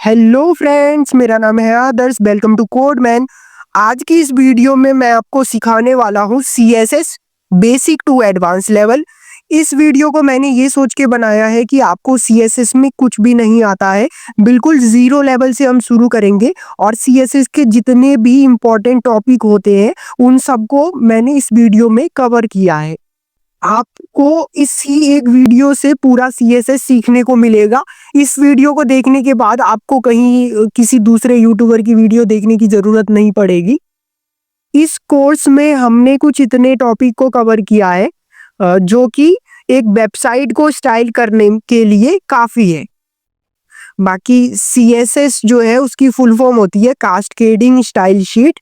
Hello friends, मेरा नाम है आदर्श। Welcome to कोडमैन। आज की इस वीडियो में मैं आपको सिखाने वाला हूँ CSS basic to advance level. इस वीडियो को मैंने ये सोच के बनाया है कि आपको सीएसएस में कुछ भी नहीं आता है, बिल्कुल जीरो लेवल से हम शुरू करेंगे और सीएसएस के जितने भी इम्पोर्टेंट टॉपिक होते हैं उन सबको मैंने इस वीडियो में कवर किया है। आपको इसी एक वीडियो से पूरा सीएसएस सीखने को मिलेगा। इस वीडियो को देखने के बाद आपको कहीं किसी दूसरे यूट्यूबर की वीडियो देखने की जरूरत नहीं पड़ेगी। इस कोर्स में हमने कुछ इतने टॉपिक को कवर किया है जो कि एक वेबसाइट को स्टाइल करने के लिए काफी है। बाकी सीएसएस जो है उसकी फुल फॉर्म होती है कास्केडिंग स्टाइल शीट।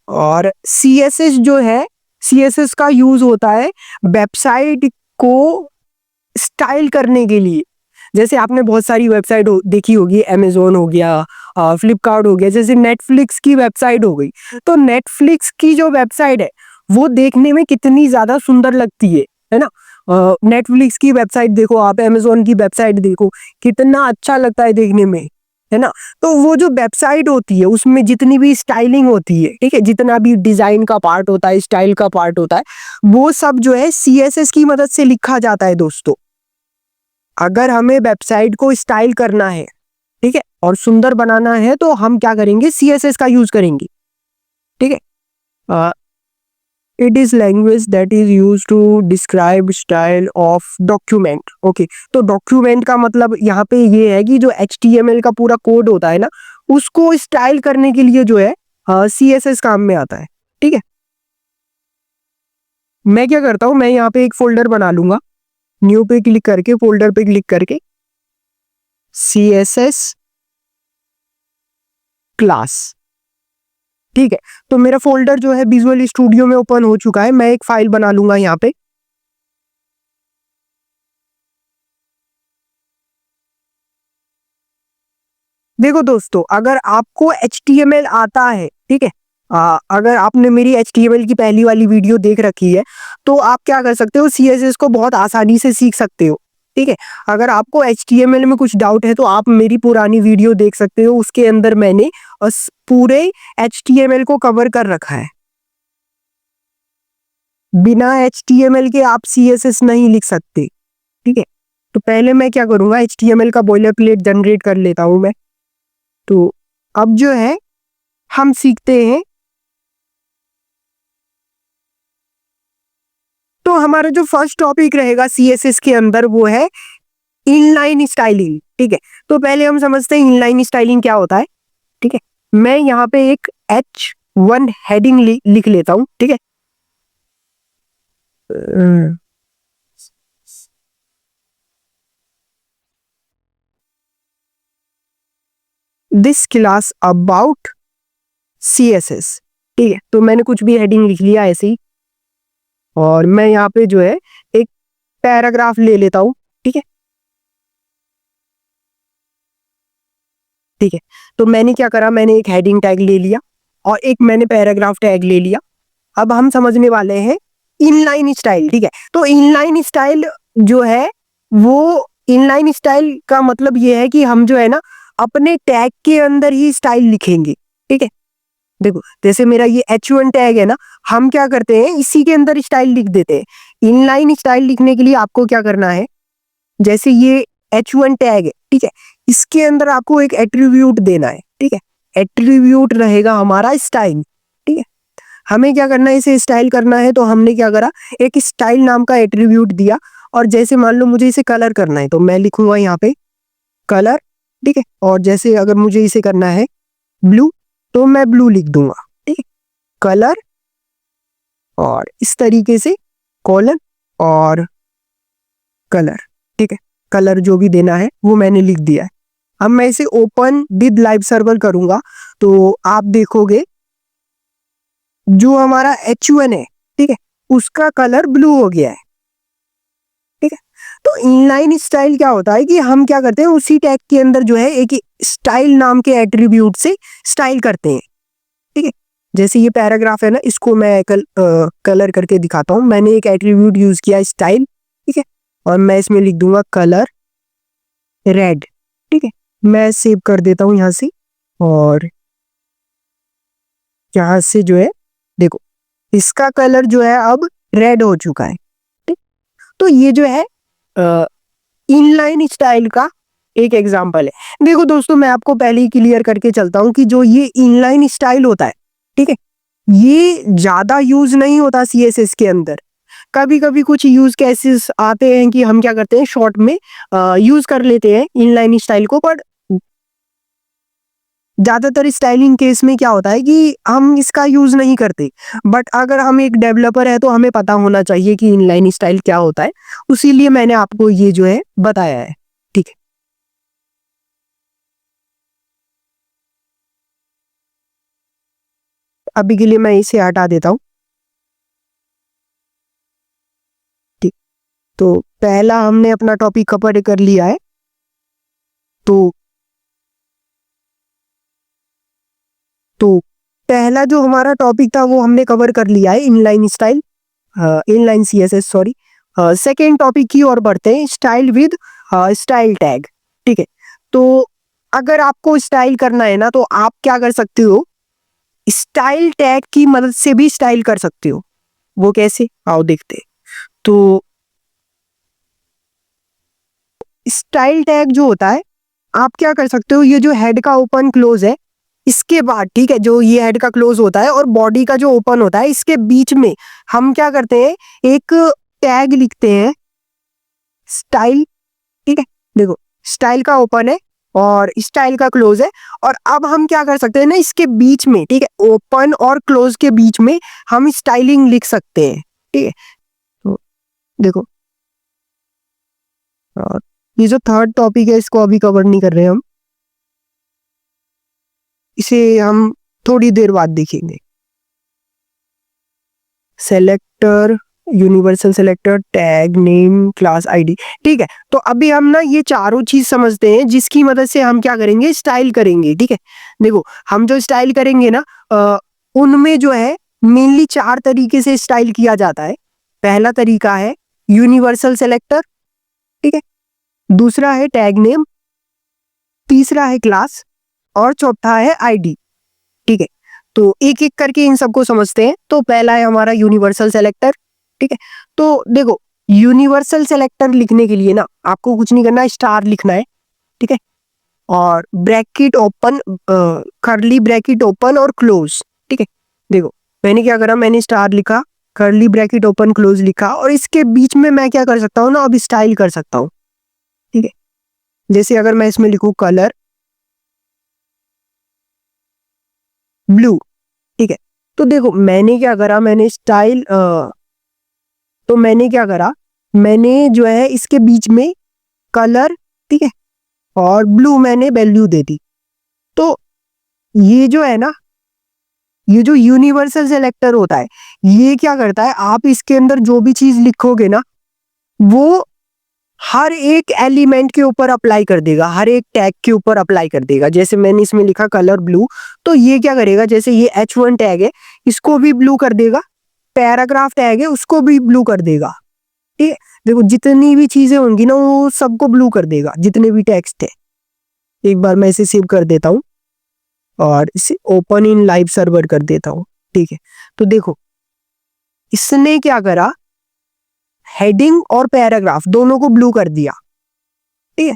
और सीएसएस जो है, सीएसएस का यूज होता है वेबसाइट को स्टाइल करने के लिए। जैसे आपने बहुत सारी वेबसाइट देखी होगी, अमेजोन हो गया, फ्लिपकार्ट हो गया, जैसे नेटफ्लिक्स की वेबसाइट हो गई। तो नेटफ्लिक्स की जो वेबसाइट है वो देखने में कितनी ज्यादा सुंदर लगती है ना। नेटफ्लिक्स की वेबसाइट देखो, आप अमेजोन की वेबसाइट देखो, कितना अच्छा लगता है देखने में, है ना। तो वो जो वेबसाइट होती है उसमें जितनी भी स्टाइलिंग होती है, ठीक है, जितना भी डिजाइन का पार्ट होता है, स्टाइल का पार्ट होता है, वो सब जो है सीएसएस की मदद से लिखा जाता है दोस्तों। अगर हमें वेबसाइट को स्टाइल करना है, ठीक है, और सुंदर बनाना है तो हम क्या करेंगे, सीएसएस का यूज करेंगे, ठीक है। It is language that is use to describe style of document. Okay, तो डॉक्यूमेंट का मतलब यहाँ पे ये है कि जो एचटीएमएल का पूरा कोड होता है ना, उसको स्टाइल करने के लिए जो है सीएसएस काम में आता है, ठीक है। मैं क्या करता हूँ, मैं यहाँ पे एक फोल्डर बना लूंगा, न्यू पे क्लिक करके, फोल्डर पे क्लिक करके सीएसएस क्लास, ठीक है। तो मेरा फोल्डर जो है विजुअल स्टूडियो में ओपन हो चुका है। मैं एक फाइल बना लूंगा यहाँ पे। देखो दोस्तों, अगर आपको HTML आता है, ठीक है, अगर आपने मेरी HTML की पहली वाली वीडियो देख रखी है तो आप क्या कर सकते हो, CSS को बहुत आसानी से सीख सकते हो, ठीक है। अगर आपको HTML में कुछ डाउट है तो आप मेरी पुरानी वीडियो देख सकते हो, उसके अंदर मैंने उस पूरे HTML को कवर कर रखा है। बिना HTML के आप CSS नहीं लिख सकते, ठीक है। तो पहले मैं क्या करूंगा, HTML का बॉयलर प्लेट जनरेट कर लेता हूं मैं। तो अब जो है हम सीखते हैं। तो हमारा जो फर्स्ट टॉपिक रहेगा सीएसएस के अंदर वो है इनलाइन स्टाइलिंग, ठीक है। तो पहले हम समझते हैं इनलाइन स्टाइलिंग क्या होता है, ठीक है। मैं यहाँ पे एक H1 हेडिंग लिख लेता हूं, ठीक है। दिस क्लास अबाउट सीएसएस, ठीक है। तो मैंने कुछ भी हेडिंग लिख लिया ऐसे ही, और मैं यहाँ पे जो है एक पैराग्राफ ले लेता हूं, ठीक है, ठीक है। तो मैंने क्या करा, मैंने एक हेडिंग टैग ले लिया और एक मैंने पैराग्राफ टैग ले लिया। अब हम समझने वाले हैं इनलाइन स्टाइल, ठीक है। तो इनलाइन स्टाइल जो है, वो इनलाइन स्टाइल का मतलब ये है कि हम जो है ना अपने टैग के अंदर ही स्टाइल लिखेंगे, ठीक है। देखो, जैसे मेरा ये H1 टैग है ना, हम क्या करते हैं इसी के अंदर स्टाइल लिख देते हैं। इनलाइन स्टाइल लिखने के लिए आपको क्या करना है, जैसे ये H1 टैग है, ठीक है, इसके अंदर आपको एक एट्रीब्यूट देना है, ठीक है। एट्रीब्यूट रहेगा हमारा स्टाइल, ठीक है। हमें क्या करना है, इसे स्टाइल करना है, तो हमने क्या करा, एक स्टाइल नाम का एट्रीब्यूट दिया। और जैसे मान लो मुझे इसे कलर करना है तो मैं लिखूंगा यहाँ पे कलर, ठीक है। और जैसे अगर मुझे इसे करना है ब्लू तो मैं ब्लू लिख दूंगा, ठीक है, कलर, और इस तरीके से कॉलन और कलर, ठीक है। कलर जो भी देना है वो मैंने लिख दिया है। अब मैं इसे ओपन विद लाइव सर्वर करूंगा तो आप देखोगे जो हमारा H1 है, ठीक है, उसका कलर ब्लू हो गया है, ठीक है। तो इनलाइन स्टाइल क्या होता है कि हम क्या करते हैं, उसी टैग के अंदर जो है एक स्टाइल नाम के एट्रीब्यूट से स्टाइल करते हैं, ठीक है। जैसे ये पैराग्राफ है ना, इसको मैं कलर करके दिखाता हूं। मैंने एक एट्रीब्यूट यूज किया स्टाइल, ठीक है, और मैं इसमें लिख दूंगा कलर रेड, ठीक है। मैं सेव कर देता हूँ यहाँ से, और यहाँ से जो है देखो इसका कलर जो है अब रेड हो चुका है। ठीक, तो ये जो है इनलाइन स्टाइल का एक एग्जांपल है। देखो दोस्तों, मैं आपको पहले ही क्लियर करके चलता हूँ कि जो ये इनलाइन स्टाइल होता है, ठीक है, ये ज्यादा यूज नहीं होता सीएसएस के अंदर। कभी कभी कुछ यूज केसेस आते हैं कि हम क्या करते हैं, शॉर्ट में यूज कर लेते हैं इनलाइन स्टाइल को, पर ज्यादातर स्टाइलिंग केस में क्या होता है कि हम इसका यूज नहीं करते। बट अगर हम एक डेवलपर है तो हमें पता होना चाहिए कि इनलाइन स्टाइल क्या होता है, उसीलिए मैंने आपको ये जो है बताया है। ठीक है, अभी के लिए मैं इसे हटा देता हूँ। ठीक, तो पहला हमने अपना टॉपिक कवर कर लिया है। तो तो पहला जो हमारा टॉपिक था वो हमने कवर कर लिया है, inline style, inline CSS, sorry. Second topic की ओर बढ़ते हैं, स्टाइल विद स्टाइल टैग। ठीक है, तो अगर आपको स्टाइल करना है ना तो आप क्या कर सकते हो, स्टाइल टैग की मदद से भी स्टाइल कर सकते हो। वो कैसे, आओ देखते हैं। तो स्टाइल टैग जो होता है, आप क्या कर सकते हो, ये जो हेड का ओपन क्लोज है इसके बाद, ठीक है, जो ये हेड का क्लोज होता है और बॉडी का जो ओपन होता है इसके बीच में हम क्या करते हैं, एक टैग लिखते हैं, स्टाइल। ठीक है, देखो स्टाइल का ओपन है और स्टाइल का क्लोज है, और अब हम क्या कर सकते हैं ना, इसके बीच में, ठीक है, ओपन और क्लोज के बीच में हम स्टाइलिंग लिख सकते हैं। ठीक है, तो देखो, और ये जो थर्ड टॉपिक है इसको अभी कवर नहीं कर रहे हम, इसे हम थोड़ी देर बाद देखेंगे। Selector, universal selector, tag name, class ID. ठीक है, तो अभी हम ना ये चारों चीज समझते हैं जिसकी मदद से हम क्या करेंगे, स्टाइल करेंगे। ठीक है, देखो हम जो स्टाइल करेंगे ना, उनमें जो है मेनली चार तरीके से स्टाइल किया जाता है। पहला तरीका है यूनिवर्सल सेलेक्टर, ठीक है, दूसरा है टैग नेम, तीसरा है क्लास, और चौथा है आईडी। ठीक है, तो एक एक करके इन सबको समझते हैं। तो पहला है हमारा यूनिवर्सल सेलेक्टर। ठीक है, तो देखो यूनिवर्सल सेलेक्टर लिखने के लिए ना आपको कुछ नहीं करना है, स्टार लिखना है। ठीक है, और bracket open, curly bracket open और क्लोज। ठीक है, देखो मैंने क्या करा, मैंने स्टार लिखा, कर्ली ब्रैकेट ओपन क्लोज लिखा, और इसके बीच में मैं क्या कर सकता हूँ ना, अब स्टाइल कर सकता हूँ। ठीक है, जैसे अगर मैं इसमें लिखूं कलर ब्लू। ठीक है, तो देखो मैंने क्या करा, मैंने स्टाइल, तो मैंने क्या करा, मैंने जो है इसके बीच में कलर, ठीक है, और ब्लू मैंने वैल्यू दे दी। तो ये जो है ना, ये जो यूनिवर्सल सेलेक्टर होता है, ये क्या करता है, आप इसके अंदर जो भी चीज लिखोगे ना वो हर एक एलिमेंट के ऊपर अप्लाई कर देगा, हर एक टैग के ऊपर अप्लाई कर देगा। जैसे मैंने इसमें लिखा कलर ब्लू, तो ये क्या करेगा, जैसे ये H1 टैग है इसको भी ब्लू कर देगा, पैराग्राफ टैग है उसको भी ब्लू कर देगा। ठीक है, देखो जितनी भी चीजें होंगी ना वो सबको ब्लू कर देगा, जितने भी टेक्स्ट है। एक बार मैं इसे सेव कर देता हूँ और इसे ओपन इन लाइव सर्वर कर देता हूँ। ठीक है, तो देखो इसने क्या करा, हेडिंग और पैराग्राफ दोनों को ब्लू कर दिया। ठीक है,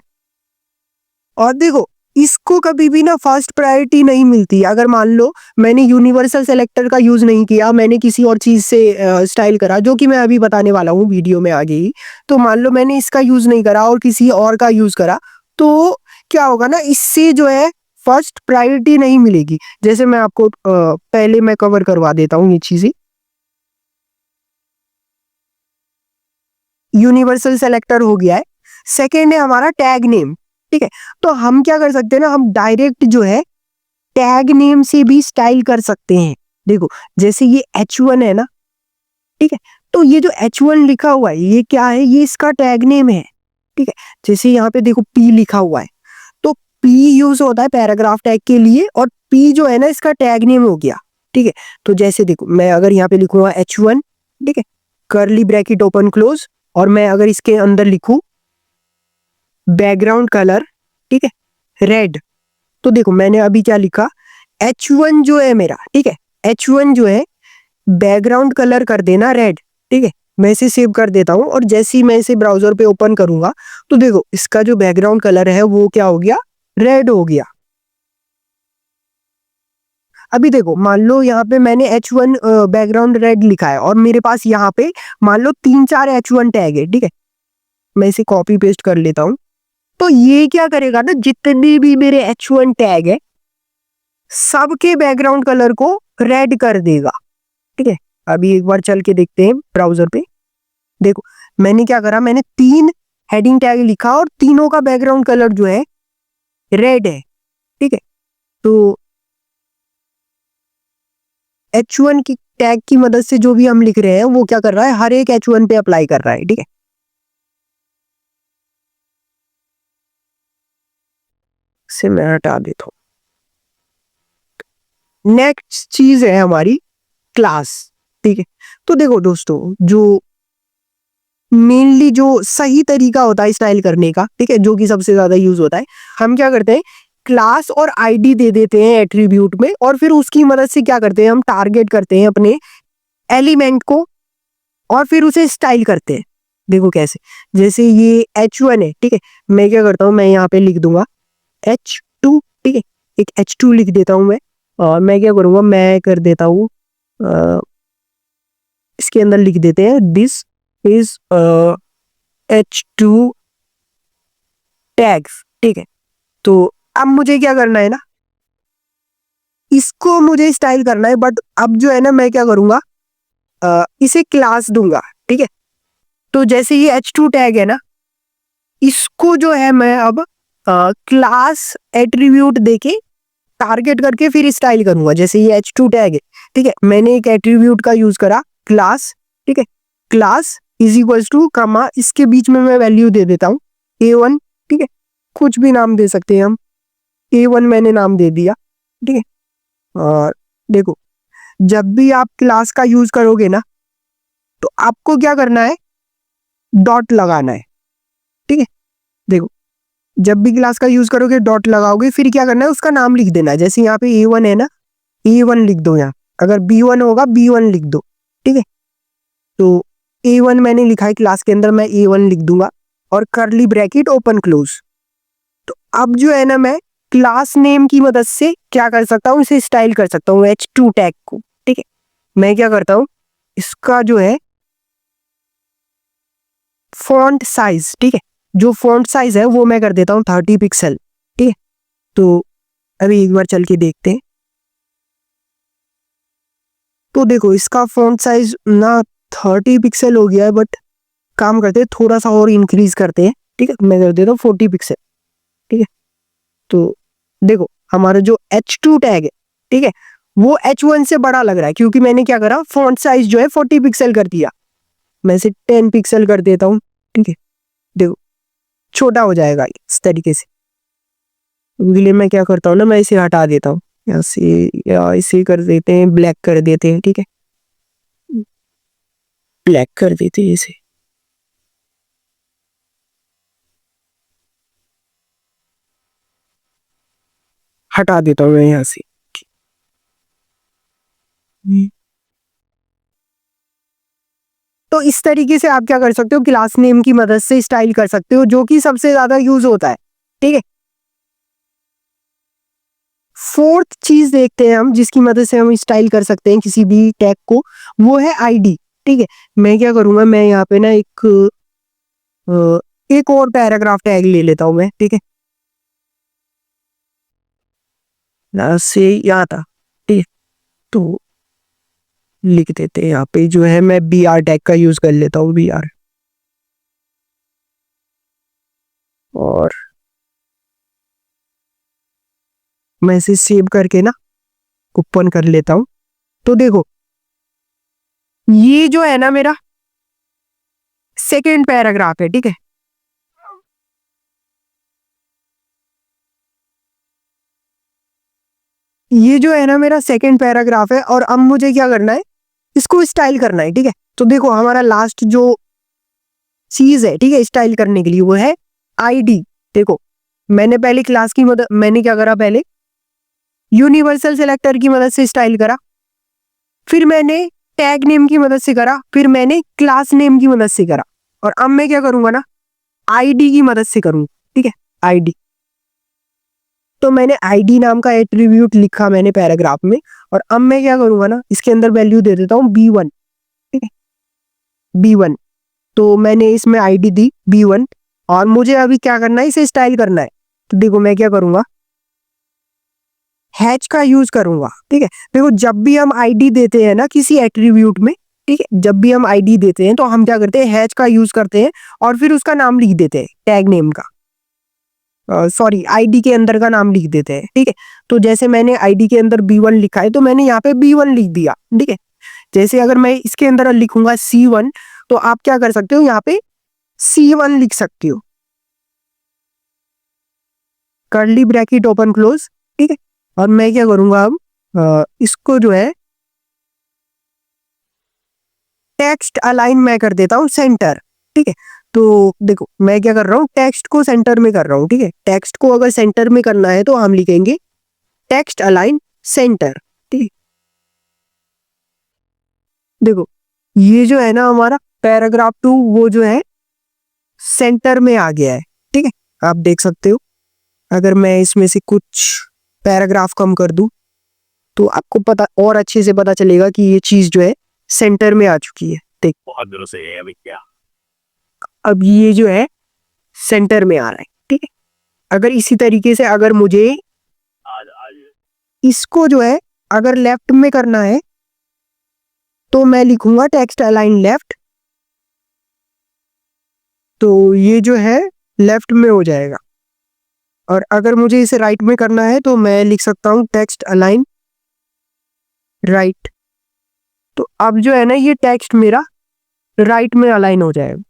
और देखो इसको कभी भी ना फर्स्ट प्रायोरिटी नहीं मिलती। अगर मान लो मैंने यूनिवर्सल सेलेक्टर का यूज नहीं किया, मैंने किसी और चीज से स्टाइल करा, जो कि मैं अभी बताने वाला हूँ वीडियो में आगे ही। तो मान लो मैंने इसका यूज नहीं करा और किसी और का यूज करा, तो क्या होगा ना, इससे जो है फर्स्ट प्रायोरिटी नहीं मिलेगी। जैसे मैं आपको पहले मैं कवर करवा देता हूँ ये चीजें। यूनिवर्सल सेलेक्टर हो गया है, सेकेंड है हमारा टैग नेम। ठीक है, तो हम क्या कर सकते हैं ना, हम डायरेक्ट जो है टैग नेम से भी स्टाइल कर सकते हैं। देखो जैसे ये H1 है ना, ठीक है, तो ये जो H1 लिखा हुआ है ये क्या है, ये इसका टैग नेम है। ठीक है, जैसे यहाँ पे देखो P लिखा हुआ है, तो P यूज होता है पैराग्राफ टैग के लिए, और P जो है ना इसका टैग नेम हो गया। ठीक है, तो जैसे देखो मैं अगर यहाँ पे लिखूंगा H1, ठीक है, कर्ली ब्रैकेट ओपन क्लोज, और मैं अगर इसके अंदर लिखूं बैकग्राउंड कलर, ठीक है, रेड। तो देखो मैंने अभी क्या लिखा, H1 जो है मेरा, ठीक है, H1 जो है बैकग्राउंड कलर कर देना रेड। ठीक है, मैं इसे सेव कर देता हूँ और जैसे ही मैं इसे ब्राउजर पे ओपन करूंगा तो देखो इसका जो बैकग्राउंड कलर है वो क्या हो गया, रेड हो गया। अभी देखो मान लो यहाँ पे मैंने H1 बैकग्राउंड रेड लिखा है और मेरे पास यहाँ पे मान लो 3-4 H1 टैग है। ठीक है, मैं इसे कॉपी पेस्ट कर लेता हूँ। तो ये क्या करेगा ना, जितने भी मेरे H1 टैग है सबके बैकग्राउंड कलर को रेड कर देगा। ठीक है, अभी एक बार चल के देखते हैं ब्राउजर पे। देखो मैंने क्या करा, मैंने 3 हेडिंग टैग लिखा और तीनों का बैकग्राउंड कलर जो है रेड है। ठीक है, तो H1 की टैग की मदद से जो भी हम लिख रहे हैं वो क्या कर रहा है, हर एक H1 पे अप्लाई कर रहा है। ठीक है, इसे मैं हटा देता हूं। नेक्स्ट चीज है हमारी क्लास। ठीक है, तो देखो दोस्तों जो मेनली जो सही तरीका होता है स्टाइल करने का, ठीक है, जो कि सबसे ज्यादा यूज होता है, हम क्या करते हैं क्लास और आईडी दे देते हैं एट्रीब्यूट में और फिर उसकी मदद से क्या करते हैं, हम टारगेट करते हैं अपने एलिमेंट को और फिर उसे स्टाइल करते हैं। देखो कैसे, जैसे ये H1 है। ठीक है, मैं क्या करता हूँ, मैं यहाँ पे लिख दूंगा H2। ठीक है, एक H2 लिख देता हूँ मैं और मैं क्या करूंगा, मैं कर देता हूँ इसके अंदर लिख देते हैं दिस इज H2 टैग्स। ठीक है, तो अब मुझे क्या करना है ना, इसको मुझे स्टाइल करना है, बट अब जो है ना मैं क्या करूंगा, इसे क्लास दूंगा। ठीक है, तो जैसे ये H2 टैग है ना, इसको जो है मैं अब क्लास एट्रीब्यूट देके टारगेट करके फिर स्टाइल करूंगा। जैसे ये H2 टैग है, ठीक है, मैंने एक एट्रीब्यूट का यूज करा क्लास। ठीक है, class is equals two comma, इसके बीच में मैं वैल्यू दे देता हूँ A1। ठीक है, कुछ भी नाम दे सकते हैं हम, A1 मैंने नाम दे दिया। ठीक है, और देखो जब भी आप क्लास का यूज करोगे ना तो आपको क्या करना है, डॉट लगाना है। ठीक है, देखो जब भी क्लास का यूज करोगे डॉट लगाओगे, फिर क्या करना है उसका नाम लिख देना है। जैसे यहाँ पे A1 है ना, A1 लिख दो यहाँ, अगर B1 होगा B1 लिख दो। ठीक है, तो A1 मैंने लिखा है क्लास के अंदर, मैं A1 लिख दूंगा और करली ब्रैकेट ओपन क्लोज। तो अब जो है ना मैं क्लास नेम की मदद से क्या कर सकता हूँ, इसे स्टाइल कर सकता हूँ H2 टैग को। ठीक है, मैं क्या करता हूँ, इसका जो है फॉन्ट साइज, ठीक है, जो फॉन्ट साइज है वो मैं कर देता हूँ 30 पिक्सल। ठीक है, तो अभी एक बार चल के देखते हैं। तो देखो इसका फॉन्ट साइज ना 30 पिक्सल हो गया है, बट काम करते हैं थोड़ा सा और इंक्रीज करते हैं। ठीक है, मैं कर देता हूँ 40 पिक्सल। ठीक है, तो देखो हमारा जो H2 टैग है, ठीक है, वो H1 से बड़ा लग रहा है क्योंकि मैंने क्या करा, फॉन्ट साइज जो है 40 पिक्सल कर दिया। मैं इसे 10 पिक्सल कर देता हूँ। ठीक है, देखो छोटा हो जाएगा इस तरीके से। उसके लिए मैं क्या करता हूँ ना, मैं इसे हटा देता हूँ यहाँ से, या इसे कर देते हैं ब्लैक कर देते हैं। ठीक है, ब्लैक कर देते हैं इसे। हटा देता हूँ मैं यहाँ से। तो इस तरीके से आप क्या कर सकते हो, क्लास नेम की मदद से स्टाइल कर सकते हो, जो कि सबसे ज्यादा यूज होता है। ठीक है, फोर्थ चीज देखते हैं हम जिसकी मदद से हम स्टाइल कर सकते हैं किसी भी टैग को, वो है आईडी। ठीक है, मैं क्या करूंगा, मैं यहाँ पे ना एक और पैराग्राफ टैग ले लेता हूं मैं। ठीक है, यहाँ से यहाँ था। ठीक है, तो लिख देते हैं यहाँ पे जो है, मैं BR टैग का यूज कर लेता हूँ, BR। और मैं इसे सेव करके ना ओपन कर लेता हूँ। तो देखो ये जो है ना मेरा सेकेंड पैराग्राफ है। ठीक है, ये जो है ना मेरा सेकेंड पैराग्राफ है और अब मुझे क्या करना है, इसको स्टाइल करना है। ठीक है, तो देखो हमारा लास्ट जो चीज है, ठीक है, स्टाइल करने के लिए वो है आईडी। देखो मैंने पहले क्लास की मदद मैंने क्या करा, पहले यूनिवर्सल सिलेक्टर की मदद से स्टाइल करा, फिर मैंने टैग नेम की मदद से करा, फिर मैंने क्लास नेम की मदद से करा, और अब मैं क्या करूंगा ना, आईडी की मदद से करूंगा। ठीक है, आईडी। तो मैंने आईडी नाम का एट्रीब्यूट लिखा मैंने पैराग्राफ में, और अब मैं क्या करूंगा ना, इसके अंदर वैल्यू दे देता हूँ B1। ठीक है, B1। तो मैंने इसमें आईडी दी B1, और मुझे अभी क्या करना है, इसे स्टाइल करना है। तो देखो मैं क्या करूंगा, हैच का यूज करूंगा। ठीक है, देखो जब भी हम आईडी देते हैं ना किसी एट्रीब्यूट में, ठीक है, जब भी हम आईडी देते हैं तो हम क्या करते हैं, हैच का यूज करते हैं और फिर उसका नाम लिख देते हैं, टैग नेम का, सॉरी आईडी के अंदर का नाम लिख देते हैं। ठीक है, तो जैसे मैंने आईडी के अंदर B1 लिखा है तो मैंने यहाँ पे B1 लिख दिया। ठीक है, जैसे अगर मैं इसके अंदर लिखूंगा C1, तो आप क्या कर सकते हो, यहाँ पे C1 लिख सकते हो, कर्ली ब्रैकेट ओपन क्लोज। ठीक है, और मैं क्या करूंगा अब, इसको जो है टेक्स्ट अलाइन मैं कर देता हूँ सेंटर। ठीक है, तो देखो मैं क्या कर रहा हूँ, टेक्स्ट को सेंटर में कर रहा हूँ। ठीक है, टेक्स्ट को अगर सेंटर में करना है तो हम लिखेंगे टेक्स्ट अलाइन सेंटर। ठीक है, देखो ये जो है ना हमारा पैराग्राफ 2 वो जो है सेंटर में आ गया है। ठीक है, आप देख सकते हो, अगर मैं इसमें से कुछ पैराग्राफ कम कर दूं तो आपको पता और अच्छे से पता चलेगा कि ये चीज जो है सेंटर में आ चुकी है। देख बहुत दिनों से है अभी क्या। अब ये जो है सेंटर में आ रहा है। ठीक है, अगर इसी तरीके से अगर मुझे आज आज इसको जो है अगर लेफ्ट में करना है तो मैं लिखूंगा टेक्स्ट अलाइन लेफ्ट, तो ये जो है लेफ्ट में हो जाएगा। और अगर मुझे इसे राइट में करना है तो मैं लिख सकता हूं टेक्स्ट अलाइन राइट। तो अब जो है ना ये टेक्स्ट मेरा राइट में अलाइन हो जाएगा।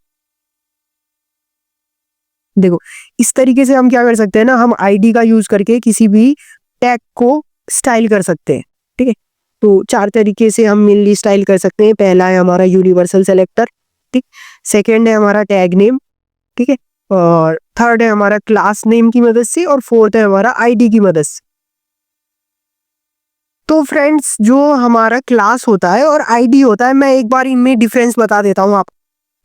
देखो इस तरीके से हम क्या कर सकते हैं ना, हम आईडी का यूज करके किसी भी टैग को स्टाइल कर सकते हैं। ठीक है, तो 4 तरीके से हम मेनली स्टाइल कर सकते हैं। पहला है हमारा यूनिवर्सल सेलेक्टर, ठीक, सेकंड है हमारा टैग नेम, ठीक है, और थर्ड है हमारा क्लास नेम की मदद से, और फोर्थ है हमारा आईडी की मदद से। तो फ्रेंड्स जो हमारा क्लास होता है और आईडी होता है, मैं एक बार इनमें डिफरेंस बता देता हूं आप।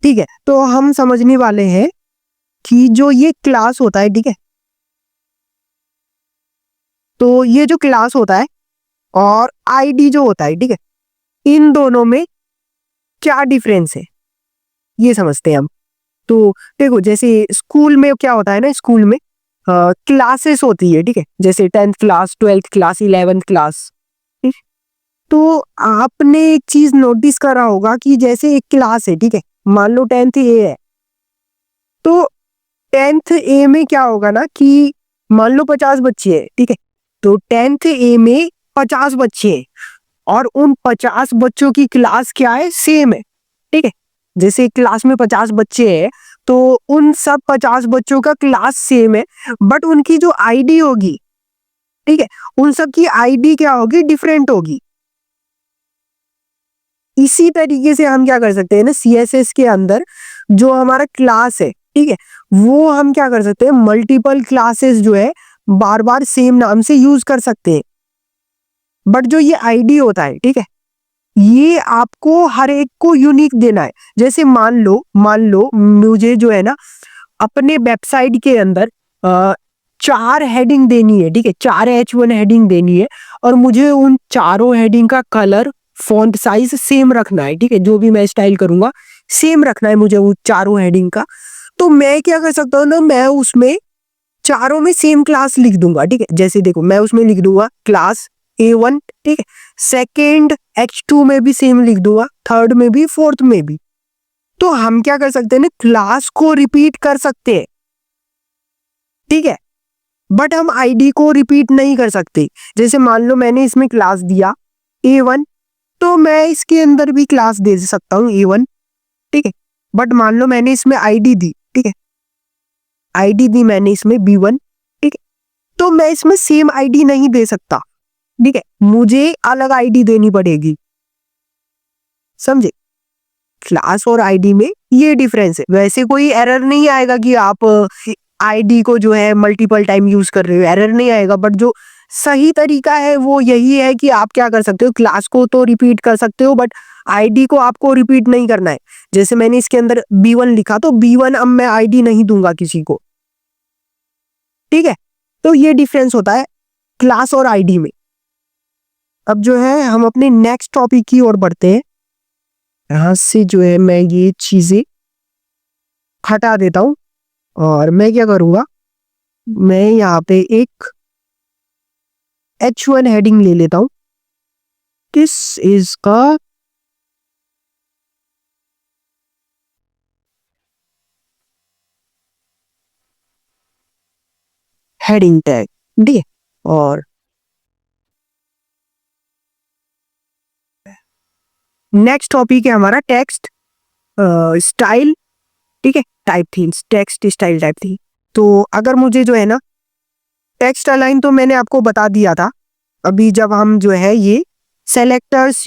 ठीक है, तो हम समझने वाले हैं कि जो ये क्लास होता है, ठीक है, तो ये जो क्लास होता है और आईडी जो होता है, ठीक है, इन दोनों में क्या डिफरेंस है ये समझते हैं हम। तो देखो जैसे स्कूल में क्या होता है ना, स्कूल में क्लासेस होती है, ठीक है, जैसे 10th class, 12th class, 11th class. ठीक? तो आपने एक चीज नोटिस करा होगा कि जैसे एक क्लास है, ठीक है, मान लो 10th ए है, तो 10th ए में क्या होगा ना कि मान लो 50 बच्चे हैं, ठीक है, तो 10th ए में 50 बच्चे हैं और उन 50 बच्चों की क्लास क्या है, सेम है। ठीक है, जैसे क्लास में 50 बच्चे हैं तो उन सब 50 बच्चों का क्लास सेम है, बट उनकी जो आईडी होगी, ठीक है, उन सब की आईडी क्या होगी, डिफरेंट होगी। इसी तरीके से हम क्या कर सकते हैं ना, सीएसएस के अंदर जो हमारा क्लास है, ठीक है, वो हम क्या कर सकते हैं, मल्टीपल क्लासेस जो है बार बार सेम नाम से यूज कर सकते हैं। बट जो ये आईडी होता है, ठीक है, ये आपको हर एक को यूनिक देना है। जैसे मान लो मुझे जो है ना अपने वेबसाइट के अंदर 4 हेडिंग देनी है, ठीक है, 4 H1 हेडिंग देनी है, और मुझे उन चारों हेडिंग का कलर, फॉन्ट साइज सेम रखना है। ठीक है, जो भी मैं स्टाइल करूंगा सेम रखना है मुझे वो चारों हेडिंग का। तो मैं क्या कर सकता हूँ ना, मैं उसमें चारों में सेम क्लास लिख दूंगा। ठीक है, जैसे देखो मैं उसमें लिख दूंगा क्लास A1, ठीक है, सेकेंड H2 में भी सेम लिख दूंगा, थर्ड में भी, फोर्थ में भी। तो हम क्या कर सकते हैं ना, क्लास को रिपीट कर सकते हैं, ठीक है, बट हम आईडी को रिपीट नहीं कर सकते। जैसे मान लो मैंने इसमें क्लास दिया A1, तो मैं इसके अंदर भी क्लास दे सकता हूँ A1, ठीक है, बट मान लो मैंने इसमें आईडी दी, ठीक है, आईडी दी मैंने इसमें B1, ठीक है, तो मैं इसमें सेम आईडी नहीं दे सकता। ठीक है, मुझे अलग आईडी देनी पड़ेगी, समझे। क्लास और आईडी में ये डिफरेंस है। वैसे कोई एरर नहीं आएगा कि आईडी को जो है मल्टीपल टाइम यूज कर रहे हो, एरर नहीं आएगा। बट जो सही तरीका है वो यही है कि आप क्या कर सकते हो, क्लास को तो रिपीट कर सकते हो बट आईडी को आपको रिपीट नहीं करना है। जैसे मैंने इसके अंदर B1 लिखा तो B1 अब मैं आईडी नहीं दूंगा किसी को, ठीक है। तो ये डिफरेंस होता है क्लास और आईडी में। अब जो है हम अपने नेक्स्ट टॉपिक की ओर बढ़ते हैं। यहां से जो है मैं ये चीजें हटा देता हूं और मैं क्या करूंगा, मैं यहाँ पे एक H1 हेडिंग ले लेता हूं। दिस इज का हेडिंग टैग, ठीक है। और नेक्स्ट टॉपिक है हमारा टेक्स्ट स्टाइल, ठीक है, type themes, text style type theme. तो अगर मुझे जो है ना टेक्स्ट अलाइन तो मैंने आपको बता दिया था अभी जब हम जो है ये सेलेक्टर्स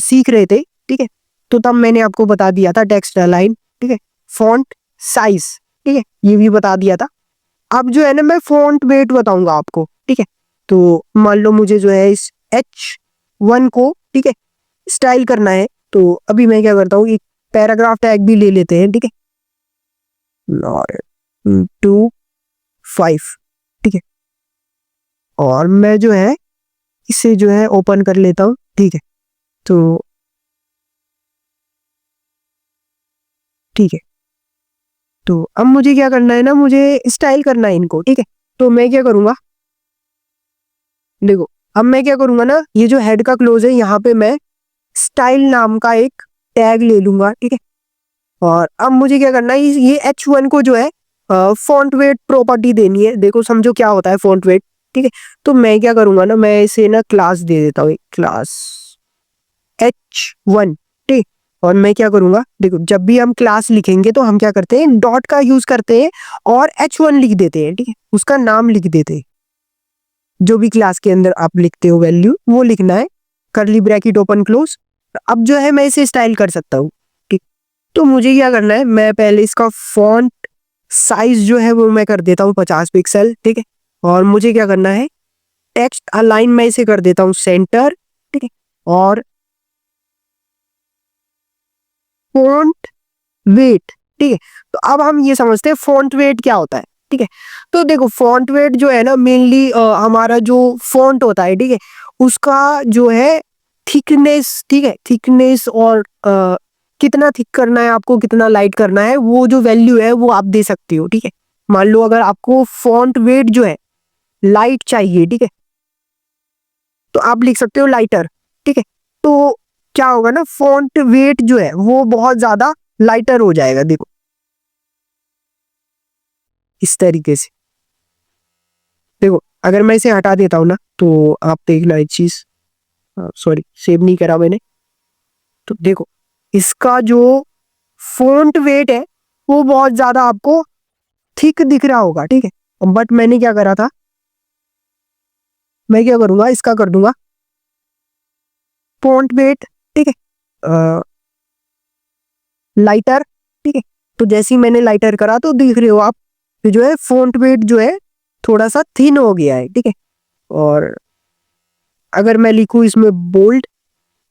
सीख रहे थे, ठीक है। तो तब मैंने आपको बता दिया था टेक्स्ट अलाइन, ठीक है। फॉन्ट साइज, ठीक है, ये भी बता दिया था। अब जो है ना मैं फॉन्ट वेट बताऊंगा आपको, ठीक है। तो मान लो मुझे जो है इस H1 को, ठीक है, स्टाइल करना है। तो अभी मैं क्या करता हूँ, एक पैराग्राफ टैग भी ले लेते हैं, ठीक है, 2 5, ठीक है। और मैं जो है इसे जो है ओपन कर लेता हूँ, ठीक है। तो ठीक है, तो अब मुझे क्या करना है ना, मुझे स्टाइल करना है इनको, ठीक है। तो मैं क्या करूंगा, देखो अब मैं क्या करूंगा ना, ये जो हेड का क्लोज है यहाँ पे मैं स्टाइल नाम का एक टैग ले लूंगा, ठीक है। और अब मुझे क्या करना है, ये H1 को जो है फॉन्ट वेट प्रॉपर्टी देनी है। देखो समझो क्या होता है फॉन्ट वेट, ठीक है। तो मैं क्या करूंगा ना, मैं इसे ना क्लास दे देता हूँ, क्लास H1, ठीक। और मैं क्या करूंगा, देखो जब भी हम क्लास लिखेंगे तो हम क्या करते हैं, डॉट का यूज करते हैं और H1 लिख देते हैं, ठीक है, उसका नाम लिख देते हैं। जो भी क्लास के अंदर आप लिखते हो वैल्यू वो लिखना है, कर्ली ब्रैकेट ओपन क्लोज। अब जो है मैं इसे स्टाइल कर सकता हूँ, ठीक। तो मुझे क्या करना है, मैं पहले इसका फॉन्ट साइज जो है वो मैं कर देता हूँ 50 पिक्सल, ठीक है। और मुझे क्या करना है, टेक्स्ट अलाइन मैं इसे कर देता हूँ सेंटर, ठीक है। और फॉन्ट वेट, ठीक है। तो अब हम ये समझते हैं फॉन्ट वेट क्या होता है, ठीक है। तो देखो फॉन्ट वेट जो है ना मेनली हमारा जो फॉन्ट होता है, ठीक है, उसका जो है थिकनेस, ठीक है, थिकनेस और कितना थिक करना है आपको, कितना लाइट करना है, वो जो वैल्यू है वो आप दे सकते हो, ठीक है। मान लो अगर आपको फॉन्ट वेट जो है लाइट चाहिए, ठीक है, तो आप लिख सकते हो लाइटर, ठीक है। तो क्या होगा ना, फॉन्ट वेट जो है वो बहुत ज्यादा लाइटर हो जाएगा, देखो इस तरीके से। देखो अगर मैं इसे हटा देता हूं ना तो आप देखना एक चीज, सॉरी सेव नहीं करा मैंने। तो देखो इसका जो फॉन्ट वेट है वो बहुत ज्यादा आपको थिक दिख रहा होगा, ठीक है। बट मैंने क्या करा था, मैं क्या करूंगा, इसका कर दूंगा फॉन्ट वेट, ठीक है, लाइटर, ठीक है। तो जैसे ही मैंने लाइटर करा तो देख रहे हो आप कि जो है फॉन्ट वेट जो है थोड़ा सा थिन हो गया है, ठीक है। और अगर मैं लिखूं इसमें बोल्ड,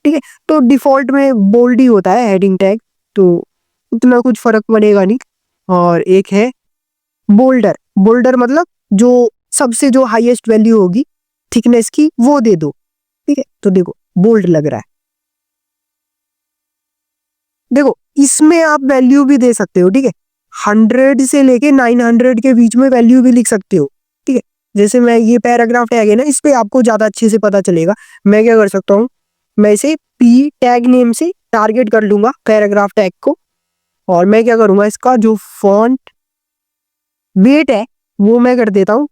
ठीक है, तो डिफॉल्ट में बोल्ड ही होता है हेडिंग टैग, तो उतना कुछ फर्क पड़ेगा नहीं। और एक है बोल्डर, बोल्डर मतलब जो सबसे जो हाईएस्ट वैल्यू होगी थिकनेस की वो दे दो, ठीक है। तो देखो बोल्ड लग रहा है। देखो इसमें आप वैल्यू भी दे सकते हो, ठीक है, 100 से लेके 900 के बीच में वैल्यू भी लिख सकते हो, ठीक है। जैसे मैं ये पैराग्राफ टैग है ना, इस पे आपको ज्यादा अच्छे से पता चलेगा। मैं क्या कर सकता हूँ, मैं इसे P टैग नेम से टारगेट कर लूंगा पैराग्राफ टैग को। और मैं क्या करूंगा, इसका जो फॉन्ट वेट है वो मैं कर देता हूँ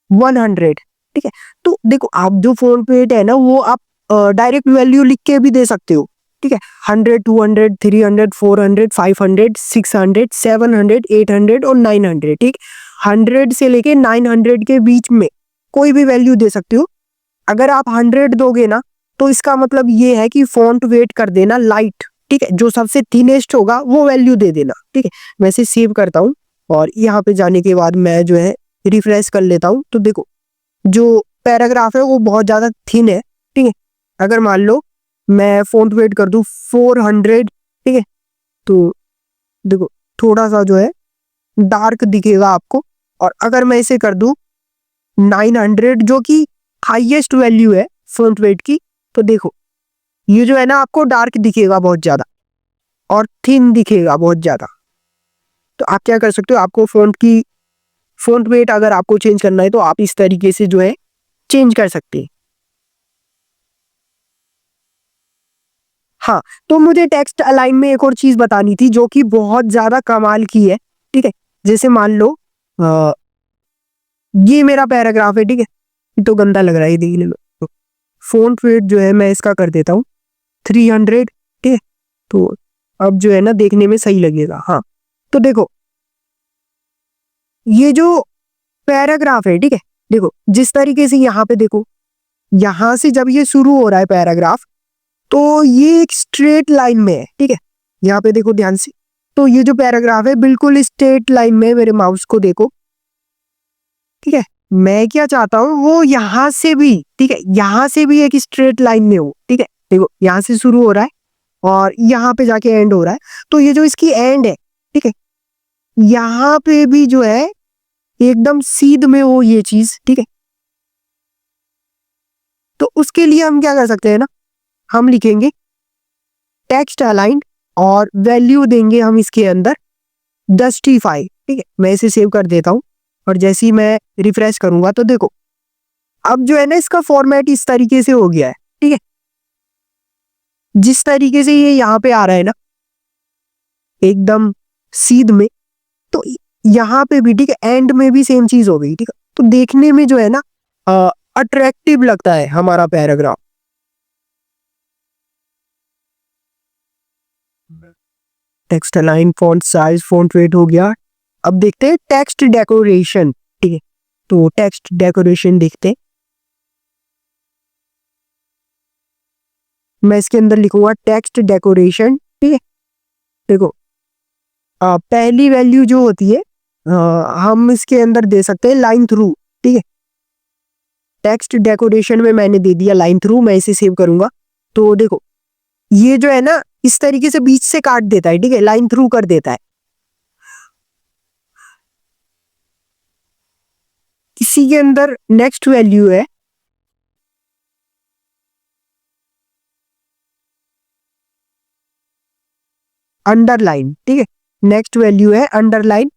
100, ठीक है। तो देखो आप जो फॉन्ट वेट है ना वो आप डायरेक्ट वैल्यू लिख के भी दे सकते हो, ठीक है, 100 200 300 400 500 600 700 800 और 900, ठीक। 100 से लेके 900 के बीच में कोई भी वैल्यू दे सकते हो। अगर आप 100 दोगे ना तो इसका मतलब ये है कि फॉन्ट वेट कर देना लाइट, ठीक है, जो सबसे थिनेस्ट होगा वो वैल्यू दे देना, ठीक है। मैं इसे सेव करता हूँ और यहाँ पे जाने के बाद मैं जो है रिफ्रेश कर लेता हूँ। तो देखो जो पैराग्राफ है वो बहुत ज़्यादा थिन है, ठीक है। अगर मान लो मैं फॉन्ट वेट कर दूँ 400, ठीक है, तो देखो थोड़ा सा जो है डार्क दिखेगा आपको। और अगर मैं इसे कर दूँ 900 जो कि हाईएस्ट वैल्यू है फॉन्ट वेट की, तो देखो ये जो है ना आपको डार्क दिखेगा बहुत ज़्यादा और थिन दिखेगा बहुत ज़्यादा। तो आप क्या कर सकते हो, आपको फॉन्ट वेट अगर आपको चेंज करना है तो आप इस तरीके से जो है चेंज कर सकते हैं। हाँ, तो मुझे टेक्स्ट अलाइन में एक और चीज बतानी थी जो कि बहुत ज्यादा कमाल की है, ठीक है। जैसे मान लो ये मेरा पैराग्राफ है, ठीक है, ये तो गंदा लग रहा है देखने में। तो फॉन्ट वेट जो है मैं इसका कर देता हूँ 300, ठीक है। तो अब जो है ना देखने में सही लगेगा। हाँ, तो देखो ये जो पैराग्राफ है, ठीक है, देखो जिस तरीके से यहाँ पे देखो, यहाँ से जब ये शुरू हो रहा है पैराग्राफ, तो ये एक स्ट्रेट लाइन में है, ठीक है। यहाँ पे देखो ध्यान से, तो ये जो पैराग्राफ है बिल्कुल स्ट्रेट लाइन में है। मेरे माउस को देखो, ठीक है। मैं क्या चाहता हूँ वो यहाँ से भी, ठीक है, यहाँ से भी एक स्ट्रेट लाइन में हो, ठीक है। देखो यहाँ से शुरू हो रहा है और यहाँ पे जाके एंड हो रहा है। तो ये जो इसकी एंड है, ठीक है, यहाँ पे भी जो है एकदम सीध में हो ये चीज, ठीक है। तो उसके लिए हम क्या कर सकते हैं ना, हम लिखेंगे टेक्स्ट अलाइन और वैल्यू देंगे हम इसके अंदर जस्टिफाई, ठीक है। मैं इसे सेव कर देता हूँ और जैसे ही मैं रिफ्रेश करूंगा तो देखो अब जो है ना इसका फॉर्मेट इस तरीके से हो गया है, ठीक है। जिस तरीके से ये यहाँ पे आ रहा है ना एकदम सीध में, तो यहाँ पे भी, ठीक है, एंड में भी सेम चीज हो गई, ठीक है। तो देखने में जो है ना अट्रैक्टिव लगता है हमारा paragraph. Text align, font size, font weight हो गया। अब देखते हैं टेक्स्ट डेकोरेशन, ठीक है। तो टेक्स्ट डेकोरेशन देखते हैं। मैं इसके अंदर लिखूंगा टेक्स्ट डेकोरेशन, ठीक है। देखो पहली वैल्यू जो होती है हम इसके अंदर दे सकते हैं लाइन थ्रू, ठीक है। टेक्स्ट डेकोरेशन में मैंने दे दिया लाइन थ्रू। मैं इसे सेव करूंगा तो देखो ये जो है ना इस तरीके से बीच से काट देता है, ठीक है, लाइन थ्रू कर देता है। इसी के अंदर नेक्स्ट वैल्यू है अंडरलाइन, ठीक है। नेक्स्ट वैल्यू है अंडरलाइन।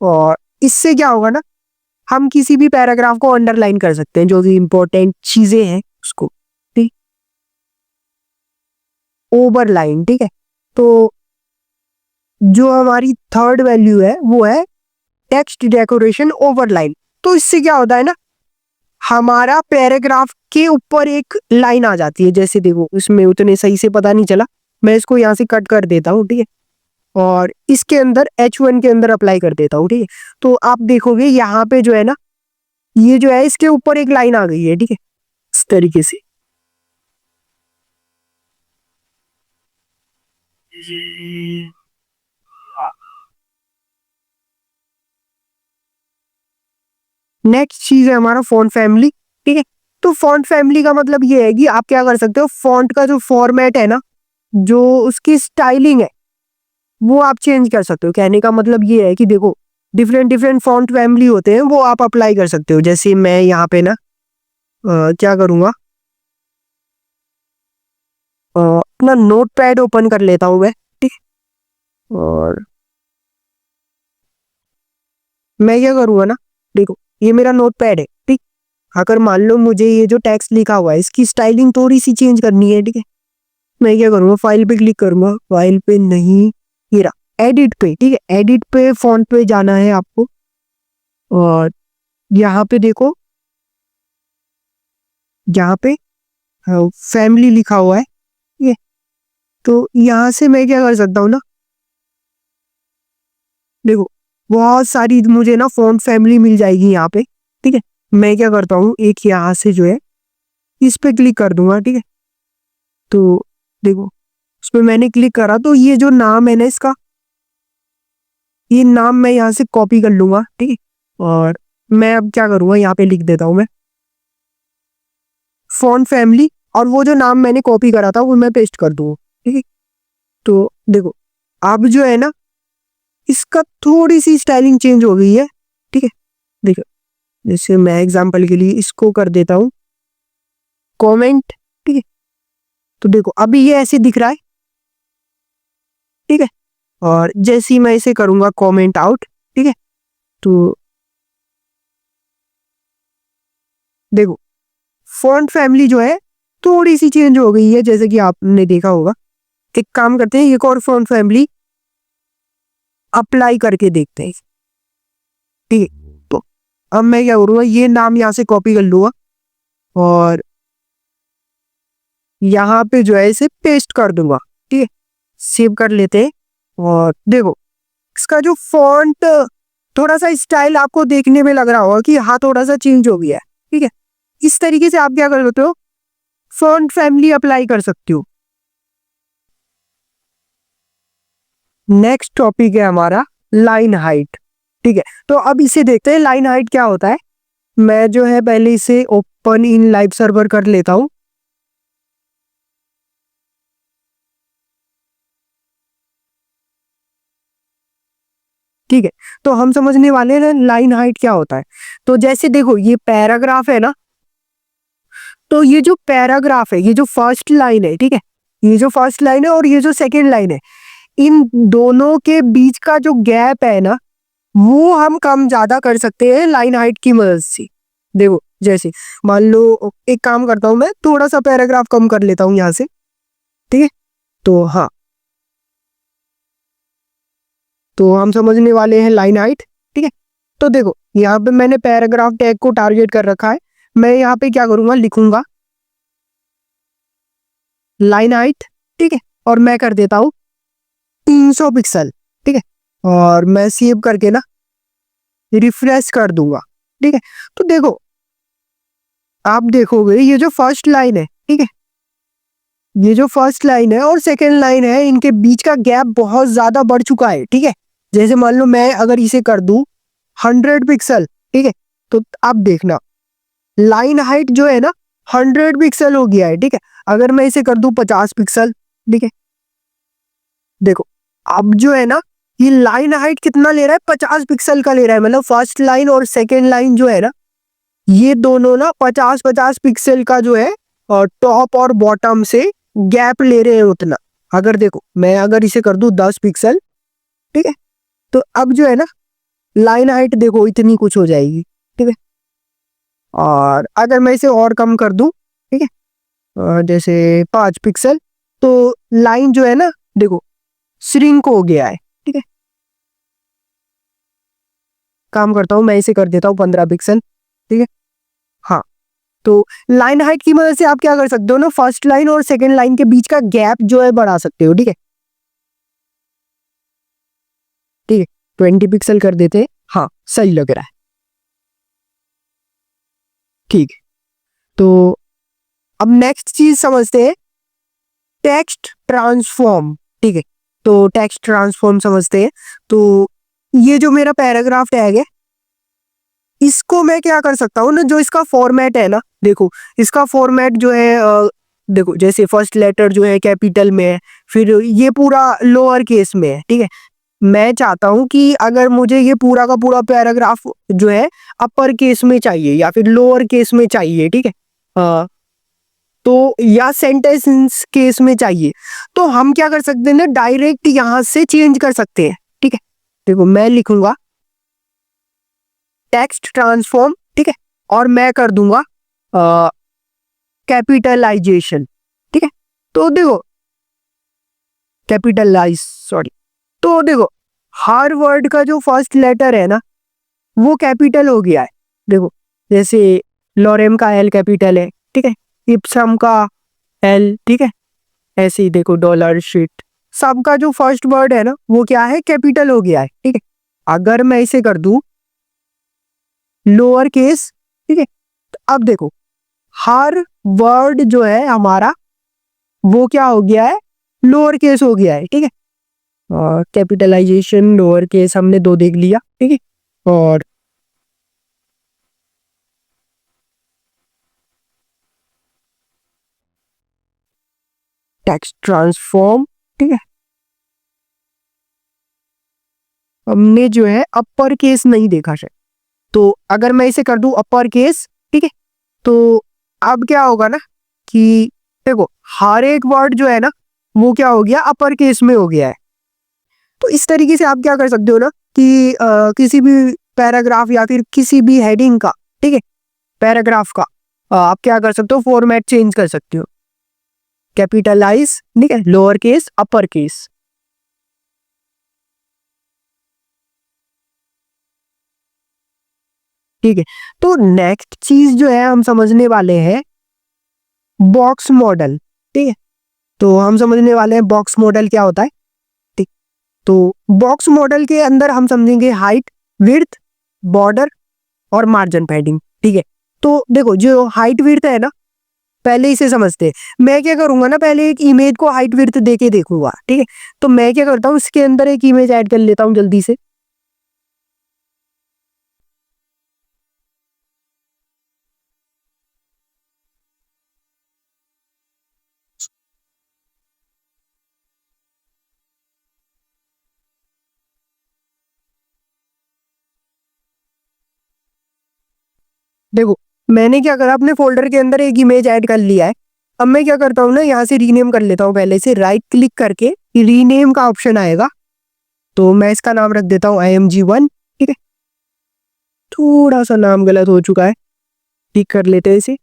और इससे क्या होगा ना, हम किसी भी पैराग्राफ को अंडरलाइन कर सकते हैं जो भी इंपॉर्टेंट चीजें हैं उसको, ठीक। ओवरलाइन, ठीक है। तो जो हमारी थर्ड वैल्यू है वो है टेक्स्ट डेकोरेशन ओवरलाइन। तो इससे क्या होता है ना, हमारा पैराग्राफ के ऊपर एक लाइन आ जाती है। जैसे देखो इसमें उतने सही से पता नहीं चला, मैं इसको यहाँ से कट कर देता हूँ, ठीक है, और इसके अंदर H1 के अंदर अप्लाई कर देता हूँ, ठीक है। तो आप देखोगे यहाँ पे जो है ना ये जो है इसके ऊपर एक लाइन आ गई है, ठीक है, इस तरीके से। नेक्स्ट चीज है हमारा फॉन्ट फैमिली, ठीक है। तो फॉन्ट फैमिली का मतलब ये है कि आप क्या कर सकते हो, फॉन्ट का जो फॉर्मेट है ना, जो उसकी स्टाइलिंग है वो आप चेंज कर सकते हो। कहने का मतलब ये है कि देखो डिफरेंट डिफरेंट फॉन्ट फैमिली होते हैं, वो आप अप्लाई कर सकते हो। जैसे मैं यहाँ पे ना क्या करूँगा, अपना नोट पैड ओपन कर लेता हूँ मैं, ठीक। और मैं क्या करूँगा ना, देखो ये मेरा नोट पैड है, ठीक। अगर मान लो मुझे ये जो टेक्स्ट लिखा हुआ है इसकी स्टाइलिंग थोड़ी सी चेंज करनी है, ठीक है। मैं क्या करूँगा, फाइल पे क्लिक करूँगा, फाइल पे नहीं, ये रहा एडिट पे, ठीक है। एडिट पे फॉन्ट पे जाना है आपको और यहाँ पे देखो, यहाँ पे फैमिली लिखा हुआ है, ठीक है। तो यहाँ से मैं क्या कर सकता हूँ ना, देखो बहुत सारी मुझे ना फॉन्ट फैमिली मिल जाएगी यहाँ पे, ठीक है। मैं क्या करता हूँ, एक यहाँ से जो है इस पे क्लिक कर दूंगा, ठीक है। तो देखो उस पर मैंने क्लिक करा तो ये जो नाम है ना इसका, ये नाम मैं यहाँ से कॉपी कर लूंगा, ठीक है। और मैं अब क्या करूंगा, यहाँ पे लिख देता हूं मैं फॉन्ट फैमिली, और वो जो नाम मैंने कॉपी करा था वो मैं पेस्ट कर दूंगा, ठीक है। तो देखो अब जो है ना, इसका थोड़ी सी स्टाइलिंग चेंज हो गई है, ठीक है। देखो जैसे मैं एग्जांपल के लिए इसको कर देता हूँ कमेंट, ठीक है। तो देखो अभी ये ऐसे दिख रहा है, ठीक है। और जैसे ही मैं इसे करूंगा कमेंट आउट, ठीक है, तो देखो फॉन्ट फैमिली जो है थोड़ी सी चेंज हो गई है, जैसे कि आपने देखा होगा। एक काम करते हैं, एक और फॉन्ट फैमिली अप्लाई करके देखते हैं, ठीक है। तो अब मैं क्या करूंगा, ये नाम यहाँ से कॉपी कर लूंगा और यहाँ पे जो है इसे पेस्ट कर दूंगा, ठीक है। सेव कर लेते हैं और देखो इसका जो फॉन्ट, थोड़ा सा स्टाइल आपको देखने में लग रहा होगा कि हाँ थोड़ा सा चेंज हो गया है, ठीक है। इस तरीके से आप क्या कर सकते हो, फॉन्ट फैमिली अप्लाई कर सकते हो। नेक्स्ट टॉपिक है हमारा लाइन हाइट, ठीक है। तो अब इसे देखते हैं लाइन हाइट क्या होता है। मैं जो है पहले इसे ओपन इन लाइव सर्वर कर लेता हूं, ठीक है। तो हम समझने वाले हैं लाइन हाइट क्या होता है। तो जैसे देखो ये पैराग्राफ है ना, तो ये जो पैराग्राफ है, ये जो फर्स्ट लाइन है, ठीक है, ये जो फर्स्ट लाइन है और ये जो सेकेंड लाइन है, इन दोनों के बीच का जो गैप है ना, वो हम कम ज्यादा कर सकते हैं लाइन हाइट की मदद से। देखो जैसे मान लो, एक काम करता हूं, मैं थोड़ा सा पैराग्राफ कम कर लेता हूं यहां से, ठीक है। तो हाँ, तो हम समझने वाले हैं लाइन हाइट, ठीक है। तो देखो यहाँ पे मैंने पैराग्राफ टैग को टारगेट कर रखा है। मैं यहाँ पे क्या करूंगा, लिखूंगा लाइन हाइट, ठीक है, और मैं कर देता हूँ 300 पिक्सल, ठीक है। और मैं सेव करके ना रिफ्रेश कर दूंगा, ठीक है। तो देखो आप देखोगे ये जो फर्स्ट लाइन है, ठीक है, ये जो फर्स्ट लाइन है और सेकेंड लाइन है, इनके बीच का गैप बहुत ज्यादा बढ़ चुका है, ठीक है। जैसे मान लो मैं अगर इसे कर दूं 100 पिक्सल, ठीक है, तो आप देखना लाइन हाइट जो है ना 100 पिक्सल हो गया है, ठीक है। अगर मैं इसे कर दूं 50 पिक्सल, ठीक है, देखो अब जो है ना, ये लाइन हाइट कितना ले रहा है, 50 पिक्सल का ले रहा है। मतलब फर्स्ट लाइन और सेकेंड लाइन जो है ना, ये दोनों ना 50-50 पिक्सल का जो है, और टॉप और बॉटम से गैप ले रहे हैं उतना। अगर देखो मैं अगर इसे कर दूं 10 पिक्सल, ठीक है, तो अब जो है ना लाइन हाइट देखो इतनी कुछ हो जाएगी, ठीक है। और अगर मैं इसे और कम कर दूं, ठीक है, जैसे 5 पिक्सल, तो लाइन जो है ना देखो श्रिंक हो गया है, ठीक है। काम करता हूं, मैं इसे कर देता हूँ 15 पिक्सल, ठीक है। हाँ, तो लाइन हाइट की मदद से आप क्या कर सकते हो ना, फर्स्ट लाइन और सेकेंड लाइन के बीच का गैप जो है बढ़ा सकते हो, ठीक है। ठीक है, 20 पिक्सल कर देते हैं, हाँ सही लग रहा है, ठीक है। तो अब नेक्स्ट चीज समझते हैं, टेक्स्ट ट्रांसफॉर्म, ठीक है। तो टेक्स्ट ट्रांसफॉर्म समझते हैं। तो ये जो मेरा पैराग्राफ टैग है, इसको मैं क्या कर सकता हूँ ना, जो इसका फॉर्मेट है ना, देखो इसका फॉर्मेट जो है, देखो जैसे फर्स्ट लेटर जो है कैपिटल में है, फिर ये पूरा लोअर केस में है, ठीक है। मैं चाहता हूं कि अगर मुझे ये पूरा का पूरा पैराग्राफ जो है अपर केस में चाहिए या फिर लोअर केस में चाहिए, ठीक है, तो या सेंटेंस केस में चाहिए, तो हम क्या कर सकते हैं ना, डायरेक्ट यहां से चेंज कर सकते हैं, ठीक है। देखो मैं लिखूंगा टेक्स्ट ट्रांसफॉर्म, ठीक है, और मैं कर दूंगा कैपिटलाइजेशन, ठीक है। तो देखो कैपिटलाइज, सॉरी, तो देखो हर वर्ड का जो फर्स्ट लेटर है ना, वो कैपिटल हो गया है। देखो जैसे लोरेम का एल कैपिटल है, ठीक है, इप्सम का एल, ठीक है, ऐसे ही देखो डॉलर शीट, सबका जो फर्स्ट वर्ड है ना वो क्या है, कैपिटल हो गया है, ठीक है। अगर मैं इसे कर दूं लोअर केस, ठीक है, तो अब देखो हर वर्ड जो है हमारा वो क्या हो गया है, लोअर केस हो गया है, ठीक है। कैपिटलाइजेशन लोअर केस हमने 2 देख लिया, ठीक है। और टेक्स्ट ट्रांसफॉर्म, ठीक है। हमने जो है अपर केस नहीं देखा है, तो अगर मैं इसे कर दूं अपर केस, ठीक है, तो अब क्या होगा ना कि देखो हर एक वर्ड जो है ना वो क्या हो गया, अपर केस में हो गया है। तो इस तरीके से आप क्या कर सकते हो ना कि किसी भी पैराग्राफ या फिर किसी भी हेडिंग का, ठीक है, पैराग्राफ का आप क्या कर सकते हो, फॉर्मेट चेंज कर सकते हो। कैपिटलाइज, ठीक है, लोअर केस, अपर केस। ठीक है, तो नेक्स्ट चीज जो है हम समझने वाले हैं बॉक्स मॉडल, ठीक है। तो हम समझने वाले हैं बॉक्स मॉडल क्या होता है, ठीक। तो बॉक्स मॉडल के अंदर हम समझेंगे हाइट, विड्थ, बॉर्डर और मार्जिन पैडिंग, ठीक है। तो देखो जो हाइट विड्थ है ना, पहले इसे समझते हैं। मैं क्या करूंगा ना, पहले एक इमेज को हाइट विड्थ देके देखूंगा, ठीक है। तो मैं क्या करता हूँ, इसके अंदर एक इमेज ऐड कर लेता हूँ जल्दी से। देखो मैंने क्या करा, अपने फोल्डर के अंदर एक इमेज ऐड कर लिया है। अब मैं क्या करता हूँ ना, यहाँ से रीनेम कर लेता हूँ। पहले से राइट क्लिक करके रीनेम का ऑप्शन आएगा, तो मैं इसका नाम रख देता हूँ IMG1, ठीक है। थोड़ा सा नाम गलत हो चुका है, ठीक कर लेते हैं इसे।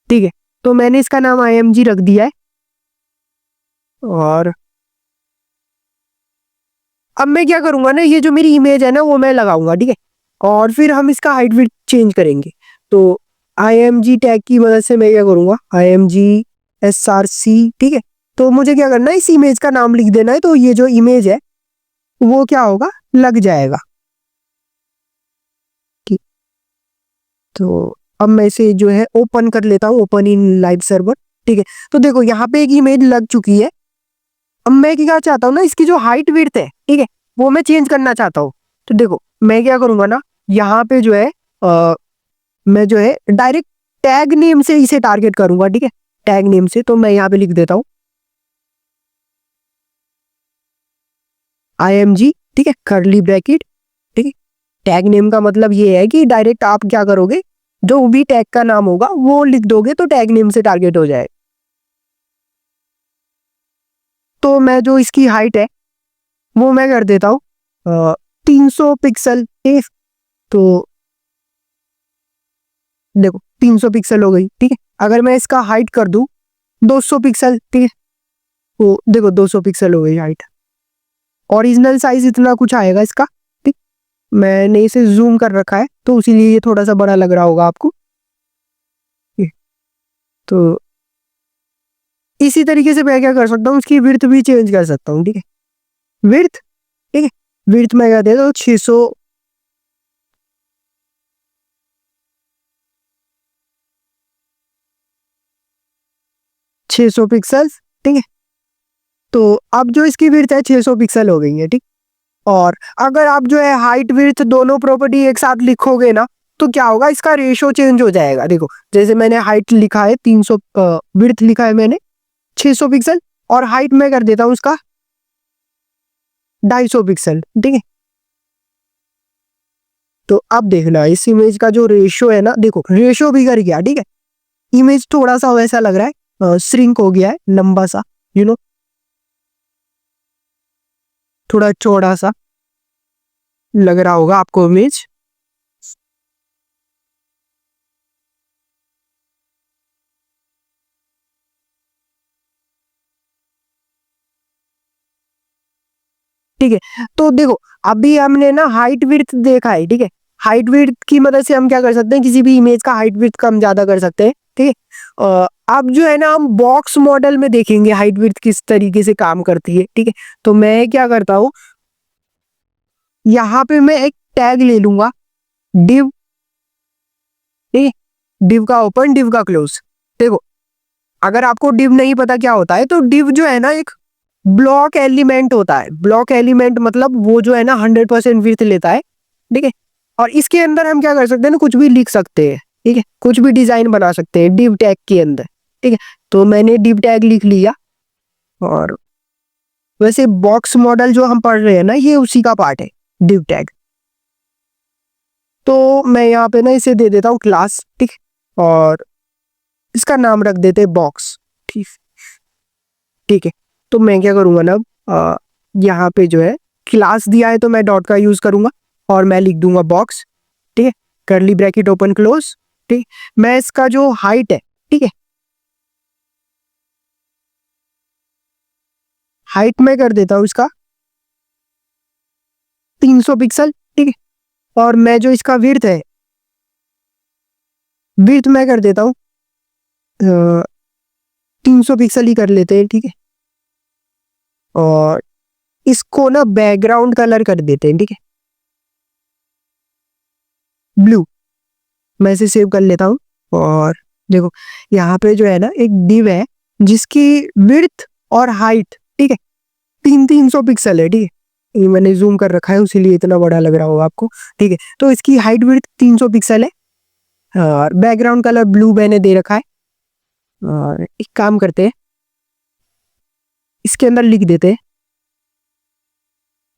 ठीक है, तो मैंने इसका नाम IMG रख दिया है। और अब मैं क्या करूंगा ना, ये जो मेरी इमेज है ना वो मैं लगाऊंगा, ठीक है। और फिर हम इसका हाइट विड्थ चेंज करेंगे। तो IMG टैग की मदद से मैं क्या करूंगा, IMG SRC, ठीक है। तो मुझे क्या करना है, इस इमेज का नाम लिख देना है, तो ये जो इमेज है वो क्या होगा, लग जाएगा। ठीक, तो अब मैं इसे जो है ओपन कर लेता हूँ, ओपन इन लाइव सर्वर, ठीक है। तो देखो यहाँ पे एक इमेज लग चुकी है। अब मैं क्या चाहता हूँ ना, इसकी जो हाइट विड्थ है, ठीक है, वो मैं चेंज करना चाहता हूँ। तो देखो मैं क्या करूंगा ना, यहाँ पे जो है मैं जो है डायरेक्ट टैग नेम से इसे टारगेट करूंगा, ठीक है। टैग नेम से, तो मैं यहाँ पे लिख देता हूँ IMG, ठीक है, कर्ली ब्रैकेट, ठीक है। टैग नेम का मतलब ये है कि डायरेक्ट आप क्या करोगे, जो भी टैग का नाम होगा वो लिख दोगे तो टैग नेम से टारगेट हो जाए। तो मैं जो इसकी हाइट है वो मैं कर देता हूँ 300 पिक्सल, ठीक है। तो देखो 300 पिक्सल हो गई, ठीक है। अगर मैं इसका हाइट कर दूं 200 पिक्सल, ठीक है, तो देखो 200 पिक्सल हो गई हाइट। ओरिजिनल साइज इतना कुछ आएगा इसका, ठीक। मैंने इसे जूम कर रखा है तो इसीलिए ये थोड़ा सा बड़ा लग रहा होगा आपको, ठीक। तो इसी तरीके से मैं क्या कर सकता हूँ, इसकी विड्थ भी चेंज कर सकता हूँ, ठीक है। विड्थ, ठीक है, विड्थ मैं क्या देता हूँ 600, 600 पिक्सल, ठीक है। तो अब जो इसकी विड्थ है 600 पिक्सल हो गई है, ठीक। और अगर आप जो है हाइट विड्थ दोनों प्रॉपर्टी एक साथ लिखोगे ना, तो क्या होगा, इसका रेशो चेंज हो जाएगा। देखो जैसे मैंने हाइट लिखा है 300, विड्थ लिखा है मैंने 600 पिक्सल, और हाइट में कर देता हूँ उसका 250 पिक्सल, ठीक है। तो अब देखना इस इमेज का जो रेशो है ना, देखो रेशो बिगड़ गया, ठीक है। इमेज थोड़ा सा वैसा लग रहा है, श्रिंक हो गया है, लंबा सा, यू नो, थोड़ा चौड़ा सा लग रहा होगा आपको इमेज। ठीक है, तो देखो अभी हमने ना हाइट विड्थ देखा है, ठीक है। हाइट विड्थ की मदद से हम क्या कर सकते हैं, किसी भी इमेज का हाइट विड्थ कम ज्यादा कर सकते हैं, ठीक है। अब जो है ना हम बॉक्स मॉडल में देखेंगे हाइट विड्थ किस तरीके से काम करती है, ठीक है। तो मैं क्या करता हूँ, यहाँ पे मैं एक टैग ले लूंगा, डिव, ठीक है, div का open, div का close। देखो अगर आपको div नहीं पता क्या होता है, तो div जो है ना एक ब्लॉक एलिमेंट होता है। ब्लॉक एलिमेंट मतलब वो जो है ना 100% विड्थ लेता है, ठीक है। और इसके अंदर हम क्या कर सकते हैं ना, कुछ भी लिख सकते हैं, ठीक है, कुछ भी डिजाइन बना सकते हैं div टैग के अंदर, ठीक है। तो मैंने div टैग लिख लिया। और वैसे बॉक्स मॉडल जो हम पढ़ रहे हैं ना, ये उसी का पार्ट है, div टैग। तो मैं यहाँ पे ना इसे दे देता हूँ क्लास, ठीक। और इसका नाम रख देते हैं बॉक्स, ठीक, ठीक है। तो मैं क्या करूँगा ना, यहाँ पे जो है क्लास दिया है तो मैं डॉट का यूज करूंगा और मैं लिख दूंगा बॉक्स, ठीक है, कर्ली ब्रैकेट ओपन क्लोज, ठीक। मैं इसका जो हाइट है, ठीक है, हाइट में कर देता हूँ इसका 300 पिक्सल, ठीक है। और मैं जो इसका विड्थ है, विड्थ मैं कर देता हूँ 300 पिक्सल ही कर लेते हैं, ठीक है। और इसको ना बैकग्राउंड कलर कर देते हैं, ठीक है, ब्लू। मैं इसे सेव कर लेता हूँ। और देखो यहाँ पे जो है ना एक div है जिसकी विड्थ और हाइट, ठीक है, 300 पिक्सल है, ठीक है। ये मैंने जूम कर रखा है इसीलिए इतना बड़ा लग रहा होगा आपको, ठीक है। तो इसकी हाइट विड्थ 300 पिक्सल है और बैकग्राउंड कलर ब्लू मैंने दे रखा है। और एक काम करते हैं, इसके अंदर लिख देते हैं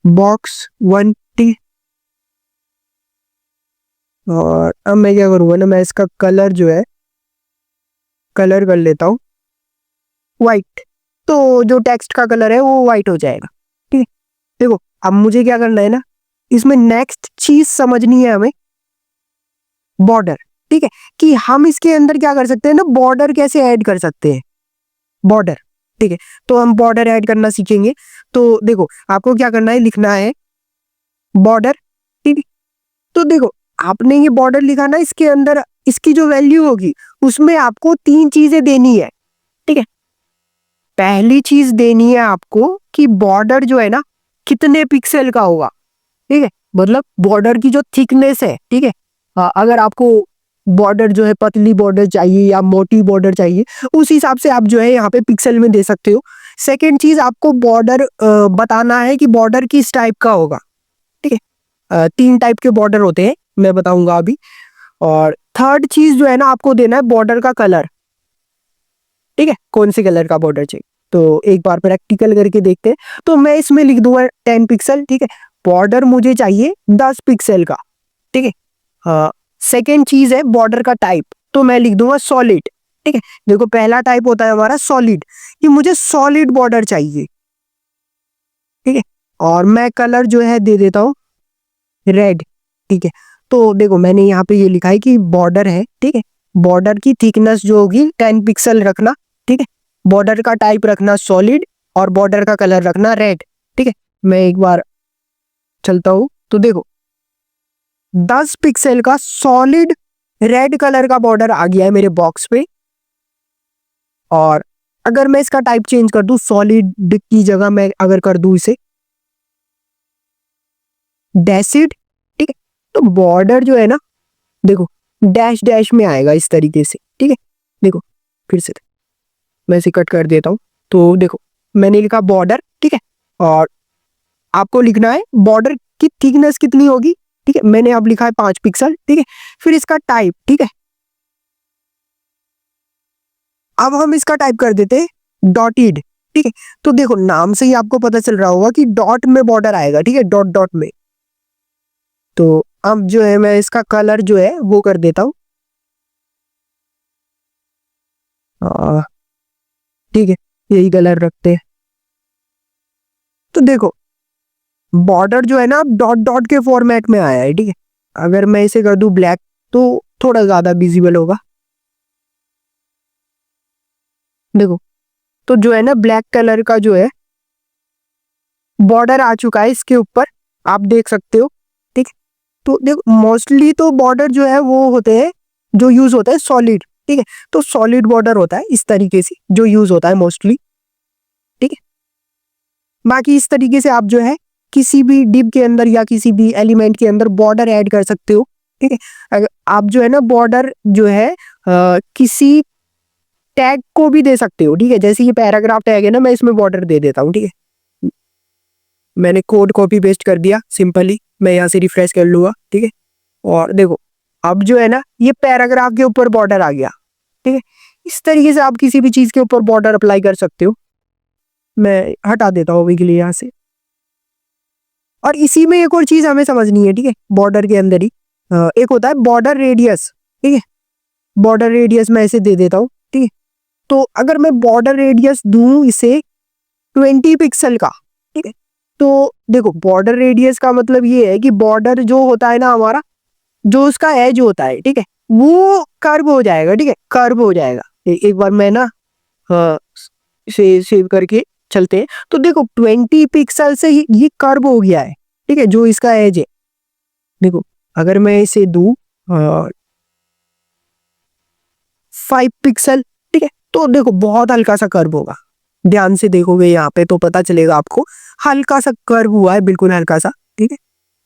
बॉक्स 1, ठीक है। और अब मैं क्या करूँगा ना, मैं इसका कलर जो है कलर कर लेता हूँ वाइट। तो जो टेक्स्ट का कलर है वो वाइट हो जाएगा, ठीक है। देखो अब मुझे क्या करना है ना, इसमें नेक्स्ट चीज समझनी है हमें, बॉर्डर, ठीक है, कि हम इसके अंदर क्या कर सकते हैं ना, बॉर्डर कैसे ऐड कर सकते हैं, बॉर्डर, ठीक है। तो हम बॉर्डर ऐड करना सीखेंगे। तो देखो आपको क्या करना है, लिखना है बॉर्डर, ठीक है। तो देखो आपने ये बॉर्डर लिखा ना, इसके अंदर इसकी जो वैल्यू होगी उसमें आपको 3 चीजें देनी है, ठीक है। पहली चीज देनी है आपको कि बॉर्डर जो है ना कितने पिक्सल का होगा, ठीक है, मतलब बॉर्डर की जो थिकनेस है, ठीक है। अगर आपको बॉर्डर जो है पतली बॉर्डर चाहिए या मोटी बॉर्डर चाहिए, उस हिसाब से आप जो है यहाँ पे पिक्सल में दे सकते हो। सेकंड चीज आपको बॉर्डर बताना है कि बॉर्डर किस टाइप का होगा, ठीक है। 3 टाइप के बॉर्डर होते हैं, मैं बताऊंगा अभी। और थर्ड चीज जो है ना, आपको देना है बॉर्डर का कलर, ठीक है, कौन से कलर का बॉर्डर चाहिए। तो एक बार प्रैक्टिकल करके देखते हैं। तो मैं इसमें लिख दूंगा 10 पिक्सल, ठीक है। बॉर्डर मुझे चाहिए 10 पिक्सल का, ठीक है। हाँ, सेकेंड चीज है बॉर्डर का टाइप, तो मैं लिख दूंगा सॉलिड, ठीक है। देखो पहला टाइप होता है हमारा सॉलिड, कि मुझे सॉलिड बॉर्डर चाहिए, ठीक है। और मैं कलर जो है दे देता हूँ रेड, ठीक है। तो देखो मैंने यहाँ पे ये लिखा है कि बॉर्डर है, ठीक है, बॉर्डर की थिकनेस जो होगी 10 पिक्सल रखना, ठीक है। बॉर्डर का टाइप रखना सॉलिड और बॉर्डर का कलर रखना रेड, ठीक है। मैं एक बार चलता हूँ, तो देखो 10 पिक्सल का सॉलिड रेड कलर का बॉर्डर आ गया है मेरे बॉक्स पे। और अगर मैं इसका टाइप चेंज कर दूं, सॉलिड की जगह मैं अगर कर दूं इसे डैशिड, ठीक है, तो बॉर्डर जो है ना देखो डैश डैश में आएगा इस तरीके से, ठीक है। देखो फिर से मैं इसे कट कर देता हूँ। तो देखो मैंने लिखा बॉर्डर, ठीक है। और आपको लिखना है बॉर्डर की थिकनेस कितनी होगी, ठीक है। मैंने अब लिखा है 5 पिक्सल, ठीक है। फिर इसका टाइप, ठीक है, अब हम इसका टाइप कर देते हैं डॉटेड, ठीक है। तो देखो नाम से ही आपको पता चल रहा होगा कि डॉट में बॉर्डर आएगा, ठीक है, डॉट डॉट में। तो अब जो है मैं इसका कलर जो है वो कर देता हूँ, ठीक है, यही कलर रखते हैं। तो देखो बॉर्डर जो है ना अब डॉट डॉट के फॉर्मेट में आया है, ठीक है। अगर मैं इसे कर दूं ब्लैक तो थोड़ा ज्यादा विजिबल होगा, देखो। तो जो है ना ब्लैक कलर का जो है बॉर्डर आ चुका है इसके ऊपर, आप देख सकते हो, ठीक। तो देखो मोस्टली तो बॉर्डर जो है वो होते हैं जो यूज होता है सॉलिड, ठीक है। तो सॉलिड बॉर्डर होता है इस तरीके से जो यूज होता है मोस्टली, ठीक है। बाकी इस तरीके से आप जो है किसी भी डिव के अंदर या किसी भी एलिमेंट के अंदर बॉर्डर ऐड कर सकते हो, ठीक है। अगर आप जो है ना बॉर्डर जो है किसी टैग को भी दे सकते हो, ठीक है। जैसे ये पैराग्राफ टैग है ना, मैं इसमें बॉर्डर दे देता हूँ, ठीक है। मैंने कोड कॉपी पेस्ट कर दिया सिंपली, मैं यहाँ से रिफ्रेश कर लूंगा, ठीक है। और देखो अब जो है ना ये पैराग्राफ के ऊपर बॉर्डर आ गया, ठीक है। इस तरीके से आप किसी भी चीज के ऊपर बॉर्डर अप्लाई कर सकते हो। मैं हटा देता हूँ अभी के लिए यहाँ से। और इसी में एक और चीज हमें समझनी है, ठीक है। बॉर्डर के अंदर ही एक होता है बॉर्डर रेडियस, ठीक है। बॉर्डर रेडियस मैं इसे दे देता हूँ, ठीक है। तो अगर मैं बॉर्डर रेडियस दूं इसे 20 पिक्सल का, ठीक है। तो देखो बॉर्डर रेडियस का मतलब ये है कि बॉर्डर जो होता है ना हमारा, जो उसका एज होता है, ठीक है, वो कर्व हो जाएगा, ठीक है, कर्व हो जाएगा। एक बार मैं ना इसे सेव करके चलते हैं। तो देखो 20 पिक्सल से ये कर्व हो गया है, ठीक है, जो इसका एज है। देखो अगर मैं इसे दूं 5 पिक्सल, ठीक है, तो देखो बहुत हल्का सा कर्व होगा। ध्यान से देखोगे यहाँ पे तो पता चलेगा आपको, हल्का सा कर्व हुआ है, बिल्कुल हल्का सा, ठीक है।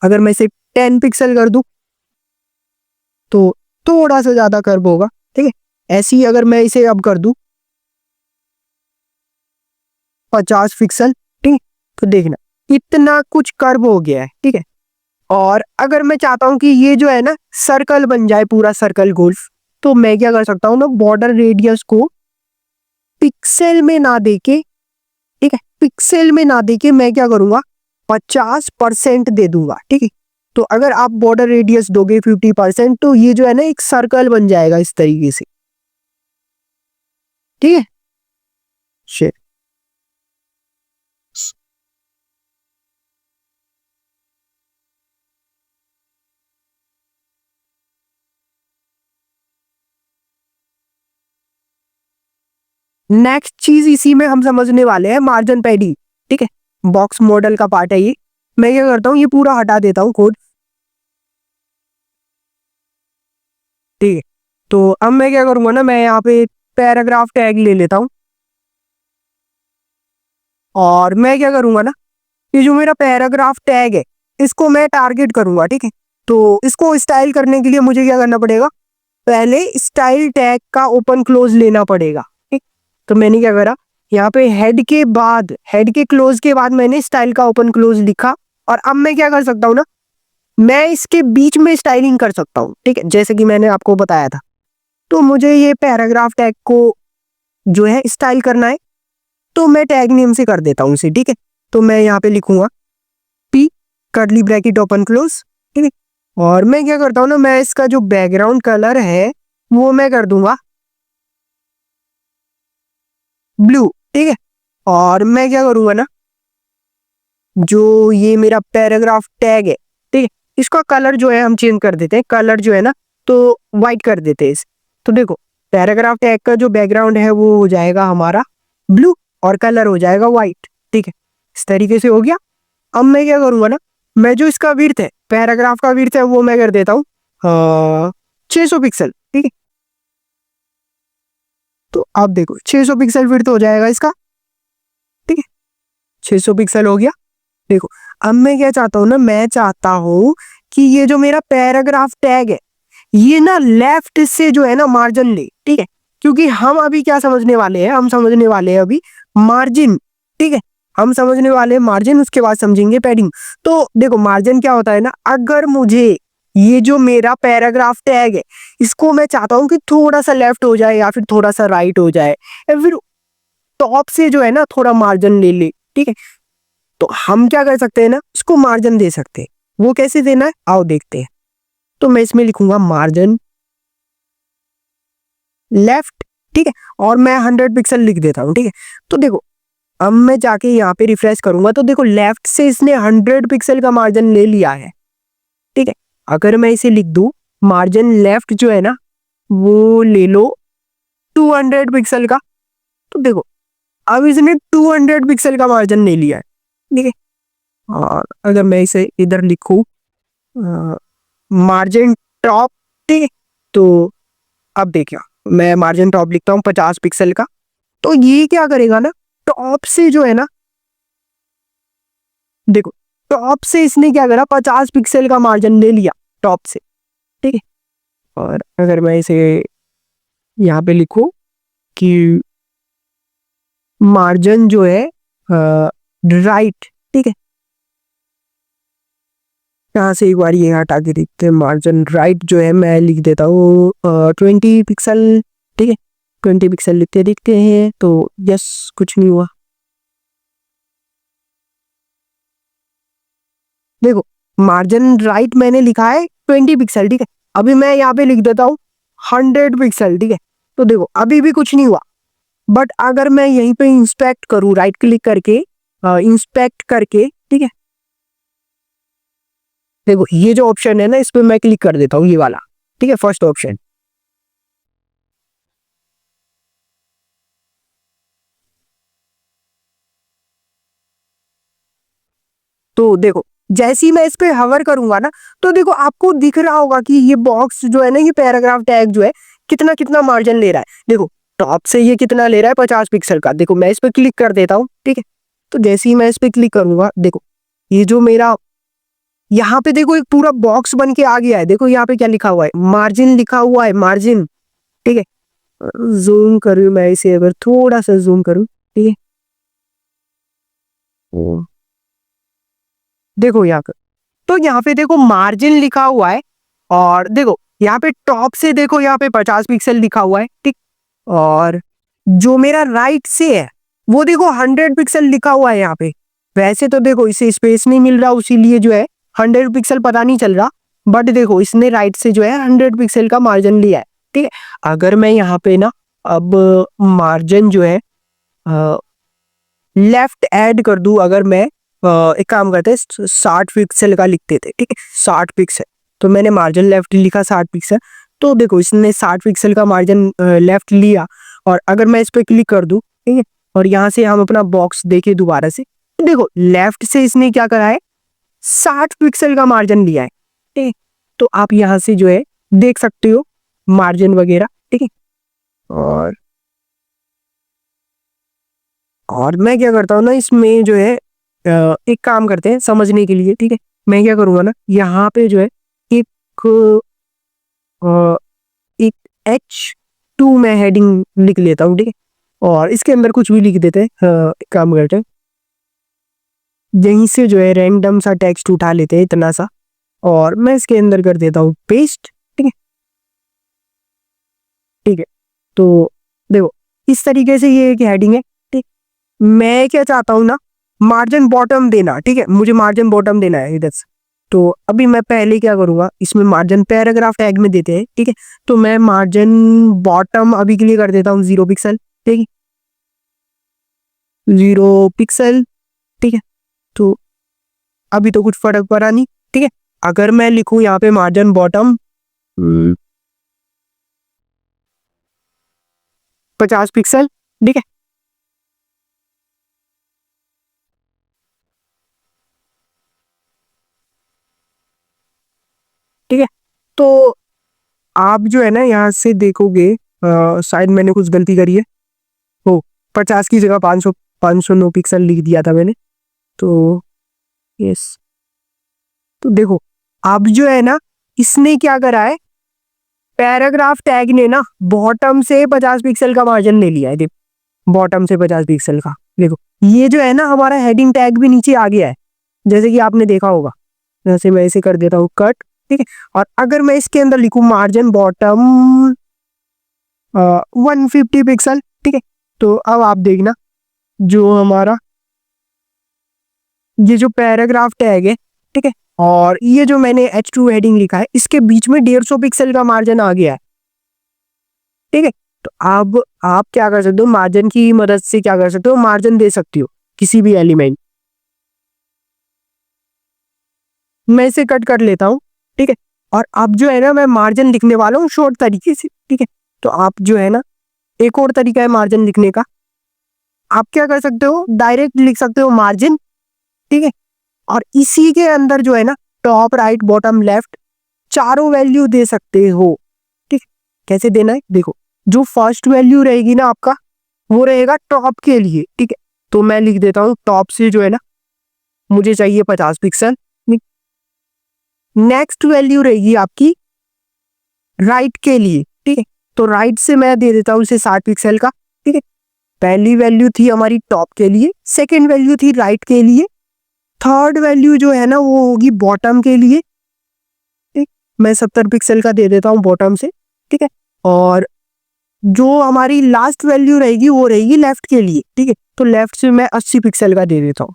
अगर मैं इसे 10 पिक्सल कर दूं तो थोड़ा सा ज्यादा कर्व होगा, ठीक है। ऐसे ही अगर मैं इसे अब कर दूं 50 पिक्सल, ठीक है, तो देखना इतना कुछ कर्व हो गया है, ठीक है। और अगर मैं चाहता हूं कि ये जो है ना सर्कल बन जाए, पूरा सर्कल गोल्फ, तो मैं क्या कर सकता हूँ ना, बॉर्डर रेडियस को पिक्सल में ना देके, ठीक है, पिक्सल में ना देके मैं क्या करूंगा 50% दे दूंगा, ठीक है। तो अगर आप बॉर्डर रेडियस दोगे 50%, तो ये जो है ना एक सर्कल बन जाएगा इस तरीके से, ठीक है। शेयर नेक्स्ट चीज इसी में हम समझने वाले हैं मार्जिन पैडिंग, ठीक है। बॉक्स मॉडल का पार्ट है ये। मैं क्या करता हूँ, ये पूरा हटा देता हूँ कोड, ठीक है। तो अब मैं क्या करूंगा ना, मैं यहाँ पे पैराग्राफ टैग ले लेता हूँ। और मैं क्या करूंगा ना, ये जो मेरा पैराग्राफ टैग है इसको मैं टारगेट करूंगा, ठीक है। तो इसको स्टाइल करने के लिए मुझे क्या करना पड़ेगा, पहले स्टाइल टैग का ओपन क्लोज लेना पड़ेगा, ठीक। तो मैंने क्या करा, यहाँ पे हेड के बाद, हेड के क्लोज के बाद मैंने स्टाइल का ओपन क्लोज लिखा। और अब मैं क्या कर सकता हूँ ना, मैं इसके बीच में स्टाइलिंग कर सकता हूँ, ठीक है, जैसे कि मैंने आपको बताया था। तो मुझे ये पैराग्राफ टैग को जो है स्टाइल करना है, तो मैं टैग नेम से कर देता हूँ इसे, ठीक है। तो मैं यहाँ पे लिखूंगा P curly bracket open close, ठीक है। और मैं क्या करता हूँ ना, मैं इसका जो बैकग्राउंड कलर है वो मैं कर दूंगा ब्लू, ठीक है। और मैं क्या करूंगा ना, जो ये मेरा पैराग्राफ टैग है, ठीक है, इसका कलर जो है हम चेंज कर देते हैं, कलर जो है ना तो वाइट कर देते हैं इसे। तो देखो पैराग्राफ टैग का जो बैकग्राउंड है वो हो जाएगा हमारा ब्लू और कलर हो जाएगा वाइट, ठीक है। इस तरीके से हो गया। अब मैं क्या करूंगा ना, मैं जो इसका विड्थ है, पैराग्राफ का विड्थ है, वो मैं कर देता हूँ 600 पिक्सल, ठीक है। तो आप देखो 600 पिक्सल विड्थ हो जाएगा इसका, ठीक है। 600 पिक्सल हो गया। देखो अब मैं क्या चाहता हूँ ना, मैं चाहता हूँ कि ये जो मेरा पैराग्राफ टैग है ये ना लेफ्ट से जो है ना मार्जिन ले, ठीक है। क्योंकि हम अभी क्या समझने वाले हैं, हम समझने वाले हैं अभी मार्जिन, ठीक है। हम समझने वाले हैं मार्जिन, उसके बाद समझेंगे पैडिंग। तो देखो मार्जिन क्या होता है ना, अगर मुझे ये जो मेरा पैराग्राफ टैग है इसको मैं चाहता हूँ कि थोड़ा सा लेफ्ट हो जाए या फिर थोड़ा सा राइट हो जाए या फिर टॉप से जो है ना थोड़ा मार्जिन ले ले, ठीक है। तो हम क्या कर सकते हैं ना, इसको मार्जिन दे सकते हैं। वो कैसे देना है आओ देखते हैं। तो मैं इसमें लिखूंगा मार्जिन लेफ्ट, ठीक है। और मैं 100 पिक्सल लिख देता हूँ, ठीक है। तो देखो अब मैं जाके यहाँ पे रिफ्रेश करूंगा तो देखो लेफ्ट से इसने 100 पिक्सल का मार्जिन ले लिया है, ठीक है। अगर मैं इसे लिख दूं मार्जिन लेफ्ट जो है ना वो ले लो 200 पिक्सल का, तो देखो अब इसने 200 पिक्सल का मार्जिन ले लिया है, ठीक है। और अगर मैं इसे इधर लिखूं मार्जिन टॉप, ठीक है, तो अब देखिए मैं मार्जिन टॉप लिखता हूँ 50 पिक्सल का। तो ये क्या करेगा ना, टॉप से जो है ना, देखो टॉप से इसने क्या करा 50 पिक्सल का मार्जिन ले लिया टॉप से, ठीक है। और अगर मैं इसे यहाँ पे लिखो कि मार्जिन जो है राइट, ठीक है। यहाँ से एक बार ये हटा के देखते हैं। मार्जिन राइट जो है मैं लिख देता हूँ 20 पिक्सल, ठीक है। 20 पिक्सल लिखते देखते हैं तो यस, कुछ नहीं हुआ। देखो मार्जिन राइट मैंने लिखा है 20 पिक्सल, ठीक है। अभी मैं यहाँ पे लिख देता हूँ 100 पिक्सल, ठीक है। तो देखो अभी भी कुछ नहीं हुआ। बट अगर मैं यहीं पे इंस्पेक्ट करूँ राइट क्लिक करके, इंस्पेक्ट करके, ठीक है। देखो ये जो ऑप्शन है ना, इस पे मैं क्लिक कर देता हूँ, ये वाला, ठीक है, फर्स्ट ऑप्शन। तो देखो जैसे ही मैं इस पे हवर करूंगा ना, तो देखो आपको दिख रहा होगा कि ये बॉक्स जो है ना, ये पैराग्राफ टैग जो है कितना कितना मार्जिन ले रहा है। देखो टॉप से ये कितना ले रहा है, 50 पिक्सल का। देखो मैं इस पे क्लिक कर देता हूँ, ठीक है। तो जैसे ही मैं इस पे क्लिक करूंगा, देखो ये जो मेरा यहाँ पे देखो एक पूरा बॉक्स बन के आ गया है। देखो यहाँ पे क्या लिखा हुआ है, मार्जिन लिखा हुआ है, मार्जिन, ठीक है। जूम करूँ मैं इसे, अगर थोड़ा सा जूम करूँ, ठीक है। ओ, देखो यहाँ पे, तो यहाँ पे देखो मार्जिन लिखा हुआ है। और देखो यहाँ पे टॉप से देखो, यहाँ पे 50 पिक्सल लिखा हुआ है, ठीक। और जो मेरा राइट से है वो देखो 100 पिक्सल लिखा हुआ है यहाँ पे। वैसे तो देखो इसे स्पेस नहीं मिल रहा, उसीलिए जो है 100 पिक्सल पता नहीं चल रहा। बट देखो इसने राइट से जो है 100 पिक्सल का मार्जिन लिया है, ठीक है। अगर मैं यहाँ पे ना अब मार्जिन जो है लेफ्ट ऐड कर दूं, अगर मैं एक काम करते हैं 60 पिक्सल का लिखते थे, ठीक है। 60 पिक्सल, तो मैंने मार्जिन लेफ्ट लिखा 60 पिक्सल। तो देखो इसने 60 पिक्सल का मार्जिन लेफ्ट लिया। और अगर मैं इस पे क्लिक कर दूं, ठीक है, और यहाँ से हम अपना बॉक्स देखें दोबारा से, तो देखो लेफ्ट से इसने क्या करा है, 60 पिक्सल का मार्जिन लिया है, ठीक है। तो आप यहाँ से जो है देख सकते हो मार्जिन वगैरह, ठीक है। और मैं क्या करता हूँ ना, इसमें जो है एक काम करते हैं समझने के लिए, ठीक है। मैं क्या करूँगा ना, यहाँ पे जो है एक अ, एक H2 में हेडिंग लिख लेता हूँ, ठीक है। और इसके अंदर कुछ भी लिख देते हैं, एक काम करते हैं, यहीं से जो है रैंडम सा टेक्स्ट उठा लेते हैं इतना सा, और मैं इसके अंदर कर देता हूँ पेस्ट, ठीक है। ठीक है, तो देखो इस तरीके से ये एक हेडिंग है, ठीक। मैं क्या चाहता हूँ ना, मार्जिन बॉटम देना, ठीक है। मुझे मार्जिन बॉटम देना है इधर से। तो अभी मैं पहले क्या करूंगा, इसमें मार्जिन पैराग्राफ टैग में देते हैं, ठीक है। तो मैं मार्जिन बॉटम अभी के लिए कर देता हूँ 0 पिक्सल, ठीक है। 0 पिक्सल, ठीक है। तो अभी तो कुछ फर्क पड़ा नहीं, ठीक है। अगर मैं लिखूं यहाँ पे मार्जिन बॉटम 50 पिक्सल, ठीक है। ठीक है, तो आप जो है ना यहाँ से देखोगे, शायद मैंने कुछ गलती करी है। हो 50 की जगह 509 पिक्सल लिख दिया था मैंने, तो यस। तो देखो अब जो है ना, इसने क्या करा है, पैराग्राफ टैग ने ना बॉटम से 50 पिक्सल का मार्जिन ले लिया है। देखो बॉटम से 50 पिक्सल का, देखो ये जो है ना हमारा हेडिंग टैग भी नीचे आ गया है, जैसे कि आपने देखा होगा। जैसे मैं इसे कर देता हूँ कट, ठीक है। और अगर मैं इसके अंदर लिखूं मार्जिन बॉटम 150 पिक्सल, ठीक है। तो अब आप देखना, जो हमारा ये जो पैराग्राफ टैग है, ठीक है, और ये जो मैंने H2 हेडिंग लिखा है, इसके बीच में 150 पिक्सल का मार्जिन आ गया है, ठीक है। तो अब आप क्या कर सकते हो, मार्जिन की मदद से क्या कर सकते हो, मार्जिन दे सकती हो किसी भी एलिमेंट। मैं इसे कट कर लेता हूँ, ठीक है। और अब जो है ना, मैं मार्जिन लिखने वाला हूँ शॉर्ट तरीके से, ठीक है। तो आप जो है ना, एक और तरीका है मार्जिन लिखने का। आप क्या कर सकते हो, डायरेक्ट लिख सकते हो मार्जिन, ठीक है। और इसी के अंदर जो है ना, टॉप राइट बॉटम लेफ्ट चारों वैल्यू दे सकते हो, ठीक। कैसे देना है, देखो जो फर्स्ट वैल्यू रहेगी ना आपका, वो रहेगा टॉप के लिए, ठीक है। तो मैं लिख देता हूँ टॉप से जो है ना, मुझे चाहिए 50 पिक्सल। नेक्स्ट वैल्यू रहेगी आपकी राइट के लिए, ठीक है। तो राइट से मैं दे देता हूँ इसे 60 पिक्सल का। ठीक है, पहली वैल्यू थी हमारी टॉप के लिए, सेकेंड वैल्यू थी राइट के लिए, थर्ड वैल्यू जो है ना वो होगी बॉटम के लिए। ठीक, मैं 70 पिक्सल का दे देता हूँ बॉटम से। ठीक है, और जो हमारी लास्ट वैल्यू रहेगी वो रहेगी लेफ्ट के लिए। ठीक है, तो लेफ्ट से मैं 80 पिक्सल का दे देता हूँ।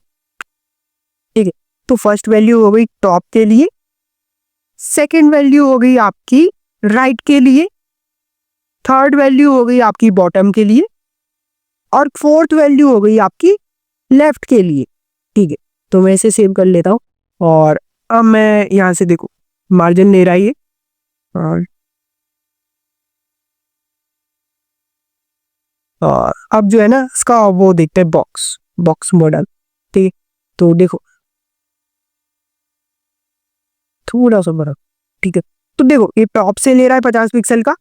ठीक है, तो फर्स्ट वैल्यू हो गई टॉप के लिए, सेकेंड वैल्यू हो गई आपकी राइट के लिए, थर्ड वैल्यू हो गई आपकी बॉटम के लिए, और फोर्थ वैल्यू हो गई आपकी लेफ्ट के लिए। ठीक है, तो मैं इसे सेव कर लेता हूँ और अब मैं यहाँ से देखो मार्जिन ले रहा है ये, और अब जो है ना इसका वो देखते हैं बॉक्स मॉडल। ठीक है, तो देखो थोड़ा सा बड़ा। ठीक है, तो देखो ये टॉप से ले रहा है 50 पिक्सल का,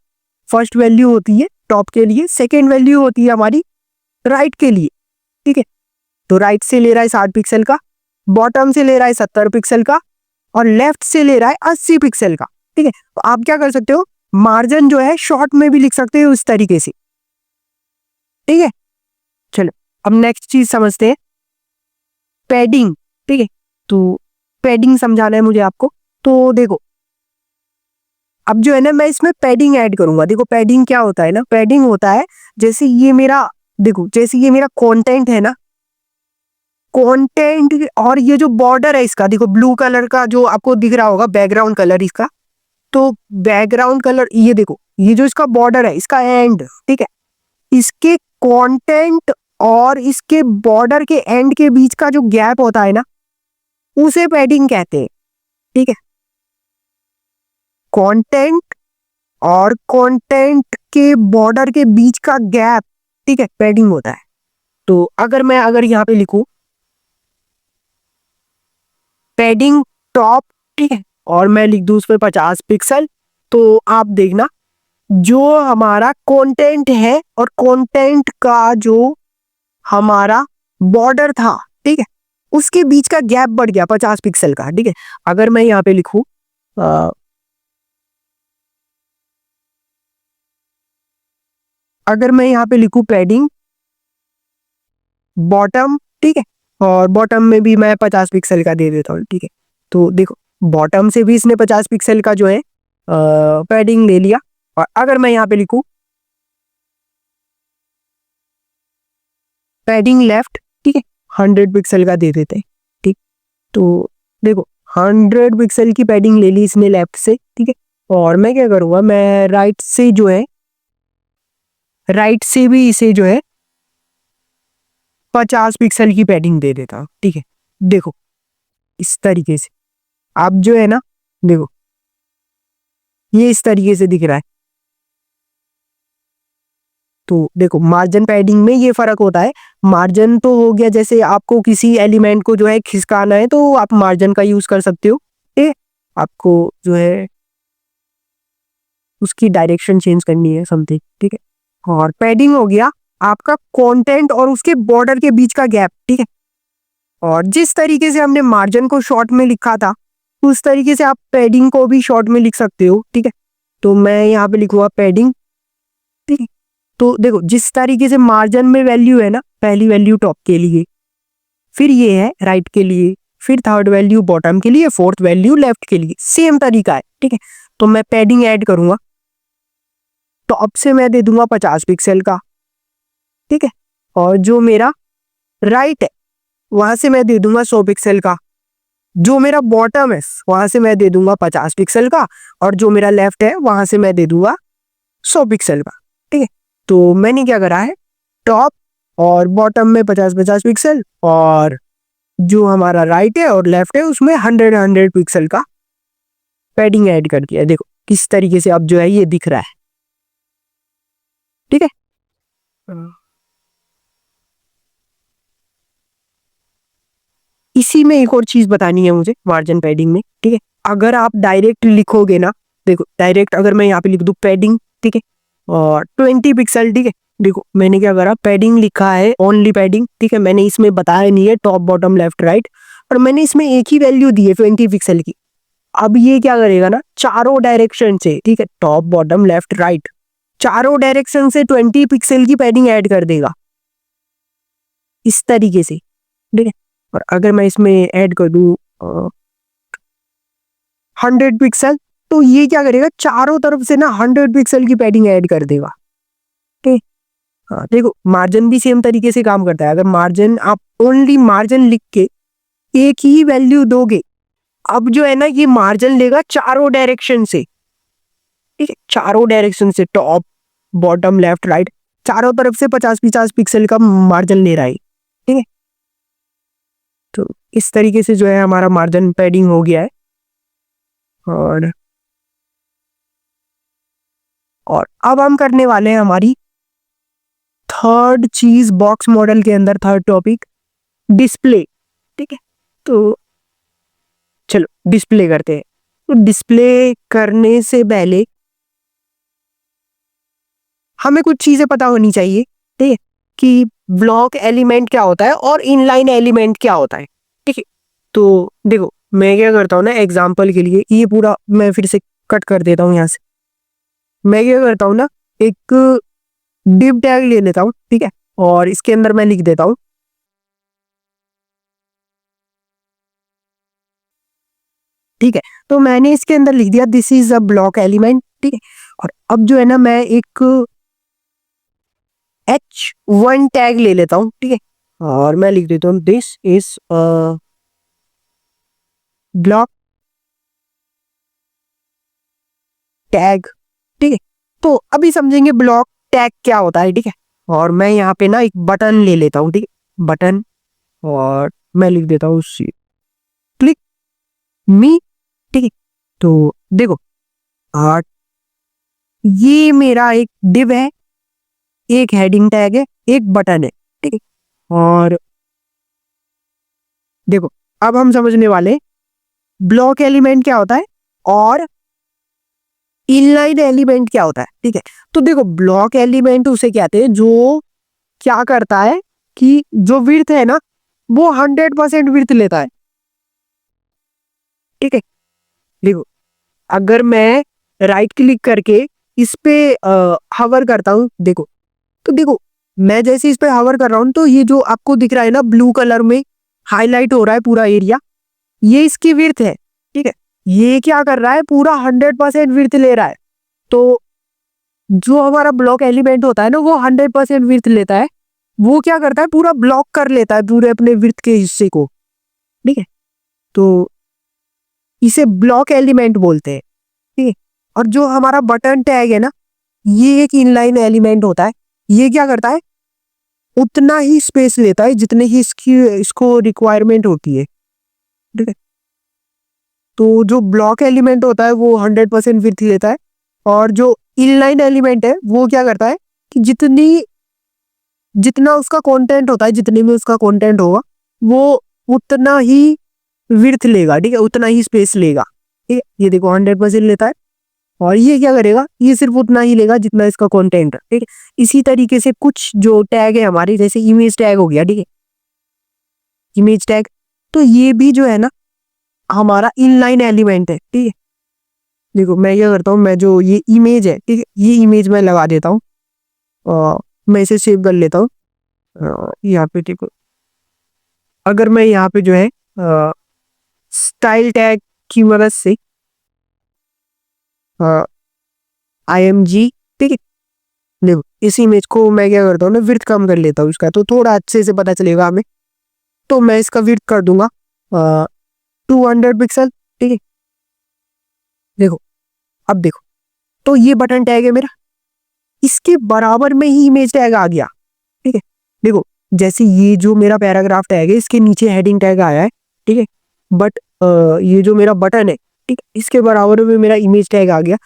फर्स्ट वैल्यू होती है टॉप के लिए, सेकेंड वैल्यू होती है हमारी राइट के लिए। ठीक है, तो राइट से ले रहा है 60 पिक्सल का, बॉटम से ले रहा है 70 पिक्सल का, और लेफ्ट से ले रहा है 80 पिक्सल का। ठीक है, तो आप क्या कर सकते हो, मार्जिन जो है शॉर्ट में भी लिख सकते हो इस तरीके से। ठीक है, चलो अब नेक्स्ट चीज समझते हैं, पैडिंग। ठीक है, तो पैडिंग समझाना है मुझे आपको। तो देखो अब जो है ना मैं इसमें पैडिंग ऐड करूंगा। देखो पैडिंग क्या होता है ना, पैडिंग होता है जैसे ये मेरा, देखो जैसे ये मेरा कंटेंट है ना, कंटेंट और ये जो बॉर्डर है इसका, देखो ब्लू कलर का जो आपको दिख रहा होगा बैकग्राउंड कलर इसका, तो बैकग्राउंड कलर ये देखो, ये जो इसका बॉर्डर है इसका एंड। ठीक है, इसके कंटेंट और इसके बॉर्डर के एंड के बीच का जो गैप होता है ना उसे पैडिंग कहते हैं। ठीक है, कंटेंट और कंटेंट के बॉर्डर के बीच का गैप, ठीक है, पैडिंग होता है। तो अगर यहाँ पे लिखूं पैडिंग टॉप, ठीक है, और मैं लिख दूं उस पर 50 पिक्सल, तो आप देखना जो हमारा कंटेंट है और कंटेंट का जो हमारा बॉर्डर था, ठीक है, उसके बीच का गैप बढ़ गया 50 पिक्सल का। ठीक है, अगर मैं यहाँ पे लिखूं अगर मैं यहाँ पे लिखूं पैडिंग बॉटम, ठीक है, और बॉटम में भी मैं 50 पिक्सल का दे देता हूँ। ठीक है, तो देखो बॉटम से भी इसने 50 पिक्सल का जो है पैडिंग ले लिया। और अगर मैं यहाँ पे लिखूं पैडिंग लेफ्ट, ठीक है, 100 पिक्सल का दे देते हैं। ठीक, तो देखो 100 पिक्सल की पैडिंग ले ली इसने लेफ्ट से। ठीक है, और मैं क्या करूंगा, मैं राइट से जो है, राइट से भी इसे जो है 50 पिक्सल की पैडिंग दे देता हूं। ठीक है, देखो इस तरीके से आप जो है ना, देखो ये इस तरीके से दिख रहा है। तो देखो मार्जिन पैडिंग में ये फर्क होता है। मार्जिन तो हो गया जैसे आपको किसी एलिमेंट को जो है खिसकाना है तो आप मार्जिन का यूज कर सकते हो। ठीक है, आपको जो है उसकी डायरेक्शन चेंज करनी है समथिंग। ठीक है, और पैडिंग हो गया आपका कंटेंट और उसके बॉर्डर के बीच का गैप। ठीक है, और जिस तरीके से हमने मार्जिन को शॉर्ट में लिखा था उस तरीके से आप पैडिंग को भी शॉर्ट में लिख सकते हो। ठीक है, तो मैं यहाँ पे लिखूंगा पैडिंग। ठीक है, तो देखो जिस तरीके से मार्जिन में वैल्यू है ना, पहली वैल्यू टॉप के लिए, फिर ये है राइट के लिए, फिर थर्ड वैल्यू बॉटम के लिए, फोर्थ वैल्यू लेफ्ट के लिए, सेम तरीका है। ठीक है, तो मैं पैडिंग ऐड करूंगा, टॉप से मैं दे दूंगा 50 पिक्सल का। ठीक है, और जो मेरा राइट है वहां से मैं दे दूंगा 100 पिक्सल का, जो मेरा बॉटम है वहां से मैं दे दूंगा 50 पिक्सल का, और जो मेरा लेफ्ट है वहां से मैं दे दूंगा 100 पिक्सल का। ठीक है, तो मैंने क्या करा है, टॉप और बॉटम में 50-50 पिक्सल, और जो हमारा राइट है और लेफ्ट है उसमें 100-100 पिक्सल का पैडिंग ऐड कर दिया। देखो किस तरीके से अब जो है ये दिख रहा है। ठीक है, इसी में एक और चीज बतानी है मुझे मार्जिन पैडिंग में। ठीक है, अगर आप डायरेक्ट लिखोगे ना, देखो डायरेक्ट अगर मैं यहाँ पे लिख दूं पैडिंग, ठीक है, और 20 पिक्सल, ठीक है, देखो मैंने क्या करा, पैडिंग लिखा है ओनली पैडिंग। ठीक है, मैंने इसमें बताया नहीं है टॉप बॉटम लेफ्ट राइट, और मैंने इसमें एक ही वैल्यू दी है 20 पिक्सल की। अब ये क्या करेगा ना, चारों डायरेक्शन से, ठीक है, टॉप बॉटम लेफ्ट राइट चारों डायरेक्शन से 20 पिक्सल की पैडिंग ऐड कर देगा इस तरीके से, ठीक है। और अगर मैं इसमें ऐड कर दूं 100 पिक्सल, तो ये क्या करेगा, चारों तरफ से ना 100 पिक्सल की पैडिंग ऐड कर देगा, ठीक। हाँ देखो, मार्जिन भी सेम तरीके से काम करता है। अगर मार्जिन आप ओनली मार्जिन लिख के एक ही वैल्यू दोगे, अब जो है ना ये मार्जिन लेगा चारों डायरेक्शन से, ठीक है, चारों डायरेक्शन से, टॉप बॉटम लेफ्ट राइट, चारों तरफ से 50-50 पिक्सल का मार्जिन ले रहा है, ठीक है। तो इस तरीके से जो है हमारा मार्जिन पैडिंग हो गया है। और अब हम करने वाले हैं हमारी थर्ड चीज बॉक्स मॉडल के अंदर, थर्ड टॉपिक डिस्प्ले, ठीक है। तो चलो डिस्प्ले करते हैं। तो डिस्प्ले करने से पहले हमें कुछ चीजें पता होनी चाहिए, ठीक है, कि ब्लॉक एलिमेंट क्या होता है और इनलाइन एलिमेंट क्या होता है, ठीक है। तो देखो मैं क्या करता हूँ ना, एग्जांपल के लिए ये पूरा मैं फिर से कट कर देता हूँ यहाँ से। मैं क्या करता हूँ ना, एक डिव टैग ले लेता हूँ, ठीक है, और इसके अंदर मैं लिख देता हूँ, ठीक है। तो मैंने इसके अंदर लिख दिया this is a block element, ठीक है। और अब जो है ना मैं एक H1 टैग ले लेता हूँ, ठीक है, और मैं लिख देता हूँ this is a block tag, ठीक है। तो अभी समझेंगे ब्लॉक टैग क्या होता है, ठीक है। और मैं यहाँ पे ना एक बटन ले लेता हूँ, ठीक है, बटन, और मैं लिख देता हूँ क्लिक मी, ठीक है। तो देखो ये मेरा एक डिव है, एक हेडिंग टैग है, एक बटन है, ठीक है। और देखो अब हम समझने वाले ब्लॉक एलिमेंट क्या होता है और इनलाइन एलिमेंट क्या होता है, ठीक है। तो देखो ब्लॉक एलिमेंट उसे कहते हैं जो क्या करता है कि जो विड्थ है ना वो 100% विड्थ लेता है, ठीक है। देखो अगर मैं राइट क्लिक करके इस पे हवर करता हूं, देखो, तो देखो मैं जैसे इस पे हवर कर रहा हूं तो ये जो आपको दिख रहा है ना ब्लू कलर में हाईलाइट हो रहा है पूरा एरिया, ये इसकी विड्थ है, ठीक है। ये क्या कर रहा है, पूरा 100% विड्थ ले रहा है। तो जो हमारा ब्लॉक एलिमेंट होता है ना वो 100% विड्थ लेता है, वो क्या करता है, पूरा ब्लॉक कर लेता है पूरे अपने विड्थ के हिस्से को, ठीक है। तो इसे ब्लॉक एलिमेंट बोलते हैं, ठीक है। और जो हमारा बटन टैग है ना, ये एक इनलाइन एलिमेंट होता है। ये क्या करता है, उतना ही स्पेस लेता है जितने ही इसको रिक्वायरमेंट होती है, ठीक है। तो जो ब्लॉक एलिमेंट होता है वो 100% विड्थ लेता है, और जो इनलाइन एलिमेंट है वो क्या करता है कि जितना उसका कंटेंट होता है, जितने में उसका कंटेंट होगा वो उतना ही विड्थ लेगा, ठीक है, उतना ही स्पेस लेगा, ठीक है। ये देखो 100% लेता है, और ये क्या करेगा, ये सिर्फ उतना ही लेगा जितना इसका कंटेंट है, ठीक है। इसी तरीके से कुछ जो टैग है हमारे, जैसे इमेज टैग हो गया, ठीक है, इमेज टैग, तो ये भी जो है ना हमारा इनलाइन एलिमेंट है, ठीक है। देखो मैं क्या करता हूँ, मैं जो ये इमेज है, ठीक है, ये इमेज मैं लगा देता हूँ, मैं इसे सेव कर लेता हूँ यहाँ पे, ठीक है। अगर मैं यहाँ पे जो है स्टाइल टैग की मदद से IMG, ठीक है, देखो इस इमेज को मैं क्या करता हूँ ना, विड्थ कम कर लेता हूँ इसका, तो थोड़ा अच्छे से पता चलेगा हमें। तो मैं इसका विड्थ कर दूंगा 200 पिक्सल, ठीक है। देखो अब देखो, तो ये बटन टैग है मेरा, इसके बराबर में ही इमेज टैग आ गया, ठीक है। देखो जैसे ये जो मेरा पैराग्राफ टैग है इसके नीचे हेडिंग टैग आया है, ठीक है, बट ये जो मेरा बटन है, ठीक, इसके बराबर में मेरा इमेज टैग आ गया।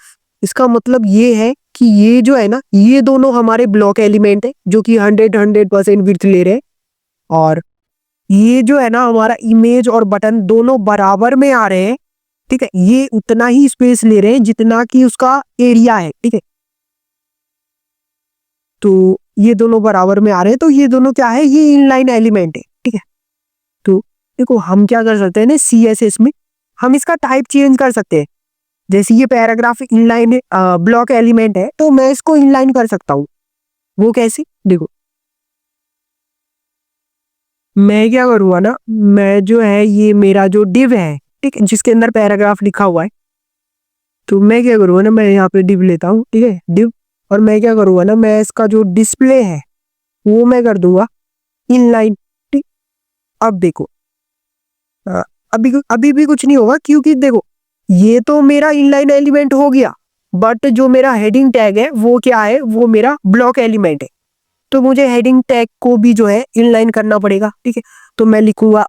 इसका मतलब ये है कि ये जो है ना, ये दोनों हमारे ब्लॉक एलिमेंट है जो कि 100% विड्थ ले रहे हैं, और ये जो है ना हमारा इमेज और बटन दोनों बराबर में आ रहे हैं, ठीक है, ये उतना ही स्पेस ले रहे हैं जितना कि उसका एरिया है, ठीक है। तो ये दोनों बराबर में आ रहे हैं, तो ये दोनों क्या है, ये इनलाइन एलिमेंट है, ठीक है। तो देखो हम क्या कर सकते हैं ना, CSS में हम इसका टाइप चेंज कर सकते हैं, जैसे ये पैराग्राफ इनलाइन ब्लॉक एलिमेंट है, तो मैं इसको इनलाइन कर सकता हूँ। वो कैसे, देखो मैं क्या करूँगा ना, मैं जो है ये मेरा जो डिव है, ठीक है, जिसके अंदर पैराग्राफ लिखा हुआ है, तो मैं क्या करूँगा ना, मैं यहाँ पे डिव लेता हूँ, ठीक है, डिव, और मैं क्या करूँगा ना, मैं इसका जो डिस्प्ले है वो मैं कर दूंगा इनलाइन। ठीक, अब देखो अभी अभी भी कुछ नहीं होगा, क्योंकि देखो ये तो मेरा इनलाइन एलिमेंट हो गया, बट जो मेरा हेडिंग टैग है वो क्या है, वो मेरा ब्लॉक एलिमेंट है। तो मुझे हेडिंग टैग को भी जो है इनलाइन करना पड़ेगा। ठीक है, तो मैं लिखूंगा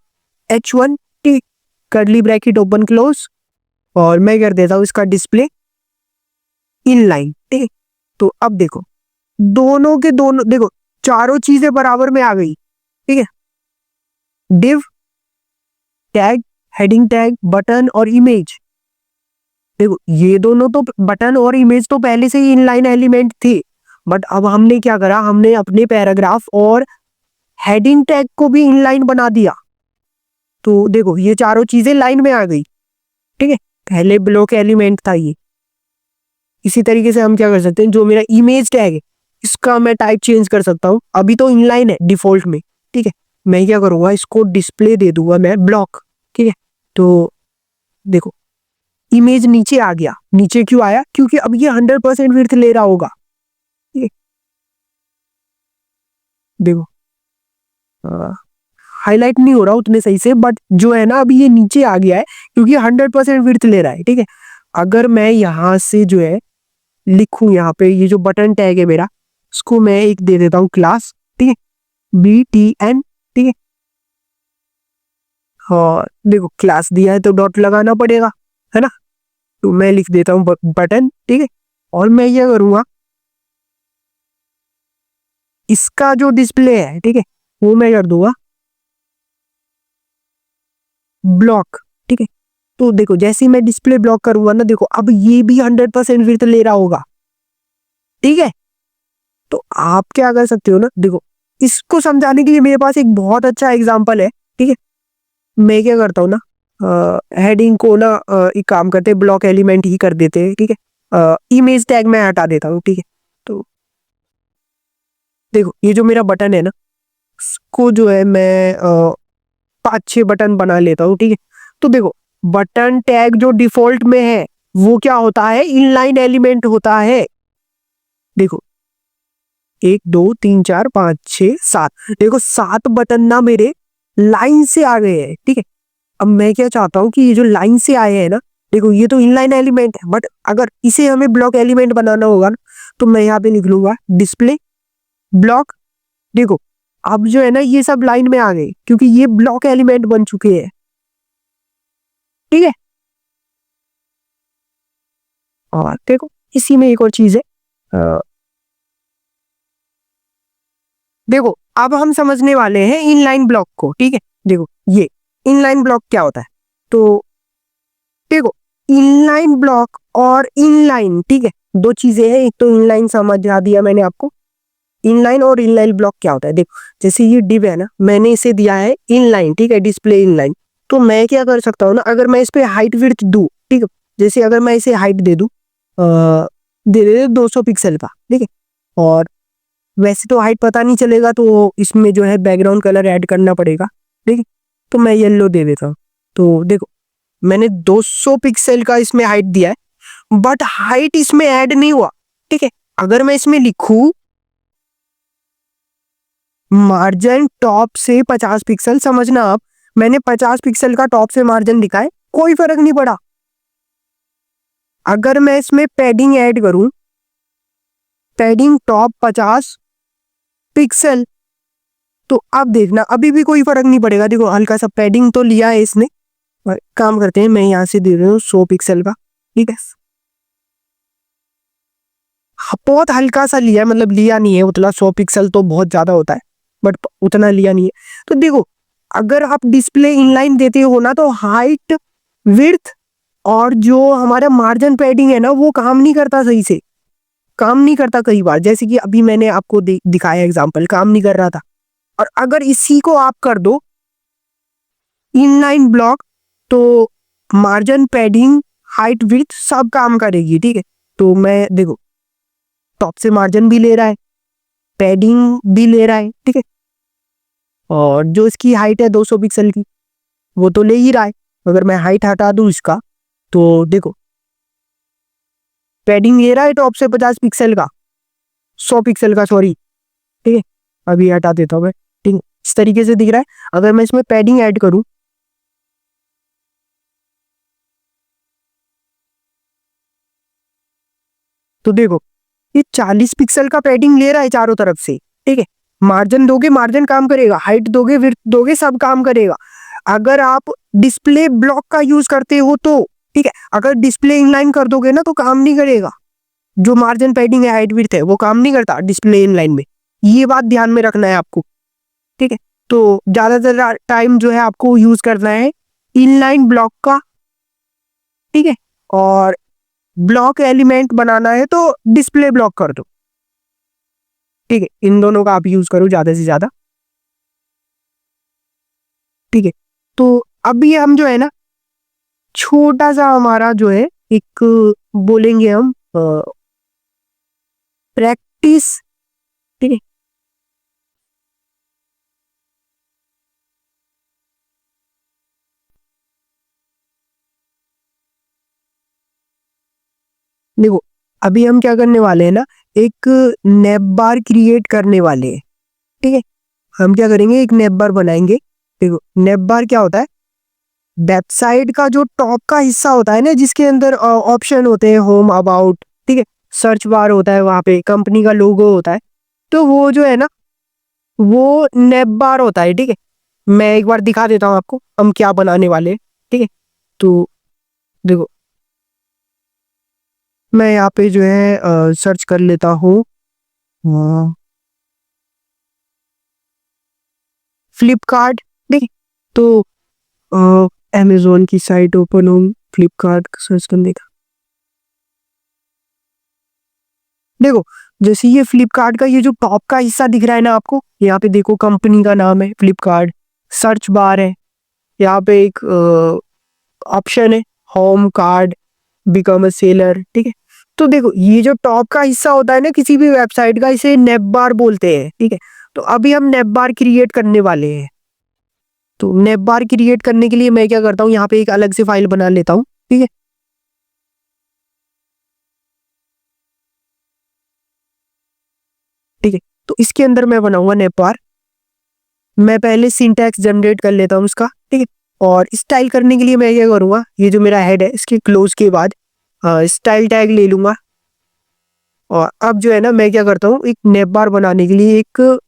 H1, ठीक, कर्ली ब्रैकेट ओपन क्लोज, और मैं कर देता हूँ इसका डिस्प्ले इनलाइन। ठीक है, तो अब देखो दोनों के दोनों, देखो चारों चीजें बराबर में आ गई। ठीक है, div, tag, heading tag, button और इमेज, देखो ये दोनों तो बटन और इमेज तो पहले से ही इनलाइन एलिमेंट थे, बट अब हमने क्या करा, हमने अपने पैराग्राफ और हेडिंग टैग को भी इनलाइन बना दिया। तो देखो ये चारों चीजें लाइन में आ गई। ठीक है, पहले ब्लॉक एलिमेंट था ये। इसी तरीके से हम क्या कर सकते हैं, जो मेरा इमेज टैग है इसका मैं टाइप चेंज कर सकता हूँ। अभी तो इनलाइन है डिफॉल्ट में। ठीक है, मैं क्या करूँगा, इसको डिस्प्ले दे दूंगा मैं ब्लॉक। ठीक है, तो देखो इमेज नीचे आ गया। नीचे क्यों आया, क्योंकि अब ये 100% विड्थ ले रहा होगा। ठीक है, देखो हाईलाइट नहीं हो रहा उतने सही से, बट जो है ना अभी ये नीचे आ गया है क्योंकि 100% विड्थ ले रहा है। ठीक है, अगर मैं यहाँ से जो है लिखूं, यहाँ पे ये जो बटन टैग है मेरा, इसको मैं एक दे देता हूँ क्लास। ठीक है, BTN। ठीक है, और देखो क्लास दिया है तो डॉट लगाना पड़ेगा, है ना। तो मैं लिख देता हूँ बटन। ठीक है, और मैं ये करूंगा, इसका जो डिस्प्ले है, ठीक है, वो मैं कर दूंगा ब्लॉक। ठीक है, तो देखो जैसे ही मैं डिस्प्ले ब्लॉक करूंगा ना, देखो अब ये भी 100% विड्थ ले रहा होगा। ठीक है, तो आप क्या कर सकते हो ना, देखो इसको समझाने के लिए मेरे पास एक बहुत अच्छा एग्जांपल है। ठीक है, मैं क्या करता हूँ ना, हेडिंग को ना एक काम करते हैं, ब्लॉक एलिमेंट ही कर देते हैं। ठीक है, इमेज टैग मैं हटा देता हूँ। ठीक है, तो देखो ये जो मेरा बटन है ना, इसको जो है मैं 5-6 बटन बना लेता हूँ। ठीक है, तो देखो बटन टैग जो डिफॉल्ट में है वो क्या होता है, इनलाइन एलिमेंट होता है। देखो 1 2 3 4 5 6 7, देखो 7 बटन ना मेरे लाइन से आ गए हैं। ठीक है, अब मैं क्या चाहता हूँ कि ये जो लाइन से आए हैं ना, देखो ये तो इनलाइन एलिमेंट है, बट अगर इसे हमें ब्लॉक एलिमेंट बनाना होगा ना, तो मैं यहाँ पे लिख लूंगा डिस्प्ले ब्लॉक। देखो अब जो है ना ये सब लाइन में आ गए क्योंकि ये ब्लॉक एलिमेंट बन चुके हैं। ठीक है, और देखो इसी में एक और चीज है, अ, देखो अब हम समझने वाले हैं इनलाइन ब्लॉक को। ठीक है, देखो ये इनलाइन ब्लॉक क्या होता है, तो देखो इनलाइन ब्लॉक और इनलाइन, ठीक है, दो चीजें हैं। एक तो इनलाइन समझा दिया मैंने आपको, इनलाइन और इनलाइन ब्लॉक क्या होता है। देखो जैसे ये डिव है ना, मैंने इसे दिया है इनलाइन, ठीक है, डिस्प्ले इनलाइन। तो मैं क्या कर सकता हूँ ना, अगर मैं इस पे हाइट विड्थ दूं, ठीक है, जैसे अगर मैं इसे हाइट दे दूं, दे दे 200 पिक्सल का। ठीक है, और वैसे तो हाइट पता नहीं चलेगा, तो इसमें जो है बैकग्राउंड कलर ऐड करना पड़ेगा। ठीक है, तो मैं येलो दे देता हूँ। तो देखो मैंने 200 पिक्सल का इसमें हाइट दिया है, बट हाइट इसमें ऐड नहीं हुआ। ठीक है, अगर मैं इसमें लिखूं मार्जिन टॉप से 50 पिक्सल, समझना आप, मैंने 50 पिक्सल का टॉप से मार्जिन लिखा है, कोई फर्क नहीं पड़ा। अगर मैं इसमें पैडिंग ऐड करूं, पैडिंग टॉप 50 पिक्सल, तो अब देखना अभी भी कोई फर्क नहीं पड़ेगा। देखो हल्का सा पैडिंग तो लिया है इसने, और काम करते हैं, मैं यहां से दे रहा हूँ 100 पिक्सल का। ठीक है, बहुत हल्का सा लिया है, मतलब लिया नहीं है उतना, 100 पिक्सल तो बहुत ज्यादा होता है, बट उतना लिया नहीं है। तो देखो अगर आप डिस्प्ले इनलाइन देते हो ना, तो हाइट विड्थ और जो हमारा मार्जिन पैडिंग है ना, वो काम नहीं करता सही से, काम नहीं करता कई बार, जैसे कि अभी मैंने आपको दिखाया एग्जांपल, काम नहीं कर रहा था। और अगर इसी को आप कर दो इनलाइन ब्लॉक, तो मार्जिन पैडिंग, हाइट विड्थ सब काम करेगी, ठीक है। तो मैं देखो टॉप से मार्जिन भी ले रहा है, पैडिंग भी ले रहा है, ठीक है, और जो इसकी हाइट है 200 पिक्सल की वो तो ले ही रहा है। अगर मैं हाइट हटा दूं इसका तो देखो पैडिंग ले रहा है टॉप से 50 पिक्सल का, 100 पिक्सल का सॉरी, ठीक है। अभी हटा देता हूँ मैं, ठीक है, इस तरीके से दिख रहा है। अगर मैं इसमें पैडिंग ऐड करूं तो देखो ये 40 पिक्सल का पैडिंग ले रहा है चारों तरफ से, ठीक है। मार्जिन दोगे मार्जिन काम करेगा, हाइट दोगे विड्थ दोगे सब काम करेगा। अगर आप डिस्प्ले ब्लॉक का यूज करते हो तो ठीक है, अगर डिस्प्ले इनलाइन कर दोगे ना तो काम नहीं करेगा। जो मार्जिन पैडिंग है हाइट विड्थ है वो काम नहीं करता डिस्प्ले इनलाइन में, ये बात ध्यान में रखना है आपको, ठीक है। तो ज्यादातर टाइम जो है आपको यूज करना है इनलाइन ब्लॉक का, ठीक है। और ब्लॉक एलिमेंट बनाना है तो डिस्प्ले ब्लॉक कर दो, ठीक है। इन दोनों का आप यूज करो ज्यादा से ज्यादा, ठीक है। तो अभी हम जो है ना छोटा सा हमारा जो है एक बोलेंगे हम प्रैक्टिस, ठीक है। देखो अभी हम क्या करने वाले हैं ना, एक नैप बार क्रिएट करने वाले हैं, ठीक है। हम क्या करेंगे एक नैप बार बनाएंगे। देखो नैप बार क्या होता है, वेबसाइट का जो टॉप का हिस्सा होता है ना जिसके अंदर ऑप्शन होते हैं होम अबाउट, ठीक है, सर्च बार होता है, वहां पे कंपनी का लोगो होता है, तो वो जो है ना वो नैप बार होता है, ठीक है। मैं एक बार दिखा देता हूँ आपको हम क्या बनाने वाले हैं, ठीक है। तो देखो मैं यहाँ पे जो है सर्च कर लेता हूँ फ्लिपकार्ट, ठीक है। तो अमेजोन की साइट ओपन हो, फ्लिपकार्ट सर्च करने का। देखो जैसे ये फ्लिपकार्ट का ये जो टॉप का हिस्सा दिख रहा है ना आपको, यहाँ पे देखो कंपनी का नाम है फ्लिपकार्ट, सर्च बार है, यहाँ पे एक ऑप्शन है home card, become a seller, ठीक है। तो देखो ये जो टॉप का हिस्सा होता है ना किसी भी वेबसाइट का, इसे नेप बार बोलते हैं, ठीक है। तो अभी हम नेप बार क्रिएट करने वाले हैं। तो नेप बार क्रिएट करने के लिए मैं क्या करता हूँ, यहाँ पे एक अलग से फाइल बना लेता हूँ, ठीक है। ठीक है, तो इसके अंदर मैं बनाऊंगा नेप बार। मैं पहले सिंटैक्स जनरेट कर लेता हूँ उसका, ठीक है। और स्टाइल करने के लिए मैं क्या करूंगा, ये जो मेरा हेड है इसके क्लोज के बाद स्टाइल टैग ले लूंगा। और अब जो है ना मैं क्या करता हूँ एक नेप बार बनाने के लिए एक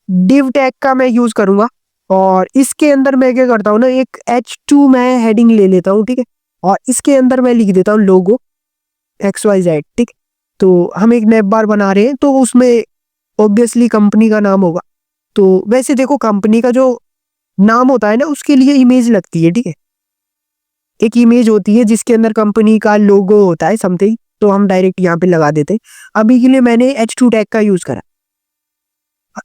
डिव टैग का मैं यूज करूंगा। और इसके अंदर मैं क्या करता हूँ ना एक H2 मैं हेडिंग ले लेता हूँ, ठीक है। और इसके अंदर मैं लिख देता हूँ लोगो XYZ, ठीक है। तो हम एक नेप बार बना रहे हैं तो उसमें ऑब्वियसली कंपनी का नाम होगा। तो वैसे देखो कंपनी का जो नाम होता है ना उसके लिए इमेज लगती है, ठीक है। एक इमेज होती है जिसके अंदर कंपनी का लोगो होता है समथिंग, तो हम डायरेक्ट यहाँ पे लगा देते हैं। अभी के लिए मैंने H2 टैग का यूज करा।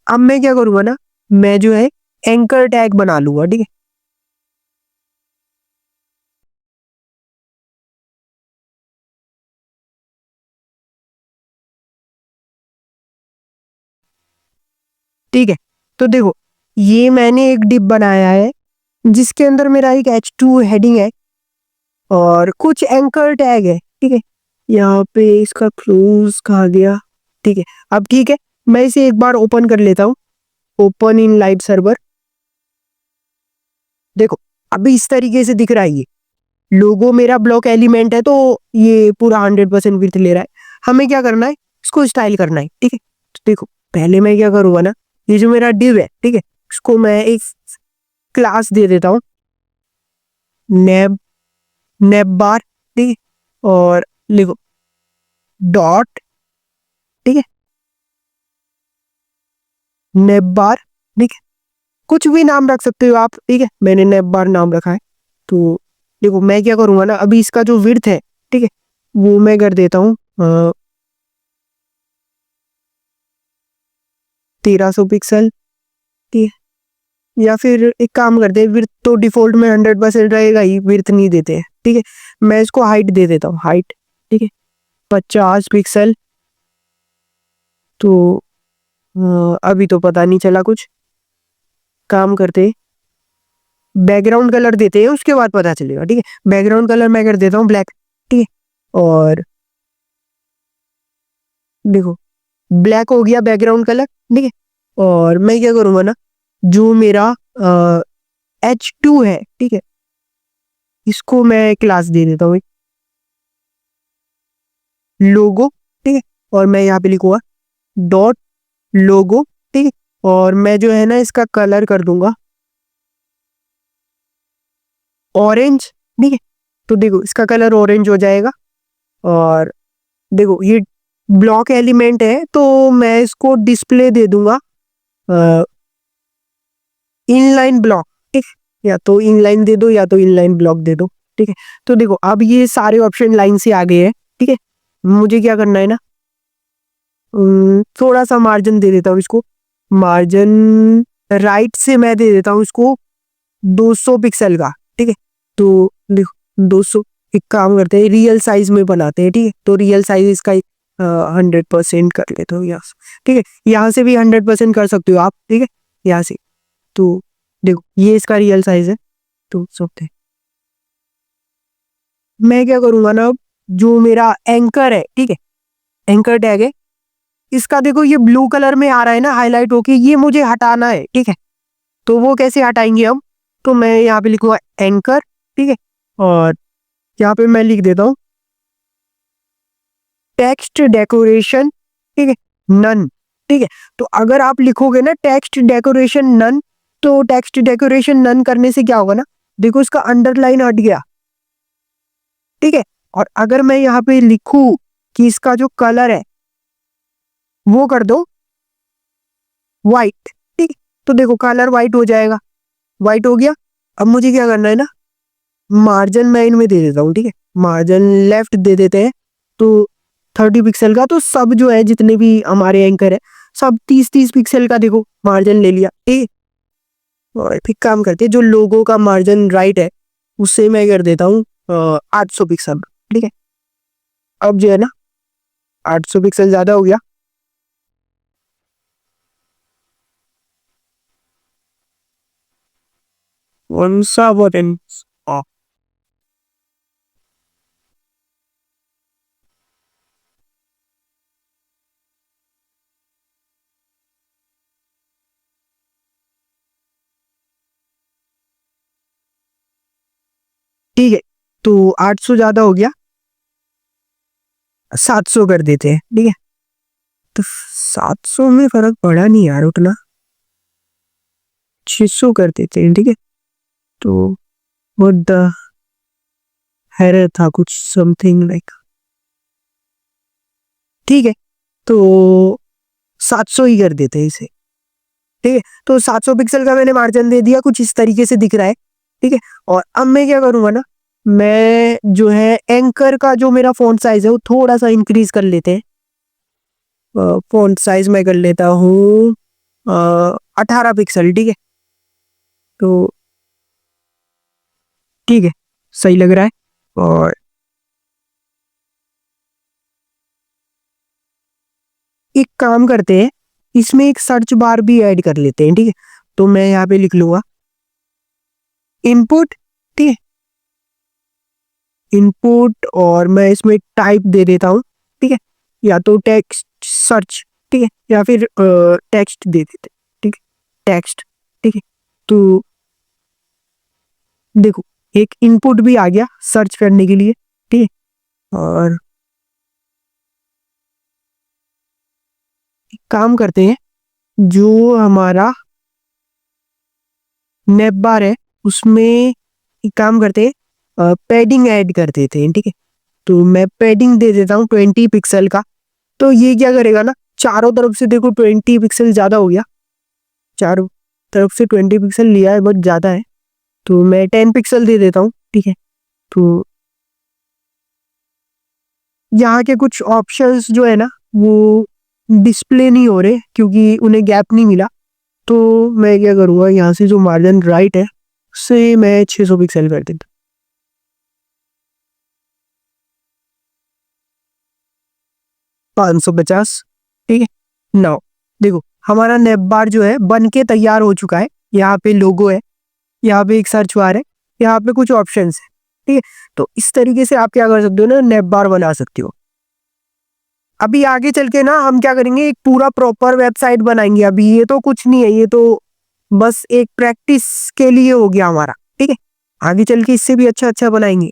अब मैं क्या करूंगा ना, मैं जो है एंकर टैग बना लूंगा, ठीक है। ठीक है, तो देखो ये मैंने एक डिप बनाया है जिसके अंदर मेरा एक H2 हेडिंग है और कुछ एंकर टैग है, ठीक है। यहाँ पे इसका क्लोज कहा गया, ठीक है। अब ठीक है, मैं इसे एक बार ओपन कर लेता हूँ, ओपन इन लाइव सर्वर। देखो अभी इस तरीके से दिख रहा है, ये लोगो मेरा ब्लॉक एलिमेंट है तो ये पूरा 100% विड्थ ले रहा है। हमें क्या करना है, इसको स्टाइल करना है, ठीक है। तो देखो पहले मैं क्या करूंगा ना, ये जो मेरा डिव है, ठीक है, इसको मैं एक क्लास दे देता हूँ नेब नेब बार, ठीक है। और लिखो डॉट, ठीक है, नेब बार, ठीक है। कुछ भी नाम रख सकते हो आप, ठीक है, मैंने नेब बार नाम रखा है। तो देखो मैं क्या करूंगा ना, अभी इसका जो विड्थ है, ठीक है, वो मैं कर देता हूँ 1300 पिक्सल, ठीक है। या फिर एक काम करते हैं, विड्थ तो डिफॉल्ट में 100% रहेगा ही, विड्थ नहीं देते हैं, ठीक है। मैं इसको हाइट दे देता हूँ, हाइट, ठीक है, 50 पिक्सल। तो अभी तो पता नहीं चला कुछ, काम करते बैकग्राउंड कलर देते हैं, उसके बाद पता चलेगा। ठीक है, बैकग्राउंड कलर मैं कर देता हूँ ब्लैक। ठीक है, और देखो ब्लैक हो गया बैकग्राउंड कलर। ठीक है, और मैं क्या करूँगा ना, जो मेरा H2 है, ठीक है, इसको मैं क्लास दे देता हूँ लोगो। ठीक है, और मैं यहाँ पे लिखूंगा डॉट लोगो। ठीक है, और मैं जो है ना इसका कलर कर दूंगा ऑरेंज। ठीक है, तो देखो इसका कलर ऑरेंज हो जाएगा। और देखो ये ब्लॉक एलिमेंट है, तो मैं इसको डिस्प्ले दे दूंगा इनलाइन ब्लॉक। ठीक, या तो इनलाइन दे दो या तो इनलाइन ब्लॉक दे दो। ठीक है, तो देखो अब ये सारे ऑप्शन लाइन से आ गए हैं। ठीक है, मुझे क्या करना है ना, थोड़ा सा मार्जिन दे देता हूँ इसको, मार्जिन राइट से मैं दे देता हूँ इसको 200 पिक्सल का। ठीक है, तो देखो 200, एक काम करते हैं रियल साइज में बनाते हैं। ठीक है, तो रियल साइज इसका 100% कर लेते हो यहाँ से। ठीक है, यहाँ से भी 100% कर सकते हो आप। ठीक है, यहाँ से तो देखो ये इसका रियल साइज है। तो सकते मैं क्या करूंगा ना, जो मेरा एंकर है, ठीक है, एंकर टैग है, इसका देखो ये ब्लू कलर में आ रहा है ना हाईलाइट होके, ये मुझे हटाना है। ठीक है, तो वो कैसे हटाएंगे हम, तो मैं यहाँ पे लिखूंगा एंकर। ठीक है, और यहाँ पे मैं लिख देता हूँ टेक्स्ट डेकोरेशन। ठीक है, नन। ठीक है, तो अगर आप लिखोगे ना टेक्स्ट डेकोरेशन नन, तो टेक्स्ट डेकोरेशन नन करने से क्या होगा ना, देखो इसका अंडरलाइन हट गया। ठीक है, और अगर मैं यहाँ पे लिखूं कि इसका जो कलर है वो कर दो व्हाइट। ठीक है, तो देखो कलर व्हाइट हो जाएगा, व्हाइट हो गया। अब मुझे क्या करना है ना, मार्जिन मैं इनमें दे देता हूँ। ठीक है, मार्जिन लेफ्ट दे देते हैं, तो 30 पिक्सल का। तो सब जो है जितने भी हमारे एंकर है सब 30-30 पिक्सल का देखो मार्जिन ले लिया ए। और फिर काम करते हैं, जो लोगों का मार्जिन राइट है उससे मैं कर देता हूँ 800 पिक्सल। ठीक है, अब जो है ना 800 पिक्सल ज्यादा हो गया। कौन सा बटन, ठीक है, तो 800 ज्यादा हो गया, 700 कर देते हैं। ठीक है, तो 700 में फर्क पड़ा नहीं यार उतना, 600 कर देते हैं। ठीक है, तो व्हाट द एरर था कुछ समथिंग लाइक, ठीक है, तो 700 ही कर देते हैं इसे। ठीक है, तो 700 पिक्सल का मैंने मार्जिन दे दिया, कुछ इस तरीके से दिख रहा है। ठीक है, और अब मैं क्या करूंगा ना, मैं जो है एंकर का जो मेरा फॉन्ट साइज है वो थोड़ा सा इंक्रीज कर लेते हैं। फॉन्ट साइज मैं कर लेता हूँ 18 पिक्सल। ठीक है, तो ठीक है, सही लग रहा है। और एक काम करते हैं, इसमें एक सर्च बार भी ऐड कर लेते हैं। ठीक है, तो मैं यहाँ पे लिख लूंगा इनपुट। ठीक है, इनपुट, और मैं इसमें टाइप दे देता हूँ। ठीक है, या तो टेक्स्ट सर्च। ठीक है, या फिर टेक्स्ट दे देते हैं। ठीक है, टेक्स्ट। ठीक है, तो देखो एक इनपुट भी आ गया सर्च करने के लिए। ठीक है, और एक काम करते हैं, जो हमारा नेप बार है उसमें एक काम करते हैं, पैडिंग ऐड कर देते हैं। ठीक है, तो मैं पैडिंग दे देता हूँ 20 पिक्सल का। तो ये क्या करेगा ना, चारों तरफ से देखो 20 पिक्सल ज्यादा हो गया, चारों तरफ से 20 पिक्सल लिया है, बहुत ज्यादा है, तो मैं 10 पिक्सल दे देता हूँ। ठीक है, तो यहाँ के कुछ ऑप्शंस जो है ना वो डिस्प्ले नहीं हो रहे क्योंकि उन्हें गैप नहीं मिला। तो मैं क्या करूँगा, यहाँ से जो मार्जिन राइट है उससे मैं 600 पिक्सल कर देता 550। ठीक है, नाउ देखो हमारा नेप बार जो है बन के तैयार हो चुका है। यहाँ पे लोगो है, यहाँ पे एक सर्च बार है, यहाँ पे कुछ ऑप्शंस है। ठीक है, तो इस तरीके से आप क्या कर सकते हो ना, नेप बार बना सकते हो। अभी आगे चल के ना हम क्या करेंगे, एक पूरा प्रॉपर वेबसाइट बनाएंगे। अभी ये तो कुछ नहीं है, ये तो बस एक प्रैक्टिस के लिए हो गया हमारा। ठीक है, आगे चल के इससे भी अच्छा अच्छा बनाएंगे।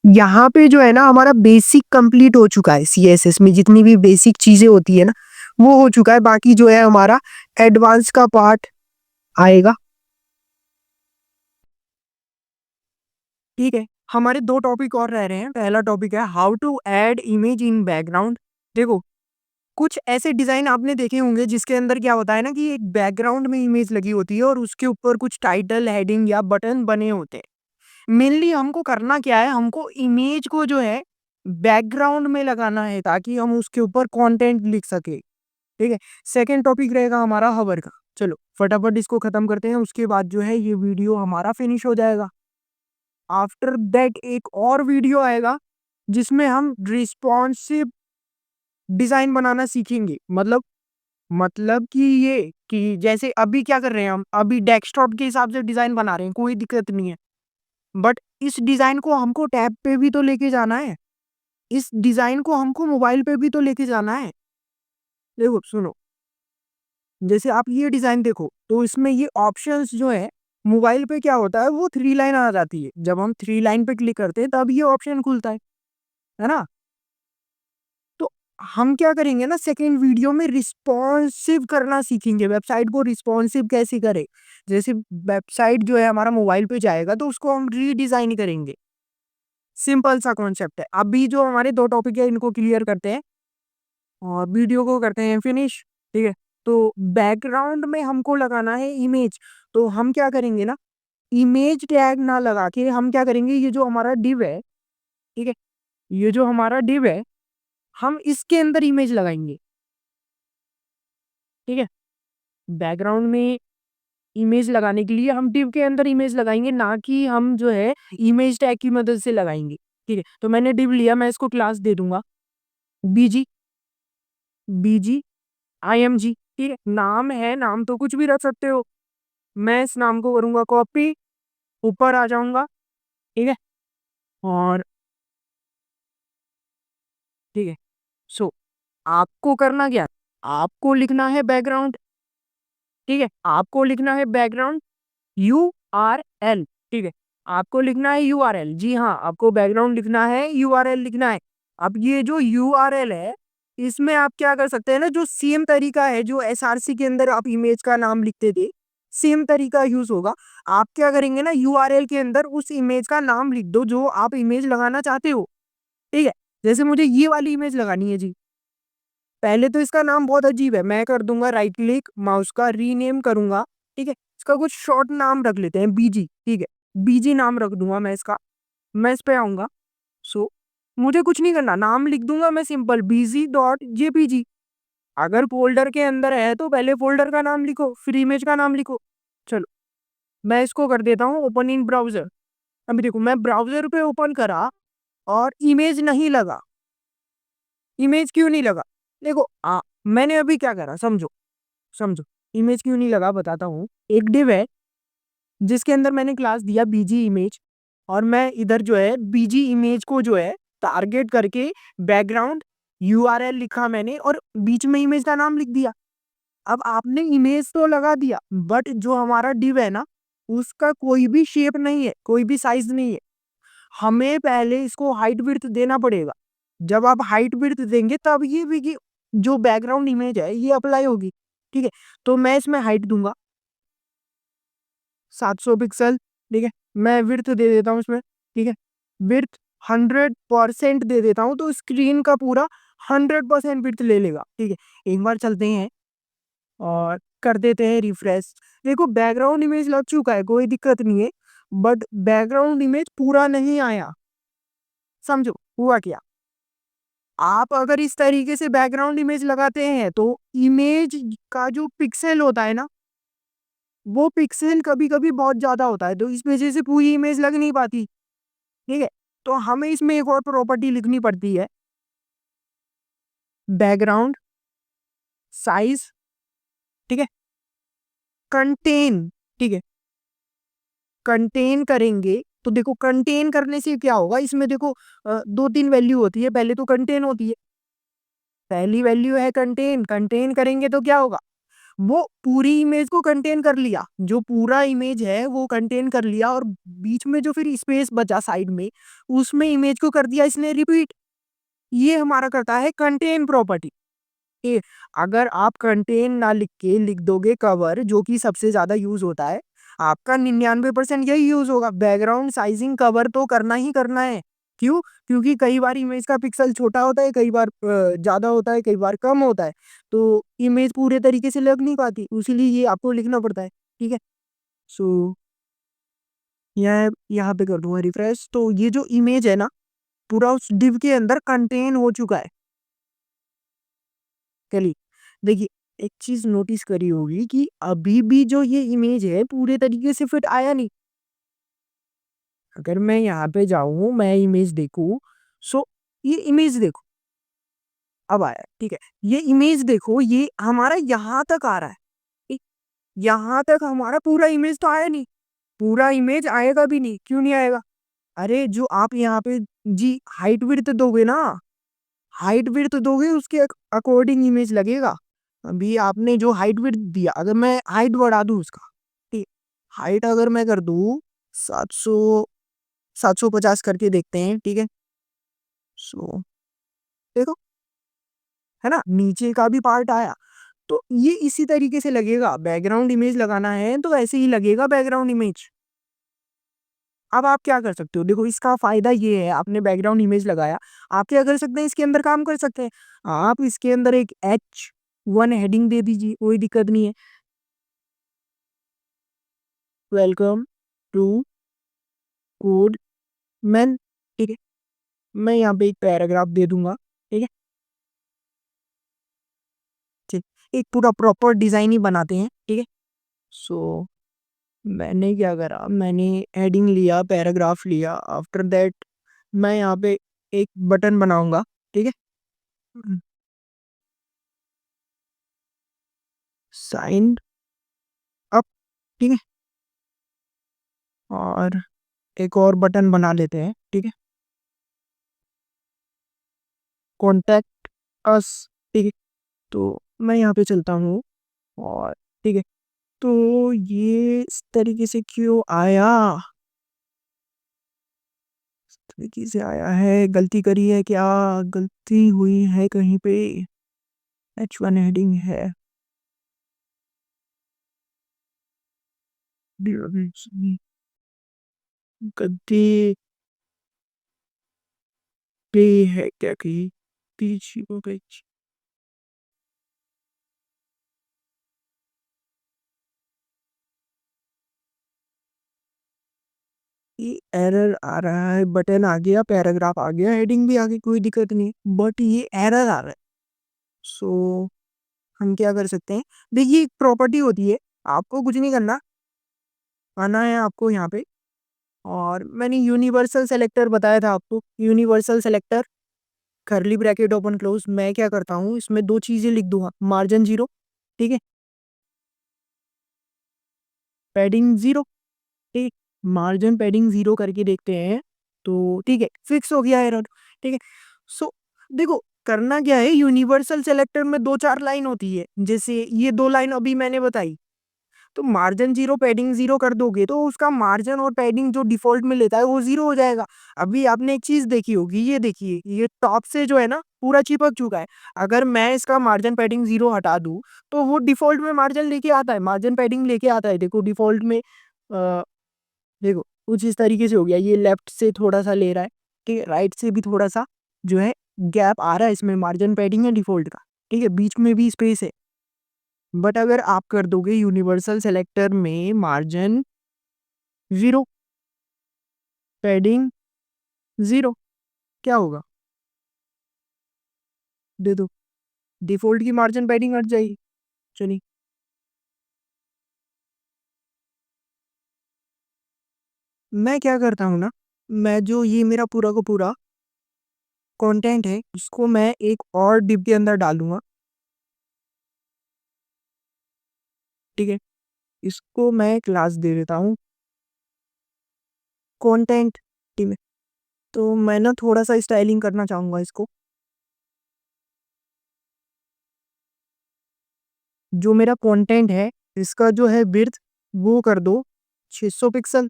यहाँ पे जो है ना हमारा बेसिक कंप्लीट हो चुका है। सीएसएस में जितनी भी बेसिक चीजें होती है ना वो हो चुका है। बाकी जो है हमारा एडवांस का पार्ट आएगा। ठीक है, हमारे दो टॉपिक और रह रहे हैं। पहला टॉपिक है how to add image in background. देखो कुछ ऐसे डिजाइन आपने देखे होंगे जिसके अंदर क्या होता है ना कि एक बैकग्राउंड में इमेज लगी होती है और उसके ऊपर कुछ टाइटल, हेडिंग या बटन बने होते हैं। मेनली हमको करना क्या है, हमको इमेज को जो है बैकग्राउंड में लगाना है ताकि हम उसके ऊपर कंटेंट लिख सके। ठीक है, सेकंड टॉपिक रहेगा हमारा हवर का। चलो फटाफट इसको खत्म करते हैं, उसके बाद जो है ये वीडियो हमारा फिनिश हो जाएगा। आफ्टर दैट एक और वीडियो आएगा जिसमें हम रिस्पॉन्सिव डिजाइन बनाना सीखेंगे। मतलब कि ये कि जैसे अभी क्या कर रहे हैं, हम अभी डेस्कटॉप के हिसाब से डिजाइन बना रहे हैं, कोई दिक्कत नहीं है। बट इस डिजाइन को हमको टैब पे भी तो लेके जाना है, इस डिजाइन को हमको मोबाइल पे भी तो लेके जाना है। देखो सुनो, जैसे आप ये डिजाइन देखो तो इसमें ये ऑप्शंस जो है मोबाइल पे क्या होता है, वो थ्री लाइन आ जाती है। जब हम थ्री लाइन पे क्लिक करते हैं तब ये ऑप्शन खुलता है ना। तो हम क्या करेंगे ना, सेकेंड वीडियो में रिस्पॉन्सिव करना सीखेंगे। वेबसाइट को रिस्पॉन्सिव कैसे करें, जैसे वेबसाइट जो है हमारा मोबाइल पे जाएगा तो उसको हम रीडिजाइन करेंगे। सिंपल सा कॉन्सेप्ट है। अभी जो हमारे दो टॉपिक है इनको क्लियर करते हैं और वीडियो को करते हैं फिनिश। ठीक है, तो बैकग्राउंड में हमको लगाना है इमेज। तो हम क्या करेंगे ना, इमेज टैग ना लगा के हम क्या करेंगे, ये जो हमारा डिव है, ठीक है, ये जो हमारा डिव है हम इसके अंदर इमेज लगाएंगे। ठीक है, बैकग्राउंड में इमेज लगाने के लिए हम डिव के अंदर इमेज लगाएंगे, ना कि हम जो है इमेज टैग की मदद से लगाएंगे। ठीक है, तो मैंने डिव लिया, मैं इसको क्लास दे दूंगा बीजी, बीजी IMG। ठीक है, नाम है, नाम तो कुछ भी रख सकते हो। मैं इस नाम को करूंगा कॉपी, ऊपर आ जाऊंगा। ठीक है, और ठीक है, सो आपको करना क्या, आपको लिखना है बैकग्राउंड। ठीक है, आपको लिखना है बैकग्राउंड URL। ठीक है, आपको लिखना है URL। जी हाँ, आपको बैकग्राउंड लिखना है, URL लिखना है। अब ये जो URL है इसमें आप क्या कर सकते हैं ना, जो सेम तरीका है जो SRC के अंदर आप इमेज का नाम लिखते थे, सेम तरीका यूज होगा। आप क्या करेंगे ना, URL के अंदर उस इमेज का नाम लिख दो जो आप इमेज लगाना चाहते हो। ठीक है, जैसे मुझे ये वाली इमेज लगानी है जी। पहले तो इसका नाम बहुत अजीब है, मैं कर दूंगा राइट क्लिक, माउस का रीनेम करूंगा। ठीक है, इसका कुछ शॉर्ट नाम रख लेते हैं, बीजी। ठीक है, बीजी नाम रख दूंगा मैं इसका। मैं इस पे आऊंगा। सो मुझे कुछ नहीं करना, नाम लिख दूंगा मैं सिंपल bg.jpg। अगर फोल्डर के अंदर है तो पहले फोल्डर का नाम लिखो फिर इमेज का नाम लिखो। चलो मैं इसको कर देता हूँ ओपन इन ब्राउजर। अभी देखो मैं ब्राउजर पे ओपन करा और इमेज नहीं लगा। इमेज क्यों नहीं लगा, देखो मैंने अभी क्या करा, समझो समझो। इमेज क्यों नहीं लगा बताता हूँ। एक डिव है जिसके अंदर मैंने क्लास दिया बीजी इमेज, और मैं इधर जो है बीजी इमेज को जो है टारगेट करके बैकग्राउंड URL लिखा मैंने और बीच में इमेज का नाम लिख दिया। अब आपने इमेज तो लगा दिया बट जो हमारा डिव है ना उसका कोई भी शेप नहीं है, कोई भी साइज नहीं है। हमें पहले इसको हाइट विड्थ देना पड़ेगा। जब आप हाइट विड्थ देंगे तब ये भी कि जो बैकग्राउंड इमेज है ये अप्लाई होगी। ठीक है, तो मैं इसमें हाइट दूंगा 700 पिक्सल। ठीक है, मैं विड्थ दे देता हूँ इसमें। ठीक है, विड्थ 100% दे देता हूँ तो स्क्रीन का पूरा 100% विड्थ ले लेगा। ठीक है, एक बार चलते हैं और कर देते हैं रिफ्रेश। देखो बैकग्राउंड इमेज लग चुका है, कोई दिक्कत नहीं है, बट बैकग्राउंड इमेज पूरा नहीं आया। समझो हुआ क्या, आप अगर इस तरीके से बैकग्राउंड इमेज लगाते हैं तो इमेज का जो पिक्सल होता है ना वो पिक्सल कभी कभी बहुत ज़्यादा होता है, तो इस वजह से पूरी इमेज लग नहीं पाती। ठीक है, तो हमें इसमें एक और प्रॉपर्टी लिखनी पड़ती है, बैकग्राउंड साइज। ठीक है, कंटेन। ठीक है, कंटेन करेंगे तो देखो कंटेन करने से क्या होगा, इसमें देखो दो तीन वैल्यू होती है। पहले तो कंटेन होती है, पहली वैल्यू है कंटेन। कंटेन करेंगे तो क्या होगा, वो पूरी इमेज को कंटेन कर लिया, जो पूरा इमेज है वो कंटेन कर लिया, और बीच में जो फिर स्पेस बचा साइड में, उसमें इमेज को कर दिया इसने रिपीट। ये हमारा करता है कंटेन प्रॉपर्टी। ए, अगर आप कंटेन ना लिख के लिख दोगे कवर, जो कि सबसे ज्यादा यूज होता है, आपका 99% यही यूज होगा। बैकग्राउंड साइजिंग कवर तो करना ही करना है। क्यों? क्योंकि कई बार इमेज का पिक्सल छोटा होता है, कई बार ज्यादा होता है, कई बार कम होता है, तो इमेज पूरे तरीके से लग नहीं पाती, इसीलिए ये आपको लिखना पड़ता है। ठीक है, सो यहाँ पे कर दूंगा रिफ्रेश, तो ये जो इमेज है ना, पूरा उस डिव के अंदर कंटेन हो चुका है। चलिए देखिए, एक चीज नोटिस करी होगी कि अभी भी जो ये इमेज है पूरे तरीके से फिट आया नहीं। अगर मैं यहाँ पे जाऊं, मैं इमेज देखूं, सो ये इमेज देखो अब आया। ठीक है, ये इमेज देखो, ये हमारा यहाँ तक आ रहा है। ठीक, यहाँ तक हमारा पूरा इमेज तो आया नहीं, पूरा इमेज आएगा भी नहीं। क्यों नहीं आएगा? अरे जो आप यहाँ पे जी हाइट विड्थ दोगे ना, हाइट विड्थ दोगे उसके अकॉर्डिंग इमेज लगेगा। अभी आपने जो हाइट विड्थ दिया, अगर मैं हाइट बढ़ा दूं उसका, ठीक, हाइट अगर मैं कर दूं 750 करके देखते हैं। ठीक है, सो देखो, है ना, नीचे का भी पार्ट आया। तो ये इसी तरीके से लगेगा। बैकग्राउंड इमेज लगाना है तो ऐसे ही लगेगा बैकग्राउंड इमेज। अब आप क्या कर सकते हो, देखो इसका फायदा ये है, आपने बैकग्राउंड इमेज लगाया, आप क्या कर सकते हैं, इसके अंदर काम कर सकते हैं। आप इसके अंदर एक H1 हेडिंग दे दीजिए, कोई दिक्कत नहीं है। Welcome to code man. ठीक है, मैं यहाँ पे एक पैराग्राफ दे दूंगा। ठीक है, ठीक, एक पूरा प्रॉपर डिजाइन ही बनाते हैं। ठीक है, सो मैंने क्या करा, मैंने हेडिंग लिया, पैराग्राफ लिया, आफ्टर दैट मैं यहाँ पे एक बटन बनाऊंगा। ठीक है, साइन अप। ठीक है, और एक और बटन बना लेते हैं। ठीक है, कॉन्टैक्ट अस। ठीक है, तो मैं यहाँ पे चलता हूँ, और ठीक है, तो ये इस तरीके से क्यों आया, इस तरीके से आया है, गलती करी है क्या, गलती हुई है कहीं पे। H1 हेडिंग है, गलती पे है क्या कहीं, पीछे हो गई। ये एरर आ रहा है, बटन आ गया, पैराग्राफ आ गया, हेडिंग भी आ गई, कोई दिक्कत नहीं, बट ये एरर आ रहा है। सो हम क्या कर सकते हैं, देखिए एक प्रॉपर्टी होती है, आपको कुछ नहीं करना, आना है आपको यहाँ पे, और मैंने यूनिवर्सल सेलेक्टर बताया था आपको, यूनिवर्सल सेलेक्टर करली ब्रैकेट ओपन क्लोज। मैं क्या करता हूँ, इसमें दो चीजें लिख दूंगा, मार्जिन 0, ठीक है, पैडिंग 0। ठीक, मार्जिन पैडिंग 0 करके देखते हैं, तो ठीक है, फिक्स हो गया एरर। ठीक है, सो देखो करना क्या है, यूनिवर्सल सेलेक्टर में दो चार लाइन होती है, जैसे ये दो लाइन अभी मैंने बताई, तो मार्जिन 0 पैडिंग 0 कर दोगे तो उसका मार्जिन और पैडिंग जो डिफॉल्ट में लेता है वो 0 हो जाएगा। अभी आपने एक चीज देखी होगी, ये देखिए, ये टॉप से जो है ना पूरा चिपक चुका है। अगर मैं इसका मार्जिन पैडिंग 0 हटा दूं, तो वो डिफॉल्ट में मार्जिन लेके आता है, मार्जिन पैडिंग लेके आता है। देखो डिफॉल्ट में देखो कुछ इस तरीके से हो गया, ये लेफ्ट से थोड़ा सा ले रहा है, ठीक है, राइट से भी थोड़ा सा जो है गैप आ रहा है, इसमें मार्जिन पैडिंग है डिफॉल्ट का। ठीक है, बीच में भी स्पेस है। बट अगर आप कर दोगे यूनिवर्सल सेलेक्टर में मार्जिन 0 पैडिंग 0, क्या होगा, दे दो, डिफॉल्ट की मार्जिन पैडिंग हट जाएगी। चलिए मैं क्या करता हूँ ना, मैं जो ये मेरा पूरा का पूरा कंटेंट है उसको मैं एक और डिप के अंदर डालूंगा। ठीक है, इसको मैं क्लास दे देता हूँ कंटेंट। ठीक है, तो मैं ना थोड़ा सा स्टाइलिंग करना चाहूँगा इसको। जो मेरा कंटेंट है इसका जो है विड्थ वो कर दो 600 पिक्सल,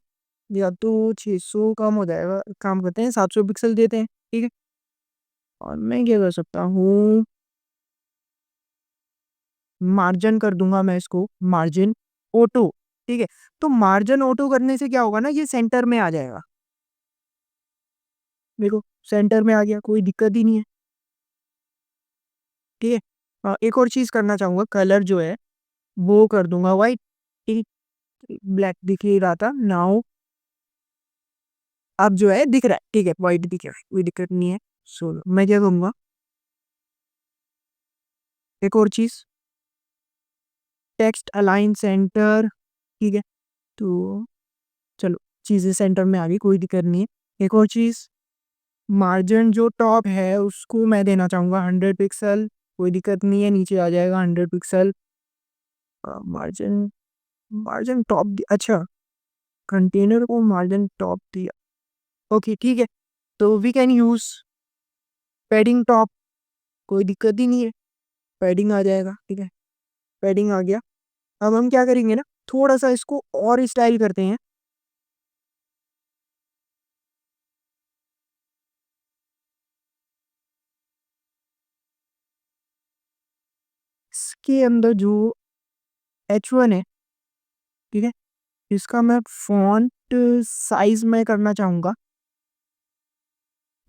या तो 600 कम हो जाएगा, काम करते हैं 700 पिक्सल देते हैं। ठीक है, और मैं क्या कर सकता हूँ, मार्जिन कर दूंगा मैं इसको मार्जिन ऑटो। ठीक है, तो मार्जिन ऑटो करने से क्या होगा ना, ये सेंटर में आ जाएगा। देखो सेंटर में आ गया, कोई दिक्कत ही नहीं है। ठीक है, एक और चीज़ करना चाहूँगा, कलर जो है वो कर दूंगा वाइट। ठीक, ब्लैक दिख ही रहा था, नाउ अब जो है दिख रहा है। ठीक है, वाइट दिख रहा है, कोई दिक्कत नहीं है। सो मैं क्या करूँगा, एक और चीज़, टेक्स्ट अलाइन सेंटर। ठीक है, तो चलो चीज़ें सेंटर में आ गई, कोई दिक्कत नहीं है। एक और चीज़, मार्जिन जो टॉप है उसको मैं देना चाहूँगा 100 पिक्सल, कोई दिक्कत नहीं है, नीचे आ जाएगा 100 पिक्सल। मार्जिन, मार्जिन टॉप अच्छा, कंटेनर को मार्जिन टॉप दिया। ओके ठीक है, तो we can use padding top, कोई दिक्कत ही नहीं है, पैडिंग आ जाएगा। ठीक है, पैडिंग आ गया। अब हम क्या करेंगे ना, थोड़ा सा इसको और स्टाइल करते हैं। इसके अंदर जो H1 है, ठीक है, इसका मैं फॉन्ट साइज में करना चाहूँगा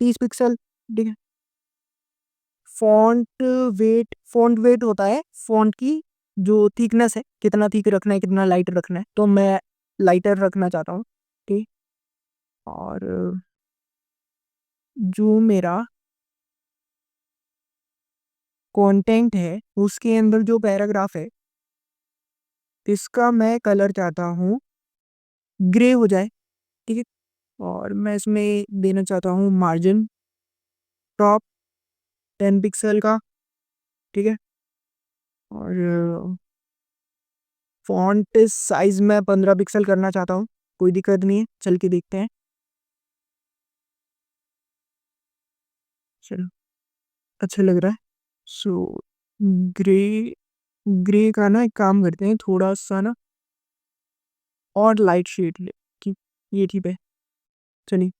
30 पिक्सल। ठीक है, फॉन्ट वेट होता है फॉन्ट की जो थिकनेस है, कितना थिक रखना है कितना लाइट रखना है, तो मैं लाइटर रखना चाहता हूँ। ठीक, और जो मेरा कंटेंट है उसके अंदर जो पैराग्राफ है इसका मैं कलर चाहता हूँ ग्रे हो जाए। ठीक है, और मैं इसमें देना चाहता हूँ मार्जिन टॉप 10 पिक्सल का। ठीक है, और फॉन्ट साइज मैं 15 पिक्सल करना चाहता हूँ, कोई दिक्कत नहीं है, चल के देखते हैं। चलो, अच्छा लग रहा है। सो ग्रे, ग्रे का ना एक काम करते हैं, थोड़ा सा ना और लाइट शेड ले, ठीक, ये ठीक है। चलिए,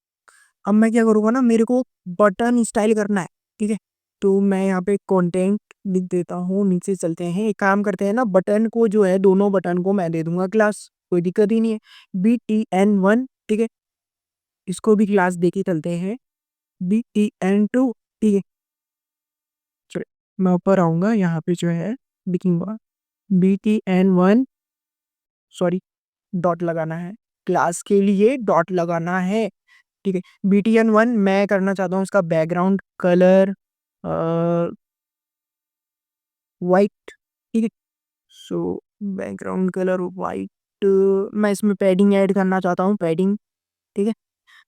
अब मैं क्या करूँगा ना, मेरे को बटन स्टाइल करना है। ठीक है, तो मैं यहाँ पे कंटेंट लिख देता हूँ, नीचे चलते हैं, एक काम करते हैं ना, बटन को जो है दोनों बटन को मैं दे दूंगा क्लास, कोई दिक्कत ही नहीं है, BTN1। ठीक है, इसको भी क्लास दे के चलते हैं, BTN2। ठीक है, चलिए मैं ऊपर आऊँगा, यहाँ पे जो है लिखूंगा BTN1, सॉरी डॉट लगाना है, क्लास के लिए डॉट लगाना है। ठीक है, BTN1 मैं करना चाहता हूँ उसका बैकग्राउंड कलर वाइट। ठीक है, सो बैकग्राउंड कलर वाइट, मैं इसमें पैडिंग ऐड करना चाहता हूँ, पैडिंग। ठीक है,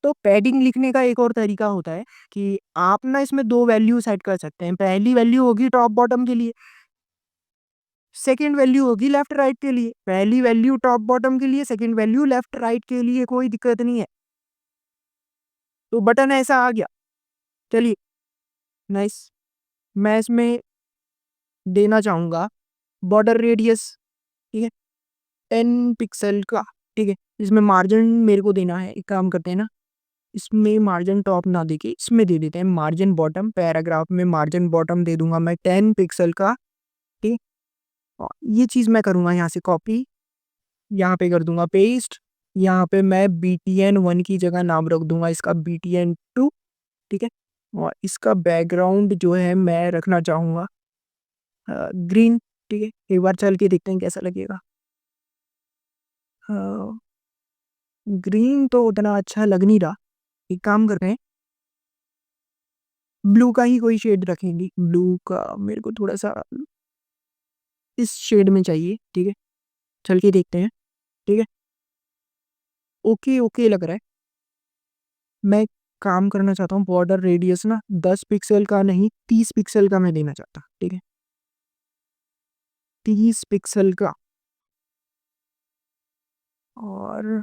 तो पैडिंग लिखने का एक और तरीका होता है कि आप ना इसमें दो वैल्यू सेट कर सकते हैं। पहली वैल्यू होगी टॉप बॉटम के लिए, सेकंड वैल्यू होगी लेफ्ट राइट के लिए। पहली वैल्यू टॉप बॉटम के लिए, सेकंड वैल्यू लेफ्ट राइट के लिए, कोई दिक्कत नहीं है। तो बटन ऐसा आ गया। चलिए, नाइस, मैं इसमें देना चाहूँगा बॉर्डर रेडियस। ठीक है, 10 पिक्सल का। ठीक है, इसमें मार्जिन मेरे को देना है, एक काम करते हैं ना, इसमें मार्जिन टॉप ना देके इसमें दे देते हैं मार्जिन बॉटम, पैराग्राफ में मार्जिन बॉटम दे दूंगा मैं 10 पिक्सल का। ठीक, और ये चीज़ मैं करूँगा यहाँ से कॉपी, यहाँ पे कर दूंगा पेस्ट, यहाँ पे मैं BTN1 की जगह नाम रख दूंगा इसका BTN2। ठीक है, और इसका बैकग्राउंड जो है मैं रखना चाहूँगा ग्रीन। ठीक है, एक बार चल के देखते हैं कैसा लगेगा। ग्रीन तो उतना अच्छा लग नहीं रहा, एक काम करते हैं, ब्लू का ही कोई शेड रखेंगे, ब्लू का मेरे को थोड़ा सा इस शेड में चाहिए। ठीक है, चल के देखते हैं। ठीक है, ओके ओके लग रहा है। मैं काम करना चाहता हूँ, बॉर्डर रेडियस ना 10 पिक्सल का नहीं 30 पिक्सल का मैं देना चाहता, ठीक है, 30 पिक्सल का। और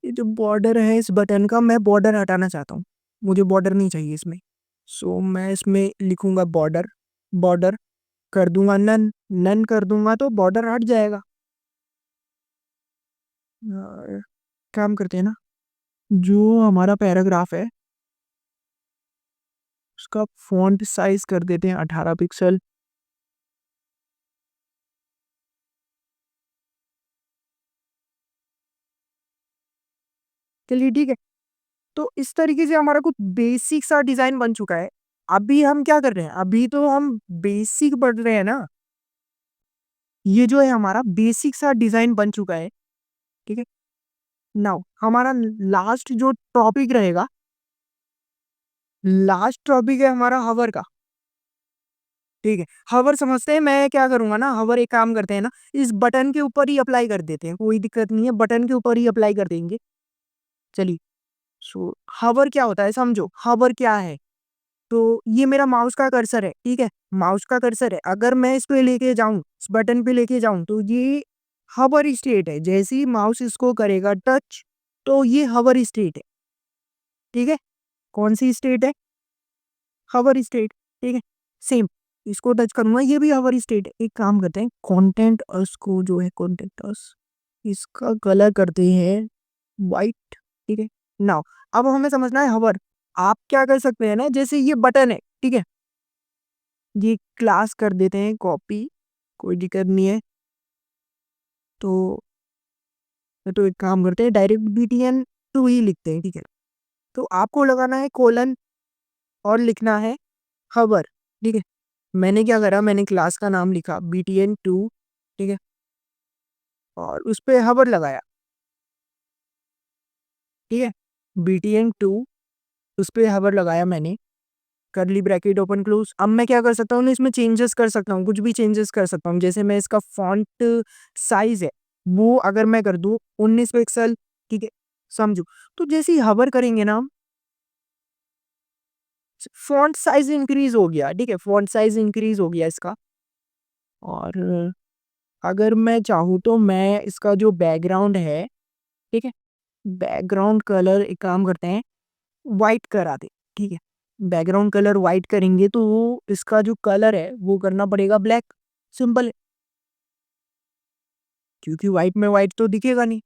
ये जो बॉर्डर है इस बटन का, मैं बॉर्डर हटाना चाहता हूँ, मुझे बॉर्डर नहीं चाहिए इसमें। सो मैं इसमें लिखूंगा बॉर्डर, बॉर्डर कर दूंगा नन, नन कर दूंगा तो बॉर्डर हट जाएगा। और काम करते हैं ना, जो हमारा पैराग्राफ है उसका फॉन्ट साइज कर देते हैं 18 पिक्सल। चलिए ठीक है। तो इस तरीके से हमारा कुछ बेसिक सा डिजाइन बन चुका है। अभी हम क्या कर रहे हैं, अभी तो हम बेसिक पढ़ रहे हैं ना, ये जो है हमारा बेसिक सा डिजाइन बन चुका है, ठीक है। नाउ हमारा लास्ट जो टॉपिक रहेगा, लास्ट टॉपिक है हमारा हवर का, ठीक है। हवर समझते हैं, मैं क्या करूंगा ना, हवर एक काम करते हैं ना, इस बटन के ऊपर ही अप्लाई कर देते हैं, कोई दिक्कत नहीं है, बटन के ऊपर ही अप्लाई कर देंगे। चलिए, सो हवर क्या होता है समझो, हवर क्या है। तो ये मेरा माउस का कर्सर है, ठीक है, माउस का कर्सर है, अगर मैं इस पे लेके जाऊं, इस बटन पे लेके जाऊं, तो ये हवर स्टेट है, जैसे ही माउस इसको करेगा टच, तो ये हवर स्टेट है, ठीक है। कौन सी स्टेट है, हवर स्टेट, ठीक है। सेम इसको टच करूंगा, ये भी हवर स्टेट है। एक काम करते हैं, कंटेंट अस को जो है, कंटेंट अस, इसका कलर करते हैं वाइट, ठीक है। नाउ अब हमें समझना है हवर। आप क्या कर सकते हैं ना, जैसे ये बटन है, ठीक है, ये क्लास कर देते हैं कॉपी, कोई दिक्कत नहीं है। तो एक काम करते हैं, डायरेक्ट btn2 ही लिखते हैं, ठीक है। तो आपको लगाना है कोलन और लिखना है हवर, ठीक है। मैंने क्या करा, मैंने क्लास का नाम लिखा btn2, ठीक है, और उस पे हवर लगाया, ठीक है, btn2, उस पे हवर लगाया मैंने, करली ब्रैकेट ओपन क्लोज। अब मैं क्या कर सकता हूँ ना, इसमें चेंजेस कर सकता हूँ, कुछ भी चेंजेस कर सकता हूँ, जैसे मैं इसका फॉन्ट साइज है वो अगर मैं कर दूँ 19 पिक्सल, ठीक है, समझो। तो जैसे ही हवर करेंगे ना, फॉन्ट साइज इंक्रीज हो गया, ठीक है, फॉन्ट साइज इंक्रीज हो गया इसका। और अगर मैं चाहूँ तो मैं इसका जो बैकग्राउंड है, ठीक है, बैकग्राउंड कलर एक काम करते हैं, वाइट करा दे, ठीक है। बैकग्राउंड कलर वाइट करेंगे तो इसका जो कलर है वो करना पड़ेगा ब्लैक, सिंपल है, क्योंकि वाइट में वाइट तो दिखेगा नहीं,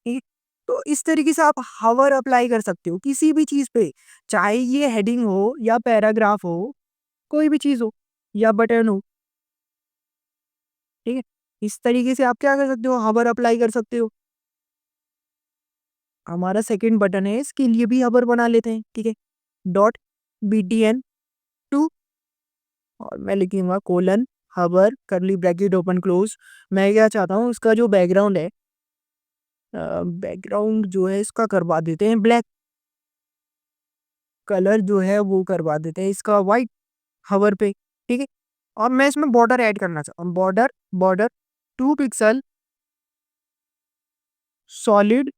ठीक है। तो इस तरीके से आप हावर अप्लाई कर सकते हो किसी भी चीज पे, चाहे ये हेडिंग हो या पैराग्राफ हो, कोई भी चीज हो, या बटन हो, ठीक है। इस तरीके से आप क्या कर सकते हो, हावर अप्लाई कर सकते हो। हमारा सेकंड बटन है, इसके लिए भी हावर बना लेते हैं, ठीक है, डॉट btn2, और मैं लिखूंगा कोलन हवर करली ब्रैकेट ओपन क्लोज। मैं क्या चाहता हूँ, इसका जो बैकग्राउंड है, बैकग्राउंड जो है इसका करवा देते हैं ब्लैक, कलर जो है वो करवा देते हैं इसका वाइट, हवर पे, ठीक है। और मैं इसमें बॉर्डर ऐड करना चाहता हूँ, border, border 2 pixel solid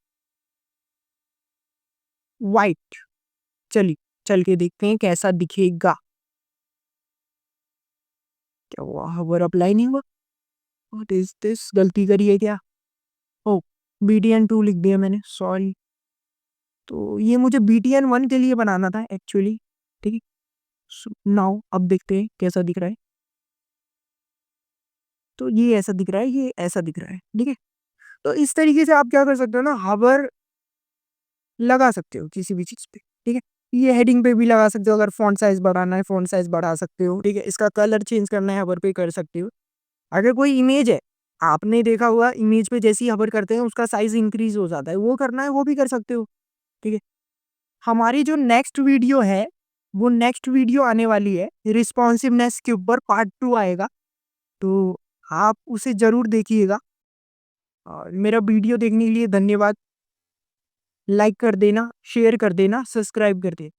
white. चलिए, चल के देखते हैं कैसा दिखेगा। क्या हुआ, हवर अप्लाई नहीं हुआ, व्हाट इज दिस, गलती करी है क्या। ओ, btn2 लिख दिया मैंने, सॉरी। तो ये मुझे btn1 के लिए बनाना था एक्चुअली, ठीक है। नाउ अब देखते हैं कैसा दिख रहा है। तो ये ऐसा दिख रहा है, ये ऐसा दिख रहा है, ठीक है। तो इस तरीके से आप क्या कर सकते हो ना, हवर लगा सकते हो किसी भी चीज पे, ठीक है। ये हेडिंग पे भी लगा सकते हो, अगर फॉन्ट साइज बढ़ाना है फॉन्ट साइज बढ़ा सकते हो, ठीक है। इसका कलर चेंज करना है हवर पे कर सकते हो। अगर कोई इमेज है, आपने देखा हुआ इमेज पे जैसे ही हवर करते हैं उसका साइज इंक्रीज हो जाता है, वो करना है वो भी कर सकते हो, ठीक है। हमारी जो नेक्स्ट वीडियो है, वो नेक्स्ट वीडियो आने वाली है, रिस्पॉन्सिवनेस के ऊपर पार्ट 2 आएगा, तो आप उसे जरूर देखिएगा। और मेरा वीडियो देखने के लिए धन्यवाद। लाइक कर देना, शेयर कर देना, सब्सक्राइब कर देना।